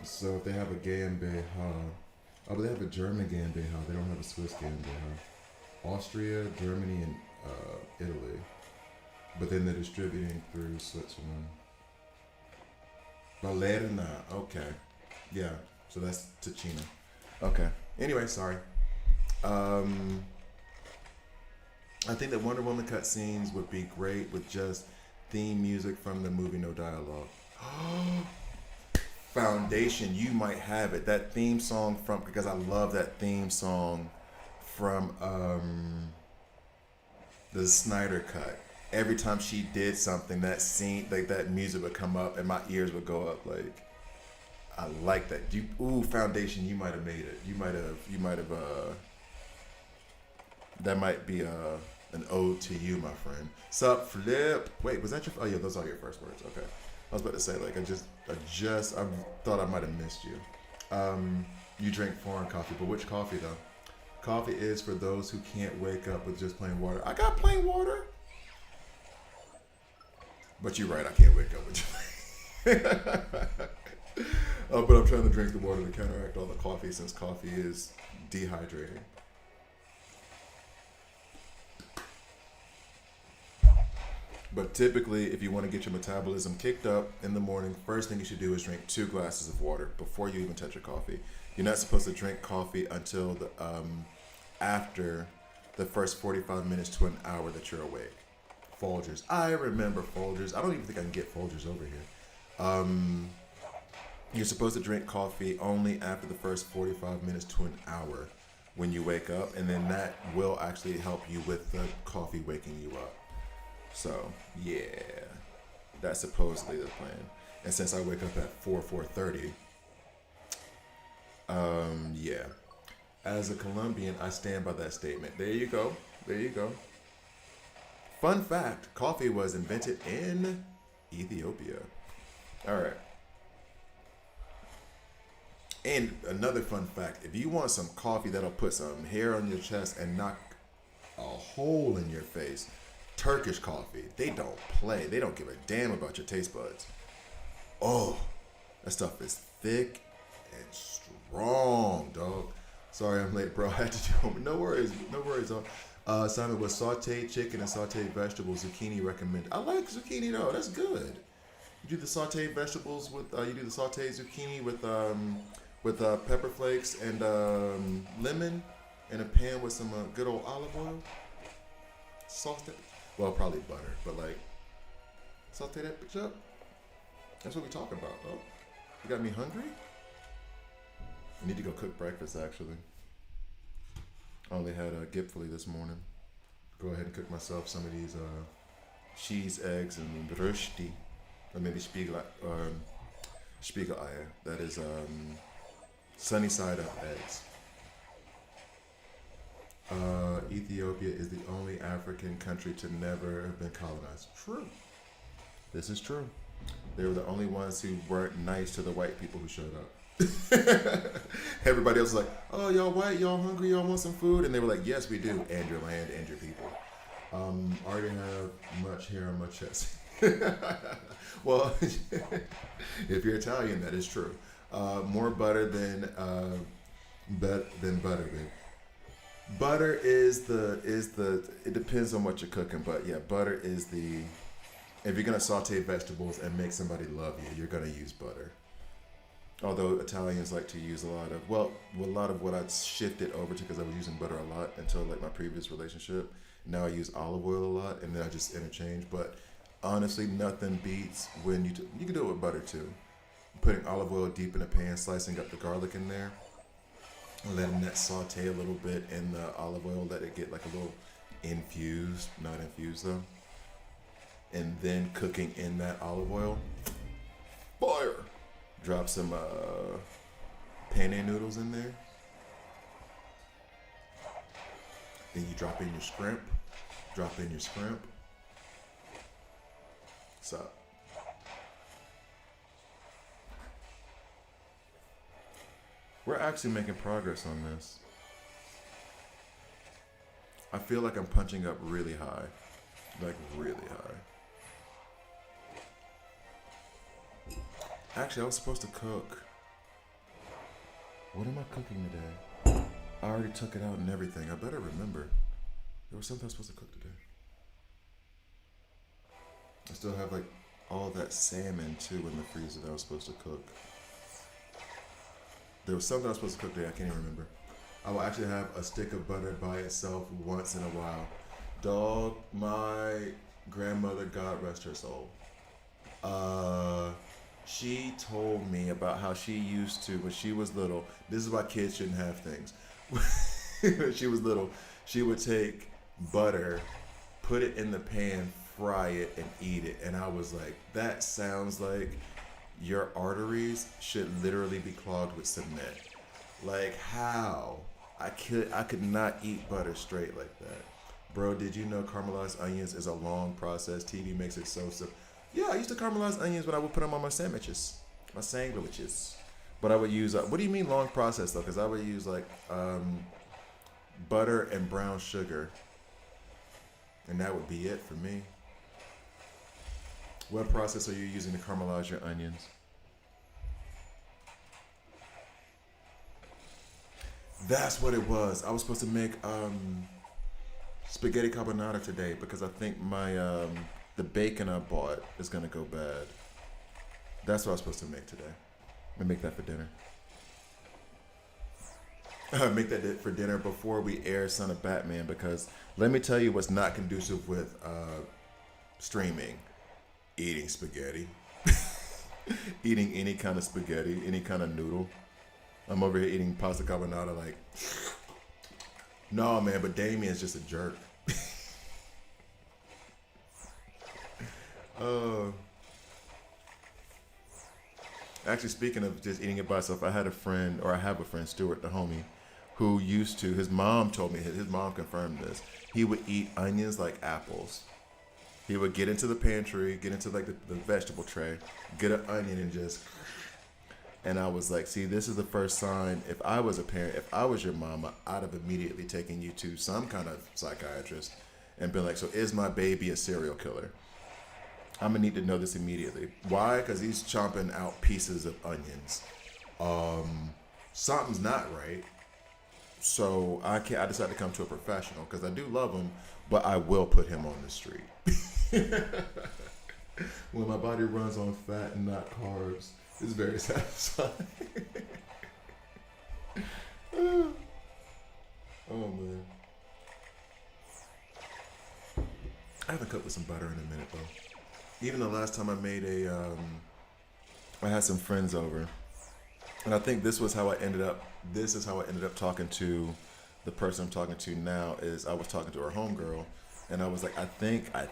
So if they have a Gambeha, but they have a German Gambeha. They don't have a Swiss Gambeha. Austria, Germany, and Italy. But then they're distributing through Switzerland. Balerna, okay. Yeah, so that's Ticino. Okay. Anyway, sorry. I think that Wonder Woman cutscenes would be great with just theme music from the movie, no dialogue. Foundation, you might have it. That theme song because I love that theme song from the Snyder Cut. Every time she did something, that scene, like that music would come up, and my ears would go up. Like, I like that. You, ooh, Foundation, you might have made it. You might have. That might be an ode to you, my friend. Sup, Flip? Wait, was that your? Oh yeah, those are your first words. Okay, I was about to say like I thought I might have missed you. You drink foreign coffee, but which coffee though? Coffee is for those who can't wake up with just plain water. I got plain water. But you're right, I can't wake up with you. But I'm trying to drink the water to counteract all the coffee since coffee is dehydrating. But typically, if you want to get your metabolism kicked up in the morning, first thing you should do is drink 2 glasses of water before you even touch your coffee. You're not supposed to drink coffee until after the first 45 minutes to an hour that you're awake. Folgers. I remember Folgers. I don't even think I can get Folgers over here. You're supposed to drink coffee only after the first 45 minutes to an hour when you wake up, and then that will actually help you with the coffee waking you up. So, yeah, that's supposedly the plan. And since I wake up at 4:30, yeah. As a Colombian, I stand by that statement. There you go. There you go. Fun fact, coffee was invented in Ethiopia. All right. And another fun fact, if you want some coffee that'll put some hair on your chest and knock a hole in your face, Turkish coffee, they don't play. They don't give a damn about your taste buds. Oh, that stuff is thick and strong, dog. Sorry I'm late, bro. I had to do homework. No worries. No worries, dog. Simon was sauteed chicken and sauteed vegetables. Zucchini recommended. I like zucchini though. That's good. You do the sauteed vegetables with. You do the sauteed zucchini with pepper flakes and lemon in a pan with some good old olive oil. Sauce that. Well, probably butter, but like saute that bitch up. That's what we talking about, though. You got me hungry? I need to go cook breakfast, actually. I only had a Gipfeli this morning. Go ahead and cook myself some of these cheese, eggs, and rösti. Or maybe Spiegeleier. That is sunny side up eggs. Ethiopia is the only African country to never have been colonized. True. This is true. They were the only ones who weren't nice to the white people who showed up. Everybody else was like, oh, y'all white, y'all hungry, y'all want some food? And they were like, yes, we do. And your land and your people. I already have much hair on my chest. Well, if you're Italian, that is true. More butter than butter, babe. Butter is the it depends on what you're cooking, but yeah, butter is the, if you're gonna saute vegetables and make somebody love you, you're gonna use butter. Although Italians like to use a lot of what I shifted over to, because I was using butter a lot until like my previous relationship. Now I use olive oil a lot, and then I just interchange. But honestly, nothing beats when you can do it with butter too. Putting olive oil deep in a pan, slicing up the garlic in there, letting that saute a little bit in the olive oil, let it get like a little infused, not infused though, and then cooking in that olive oil. Fire! Drop some penne noodles in there. Then you drop in your scrimp. What's up? We're actually making progress on this. I feel like I'm punching up really high. Like really high. Actually, I was supposed to cook. What am I cooking today? I already took it out and everything. I better remember. There was something I was supposed to cook today. I still have like all that salmon too in the freezer that I was supposed to cook. There was something I was supposed to cook today. I can't even remember. I will actually have a stick of butter by itself once in a while. Dog, my grandmother, God rest her soul. She told me about how she used to, when she was little, this is why kids shouldn't have things. she was little, she would take butter, put it in the pan, fry it, and eat it. And I was like, that sounds like your arteries should literally be clogged with cement. Like how? I could not eat butter straight like that. Bro, did you know caramelized onions is a long process? TV makes it so simple. Yeah, I used to caramelize onions when I would put them on my sandwiches, my sandwiches. But I would use, what do you mean long process though? Because I would use like butter and brown sugar, and that would be it for me. What process are you using to caramelize your onions? That's what it was. I was supposed to make spaghetti carbonara today because I think my the bacon I bought is gonna go bad. That's what I was supposed to make today. I'm gonna make that for dinner. Make that for dinner before we air Son of Batman, because let me tell you what's not conducive with streaming: eating spaghetti, eating any kind of spaghetti, any kind of noodle. I'm over here eating pasta carbonara like, no man, but Damien's just a jerk. uh, Actually, speaking of just eating it by itself, I have a friend, Stuart, the homie, who used to, his mom told me, his mom confirmed this, he would eat onions like apples. He would get into the pantry, get into like the vegetable tray, get an onion and just, and I was like, see, this is the first sign. If I was a parent, if I was your mama, I'd have immediately taken you to some kind of psychiatrist and been like, so is my baby a serial killer? I'm gonna need to know this immediately. Why? Because he's chomping out pieces of onions. Something's not right. So I decided to come to a professional because I do love him, but I will put him on the street. When my body runs on fat and not carbs, it's very satisfying. Oh man. I haven't cooked with some butter in a minute though. Even the last time I made I had some friends over, and I think this is how I ended up talking to the person I'm talking to now. Is I was talking to her homegirl, and I was like, I think I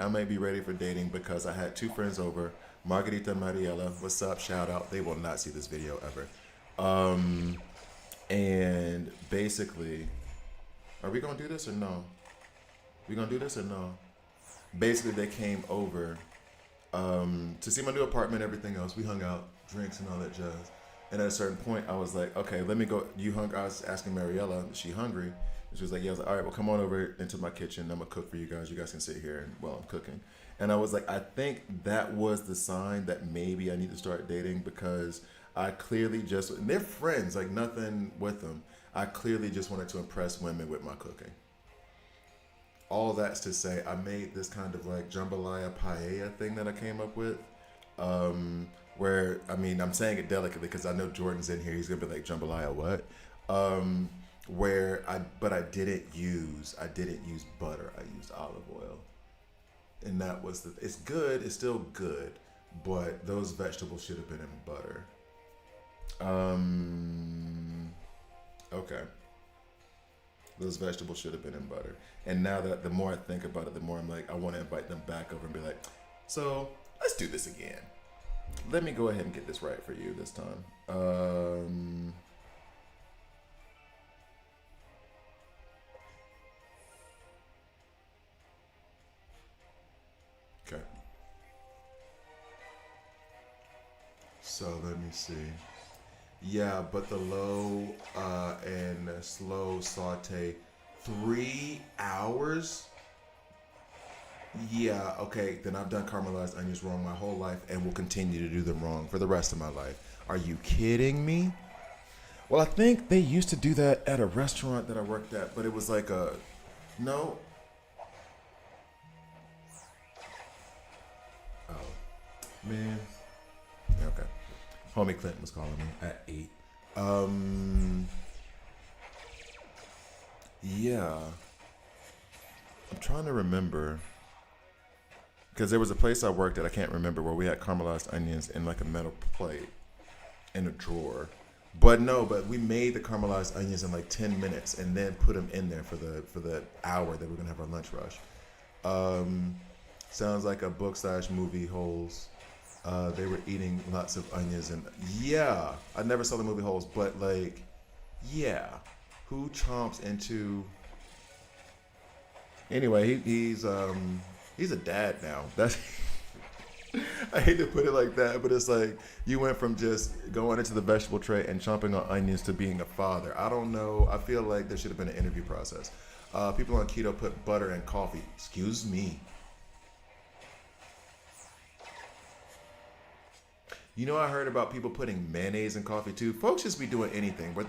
may be ready for dating because I had two friends over, Margarita and Mariela. What's up? Shout out. They will not see this video ever. And basically, are we gonna do this or no? We gonna do this or no? Basically, they came over to see my new apartment, everything else. We hung out, drinks and all that jazz. And at a certain point, I was like, okay, let me go. I was asking Mariella, is she hungry? And she was like, yeah. I was like, all right, well, come on over into my kitchen. I'm going to cook for you guys. You guys can sit here while I'm cooking. And I was like, I think that was the sign that maybe I need to start dating, because I clearly and they're friends, like nothing with them. I clearly just wanted to impress women with my cooking. All that's to say, I made this kind of like jambalaya paella thing that I came up with. Where, I mean, I'm saying it delicately because I know Jordan's in here. He's going to be like, jambalaya what? But I didn't use butter. I used olive oil. And that was it's good. It's still good. But those vegetables should have been in butter. Okay. Those vegetables should have been in butter. And now that the more I think about it, the more I'm like, I want to invite them back over and be like, so let's do this again. Let me go ahead and get this right for you this time. Okay. So let me see. Yeah, but the low and slow saute, 3 hours? Yeah, okay, then I've done caramelized onions wrong my whole life and will continue to do them wrong for the rest of my life. Are you kidding me? Well, I think they used to do that at a restaurant that I worked at, but it was like no. Oh, man. Okay. Homie Clinton was calling me at 8. Yeah. I'm trying to remember. Because there was a place I worked at, I can't remember, where we had caramelized onions in like a metal plate in a drawer. But no, but we made the caramelized onions in like 10 minutes, and then put them in there for the hour that we're gonna have our lunch rush. Um, Sounds like a book slash movie holes. They were eating lots of onions, and yeah, I never saw the movie holes, but like, yeah, who chomps into? Anyway, he's a dad now. That's I hate to put it like that, but it's like you went from just going into the vegetable tray and chomping on onions to being a father. I don't know. I feel like there should have been an interview process. People on keto put butter in coffee. Excuse me. You know, I heard about people putting mayonnaise in coffee too. Folks just be doing anything, but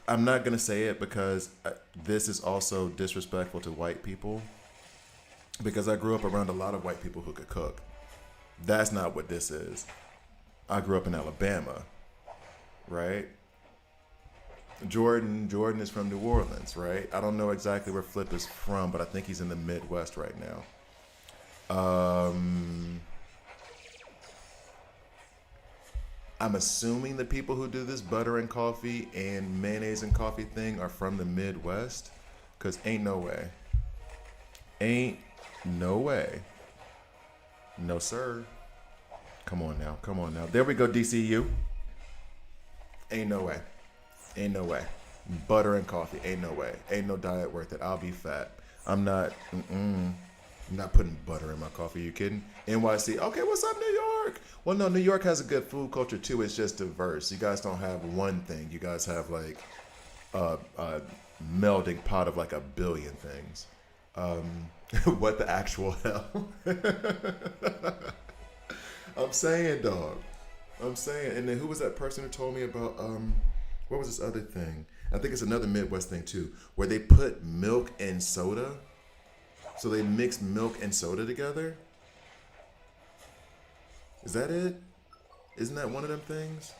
I'm not gonna say it because this is also disrespectful to white people. Because I grew up around a lot of white people who could cook. That's not what this is. I grew up in Alabama, right? Jordan is from New Orleans, right? I don't know exactly where Flip is from, but I think he's in the Midwest right now. I'm assuming the people who do this butter and coffee and mayonnaise and coffee thing are from the Midwest, cause ain't no way. Ain't no way. No, sir. Come on now. Come on now. There we go, DCU. Ain't no way. Ain't no way. Butter and coffee. Ain't no way. Ain't no diet worth it. I'll be fat. I'm not. I'm not putting butter in my coffee. You kidding? NYC. Okay, what's up, New York? Well, no, New York has a good food culture too. It's just diverse. You guys don't have one thing. You guys have like a melding pot of like a billion things. What the actual hell? I'm saying, dog. I'm saying. And then who was that person who told me about what was this other thing? I think it's another Midwest thing too, where they put milk and soda. So they mix milk and soda together. Is that it? Isn't that one of them things?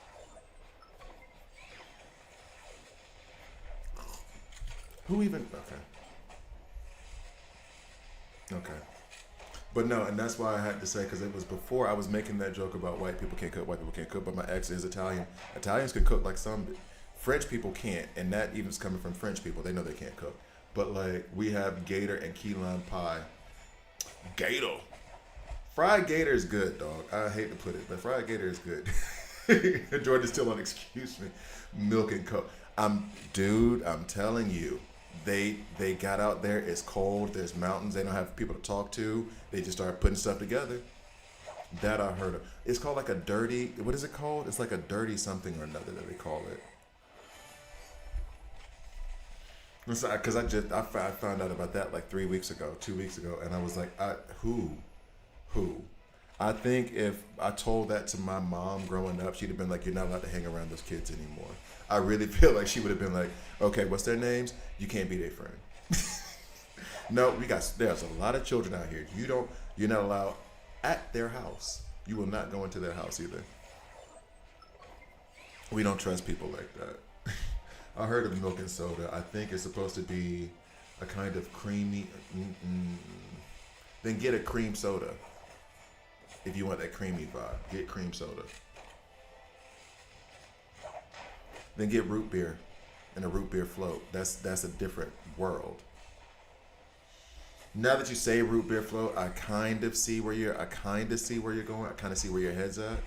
Who even? Okay. But no, and that's why I had to say, because it was before I was making that joke about white people can't cook, but my ex is Italian. Italians can cook like some. French people can't, and that even is coming from French people. They know they can't cook. But like, we have gator and key lime pie. Gator. Fried gator is good, dog. I hate to put it, but fried gator is good. Jordan's still on, excuse me, milk and coke. I'm telling you, they got out there. It's cold. There's mountains. They don't have people to talk to. They just start putting stuff together. That I heard of. It's called like a dirty. What is it called? It's like a dirty something or another that they call it. Because I found out about that like 2 weeks ago, and I was like, who? I think if I told that to my mom growing up, she'd have been like, you're not allowed to hang around those kids anymore. I really feel like she would have been like, okay, what's their names? You can't be their friend. No, there's a lot of children out here. You're not allowed at their house. You will not go into their house either. We don't trust people like that. I heard of milk and soda. I think it's supposed to be a kind of creamy. Then get a cream soda. If you want that creamy vibe, get cream soda. Then get root beer and a root beer float. That's a different world. Now that you say root beer float, I kind of see where you're going. I kind of see where your head's at.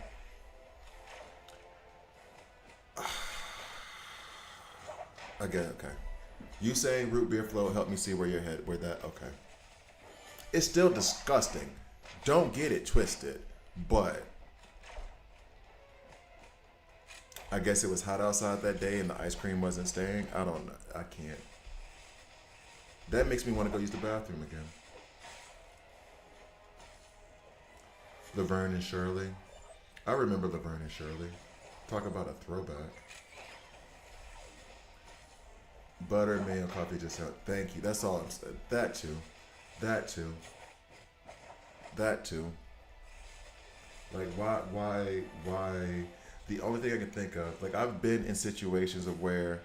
Okay. You saying root beer float helped me see where okay. It's still disgusting. Don't get it twisted. But I guess it was hot outside that day and the ice cream wasn't staying. I don't know. I can't. That makes me want to go use the bathroom again. Laverne and Shirley. I remember Laverne and Shirley. Talk about a throwback. Butter, mayo, coffee just helped. Thank you. That's all I'm saying. That too. Like, why? The only thing I can think of, like, I've been in situations of where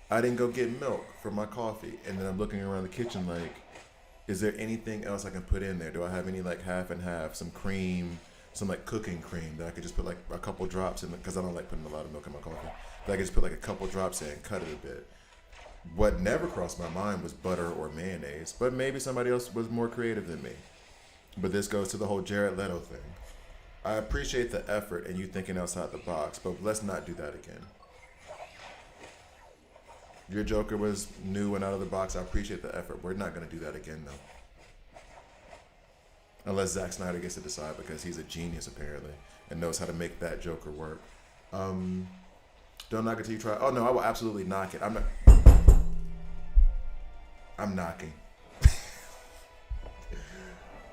I didn't go get milk for my coffee, and then I'm looking around the kitchen like, is there anything else I can put in there? Do I have any like half and half, some cream, some like cooking cream that I could just put like a couple drops in, because I don't like putting a lot of milk in my coffee. That I could just put like a couple drops in, cut it a bit. What never crossed my mind was butter or mayonnaise, but maybe somebody else was more creative than me. But this goes to the whole Jared Leto thing. I appreciate the effort and you thinking outside the box, but let's not do that again. Your Joker was new and out of the box. I appreciate the effort. We're not going to do that again, though. Unless Zack Snyder gets to decide, because he's a genius, apparently, and knows how to make that Joker work. Don't knock it till you try. Oh, no, I will absolutely knock it. I'm knocking.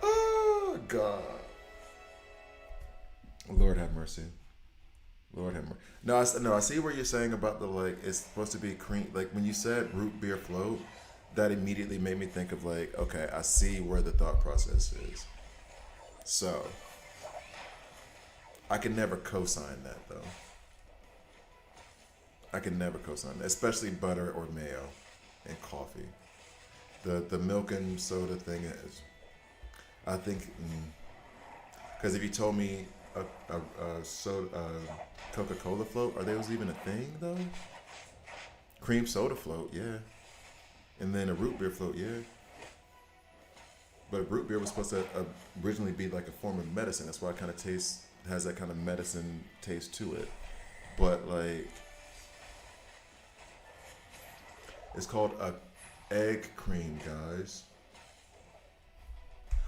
Oh, God. Lord have mercy. Lord have mercy. No, I see what you're saying about the, like, it's supposed to be cream. Like, when you said root beer float, that immediately made me think of, like, okay, I see where the thought process is. So, I can never co-sign that, though. I can never co-sign that, especially butter or mayo and coffee. The milk and soda thing is, I think, because if you told me a soda, Coca-Cola float, are those even a thing though? Cream soda float, yeah, and then a root beer float, yeah. But root beer was supposed to originally be like a form of medicine. That's why it kind of has that kind of medicine taste to it. But like, it's called a egg cream, guys.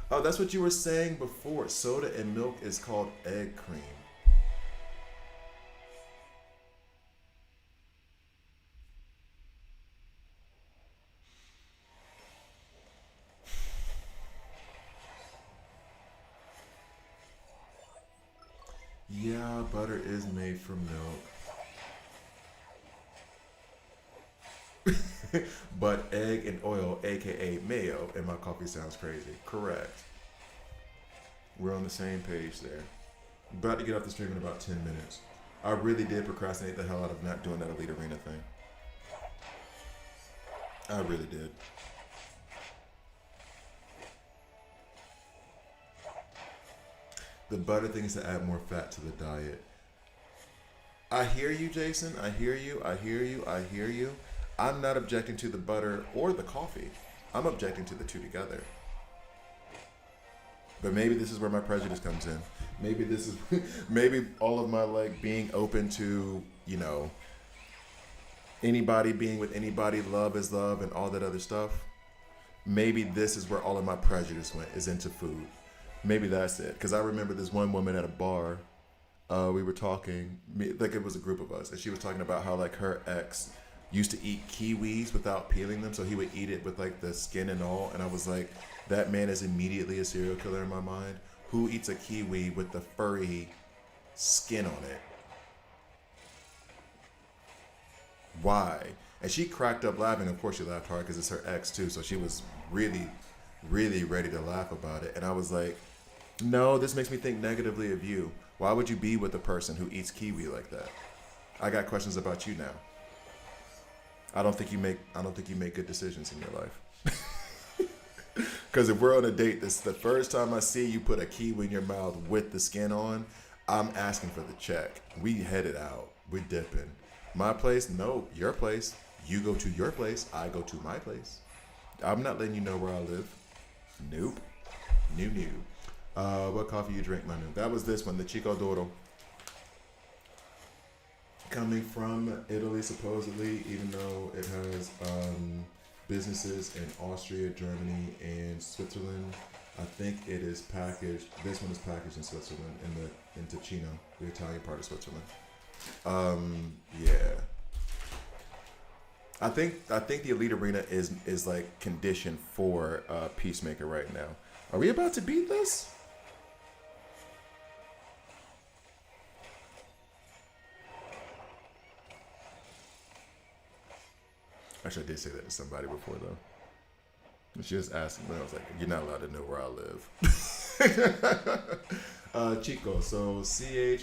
Oh, that's what you were saying before. Soda and milk is called egg cream. Yeah, butter is made from milk. But egg and oil, aka mayo, in my coffee sounds crazy. Correct. We're on the same page there. About to get off the stream in about 10 minutes. I really did procrastinate the hell out of not doing that Elite Arena thing. I really did. The butter thing is to add more fat to the diet. I hear you, Jason. I hear you. I hear you. I hear you. I'm not objecting to the butter or the coffee. I'm objecting to the two together. But maybe this is where my prejudice comes in. Maybe this is, maybe all of my like being open to, you know, anybody being with anybody, love is love and all that other stuff. Maybe this is where all of my prejudice went, is into food. Maybe that's it. Because I remember this one woman at a bar, we were talking, like it was a group of us, and she was talking about how like her ex used to eat kiwis without peeling them, so he would eat it with like the skin and all, and I was like, that man is immediately a serial killer in my mind. Who eats a kiwi with the furry skin on it? Why? And she cracked up laughing. Of course she laughed hard because it's her ex too, so she was really, really ready to laugh about it. And I was like, no, this makes me think negatively of you. Why would you be with a person who eats kiwi like that? I got questions about you now. I don't think you make good decisions in your life. Because if we're on a date, this is the first time I see you put a kiwi in your mouth with the skin on, I'm asking for the check. We headed out. We're dipping. My place? No. Your place. You go to your place. I go to my place. I'm not letting you know where I live. Nope. New. What coffee you drink, Manu? That was this one, the Chico Doro. Coming from Italy, supposedly, even though it has businesses in Austria, Germany, and Switzerland. I think it is packaged. This one is packaged in Switzerland, in Ticino, the Italian part of Switzerland. Yeah. I think the Elite Arena is like conditioned for Peacemaker right now. Are we about to beat this? Actually, I did say that to somebody before, though. She just asked me, I was like, you're not allowed to know where I live. Chico, so Chicco,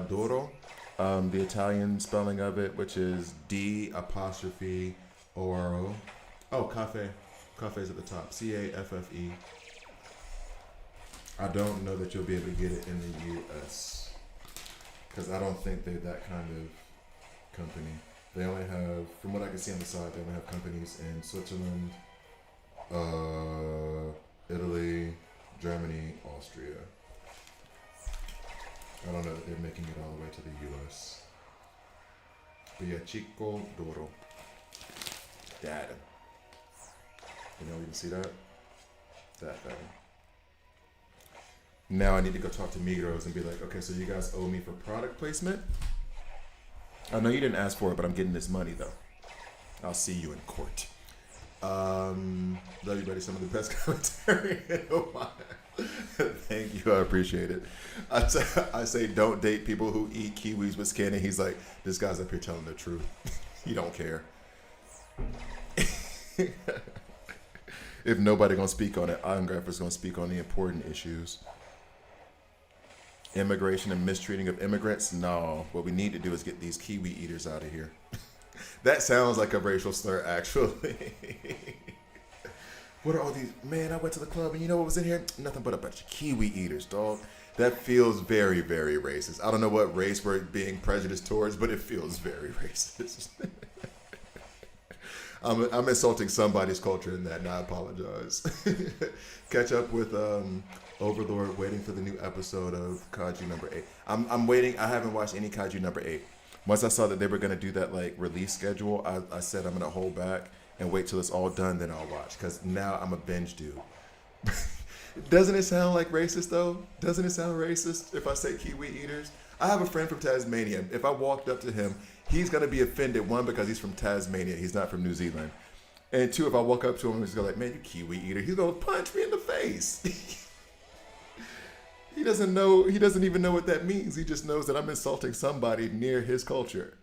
Doro, the Italian spelling of it, which is D apostrophe O-R-O. Oh, cafe. Cafe is at the top. C-A-F-F-E. I don't know that you'll be able to get it in the U.S. because I don't think they're that kind of company. They only have, from what I can see on the side, they only have companies in Switzerland, Italy, Germany, Austria. I don't know that they're making it all the way to the U.S. But yeah, Chico Doro. Dad. You know, you can see that? That. Now I need to go talk to Migros and be like, okay, so you guys owe me for product placement? I know you didn't ask for it, but I'm getting this money though. I'll see you in court. Love you, buddy. Some of the best commentary in a while. Thank you. I appreciate it. I say don't date people who eat kiwis with skin, and he's like, this guy's up here telling the truth. He don't care. If nobody gonna speak on it, I'm Graphics gonna speak on the important issues. Immigration and mistreating of immigrants? No. What we need to do is get these kiwi eaters out of here. That sounds like a racial slur, actually. What are all these? Man, I went to the club and you know what was in here? Nothing but a bunch of kiwi eaters, dog. That feels very, very racist. I don't know what race we're being prejudiced towards, but it feels very racist. I'm insulting somebody's culture in that, and I apologize. Catch up with Overlord, waiting for the new episode of Kaiju number 8. I'm waiting. I haven't watched any Kaiju number 8. Once I saw that they were gonna do that like release schedule, I said I'm gonna hold back and wait till it's all done, then I'll watch. Cause now I'm a binge dude. Doesn't it sound like racist though? Doesn't it sound racist if I say kiwi eaters? I have a friend from Tasmania. If I walked up to him, he's gonna be offended. One, because he's from Tasmania. He's not from New Zealand. And two, if I walk up to him, he's gonna like, man, you kiwi eater. He's gonna punch me in the face. He doesn't know. He doesn't even know what that means. He just knows that I'm insulting somebody near his culture.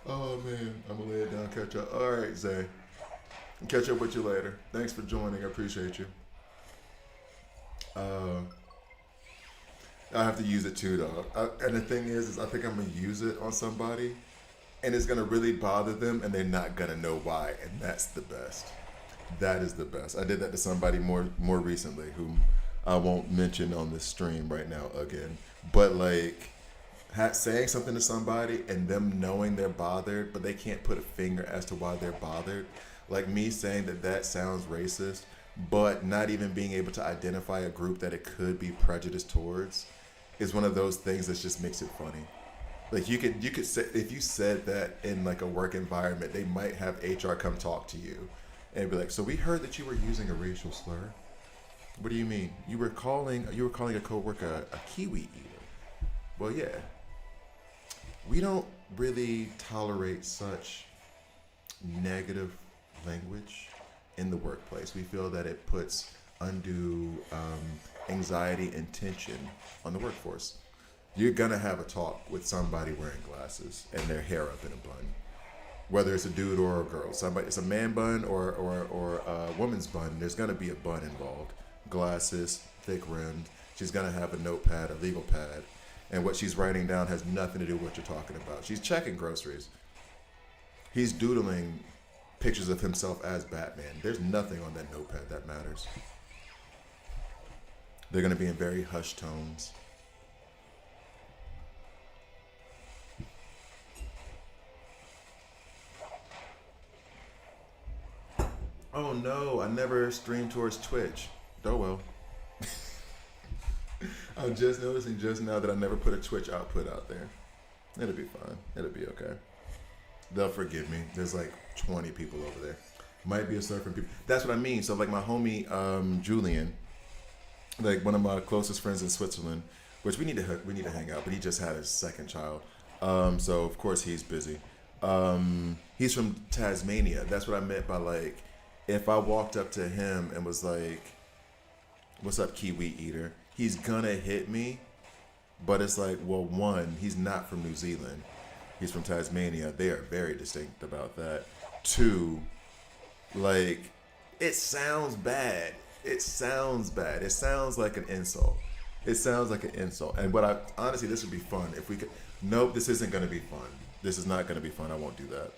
Oh man, I'm gonna lay it down. Catch up. All right, Zay. Catch up with you later. Thanks for joining. I appreciate you. I have to use it too, though. And the thing is I think I'm gonna use it on somebody, and it's gonna really bother them, and they're not gonna know why, and that's the best. That is the best. I did that to somebody more recently, whom I won't mention on this stream right now again. But like, saying something to somebody and them knowing they're bothered, but they can't put a finger as to why they're bothered. Like me saying that sounds racist, but not even being able to identify a group that it could be prejudiced towards is one of those things that just makes it funny. Like you could say, if you said that in like a work environment, they might have HR come talk to you and be like, so we heard that you were using a racial slur. What do you mean? You were calling a coworker a kiwi eater. Well, yeah. We don't really tolerate such negative language in the workplace. We feel that it puts undue anxiety and tension on the workforce. You're gonna have a talk with somebody wearing glasses and their hair up in a bun, whether it's a dude or a girl. Somebody, it's a man bun or a woman's bun. There's gonna be a bun involved. Glasses, thick rimmed. She's gonna have a notepad, a legal pad, and what she's writing down has nothing to do with what you're talking about. She's checking groceries. He's doodling pictures of himself as Batman. There's nothing on that notepad that matters. They're gonna be in very hushed tones. Oh no, I never streamed towards Twitch. Oh well. I'm just noticing just now that I never put a Twitch output out there. It'll be fine. It'll be okay. They'll forgive me. There's like 20 people over there. Might be a surfing people. That's what I mean. So like my homie Julian, like one of my closest friends in Switzerland, which we need to hang out, but he just had his second child. So of course he's busy. He's from Tasmania. That's what I meant by like, if I walked up to him and was like, what's up, kiwi eater? He's gonna hit me, but it's like, well, one, he's not from New Zealand. He's from Tasmania. They are very distinct about that. Two, like, it sounds bad. It sounds bad. It sounds like an insult. It sounds like an insult. And honestly, this would be fun if we could. Nope, this isn't gonna be fun. This is not gonna be fun. I won't do that.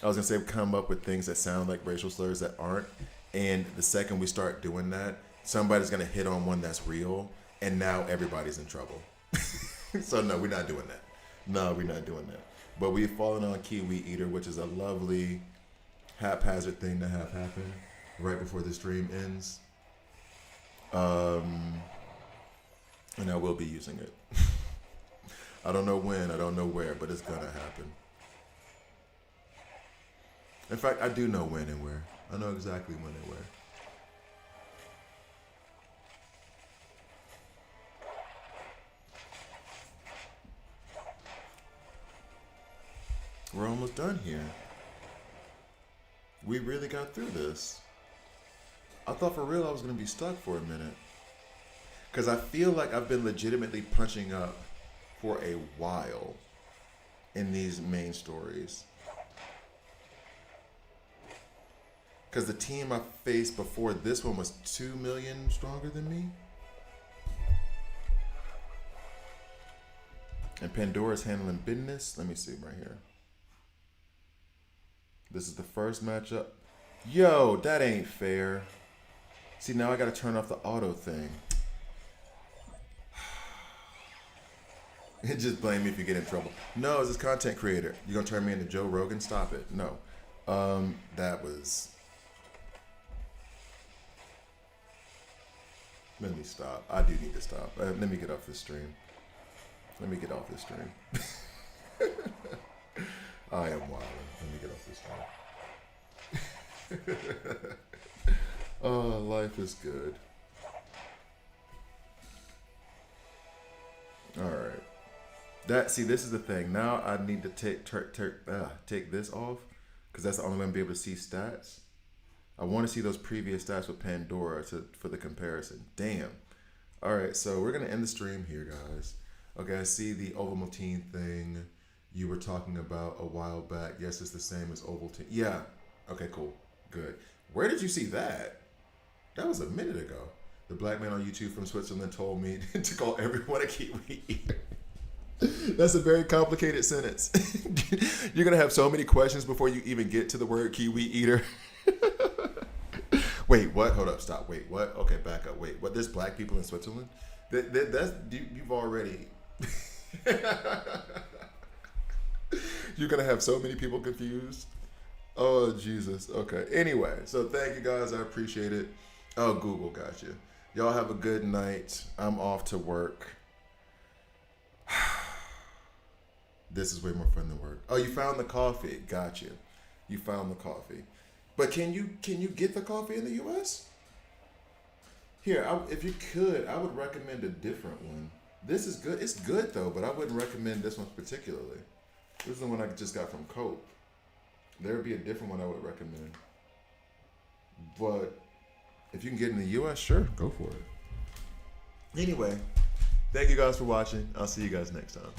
I was gonna say come up with things that sound like racial slurs that aren't, And the second we start doing that, somebody's gonna hit on one that's real, and now everybody's in trouble. So no, we're not doing that. No, we're not doing that. But we've fallen on Kiwi Eater, which is a lovely haphazard thing to have happen right before the stream ends. And I will be using it. I don't know when, I don't know where, but it's gonna happen. In fact, I do know when and where. I know exactly when and where. We're almost done here. We really got through this. I thought for real I was gonna be stuck for a minute. Because I feel like I've been legitimately punching up for a while in these main stories. Because the team I faced before this one was 2 million stronger than me. And Pandora's handling business. Let me see right here. This is the first matchup. Yo, that ain't fair. See, now I gotta turn off the auto thing. Just blame me if you get in trouble. No, as this content creator, you gonna turn me into Joe Rogan? Stop it. No. That was... Let me stop. I do need to stop. Let me get off this stream. Let me get off this stream. I am wilding. Let me get off this stream. Oh, life is good. All right. See, this is the thing. Now I need to take this off because that's the only way I'm gonna be able to see stats. I want to see those previous stats with Pandora for the comparison. Damn. All right, so we're gonna end the stream here, guys. Okay, I see the Ovaltine thing you were talking about a while back. Yes, it's the same as Ovaltine. Yeah. Okay, cool. Good. Where did you see that? That was a minute ago. The black man on YouTube from Switzerland told me to call everyone a Kiwi eater. That's a very complicated sentence. You're going to have so many questions before you even get to the word Kiwi eater. Wait, what? Hold up, stop. Wait, what? Okay, back up. Wait, what? There's black people in Switzerland? You've already... You're going to have so many people confused. Oh, Jesus. Okay. Anyway, so thank you guys. I appreciate it. Oh, Google got you. Y'all have a good night. I'm off to work. This is way more fun than work. Oh, you found the coffee. Got you. You found the coffee. But can you get the coffee in the U.S.? Here, if you could, I would recommend a different one. This is good. It's good, though, but I wouldn't recommend this one particularly. This is the one I just got from Coke. There would be a different one I would recommend. But if you can get in the U.S., sure, go for it. Anyway, thank you guys for watching. I'll see you guys next time.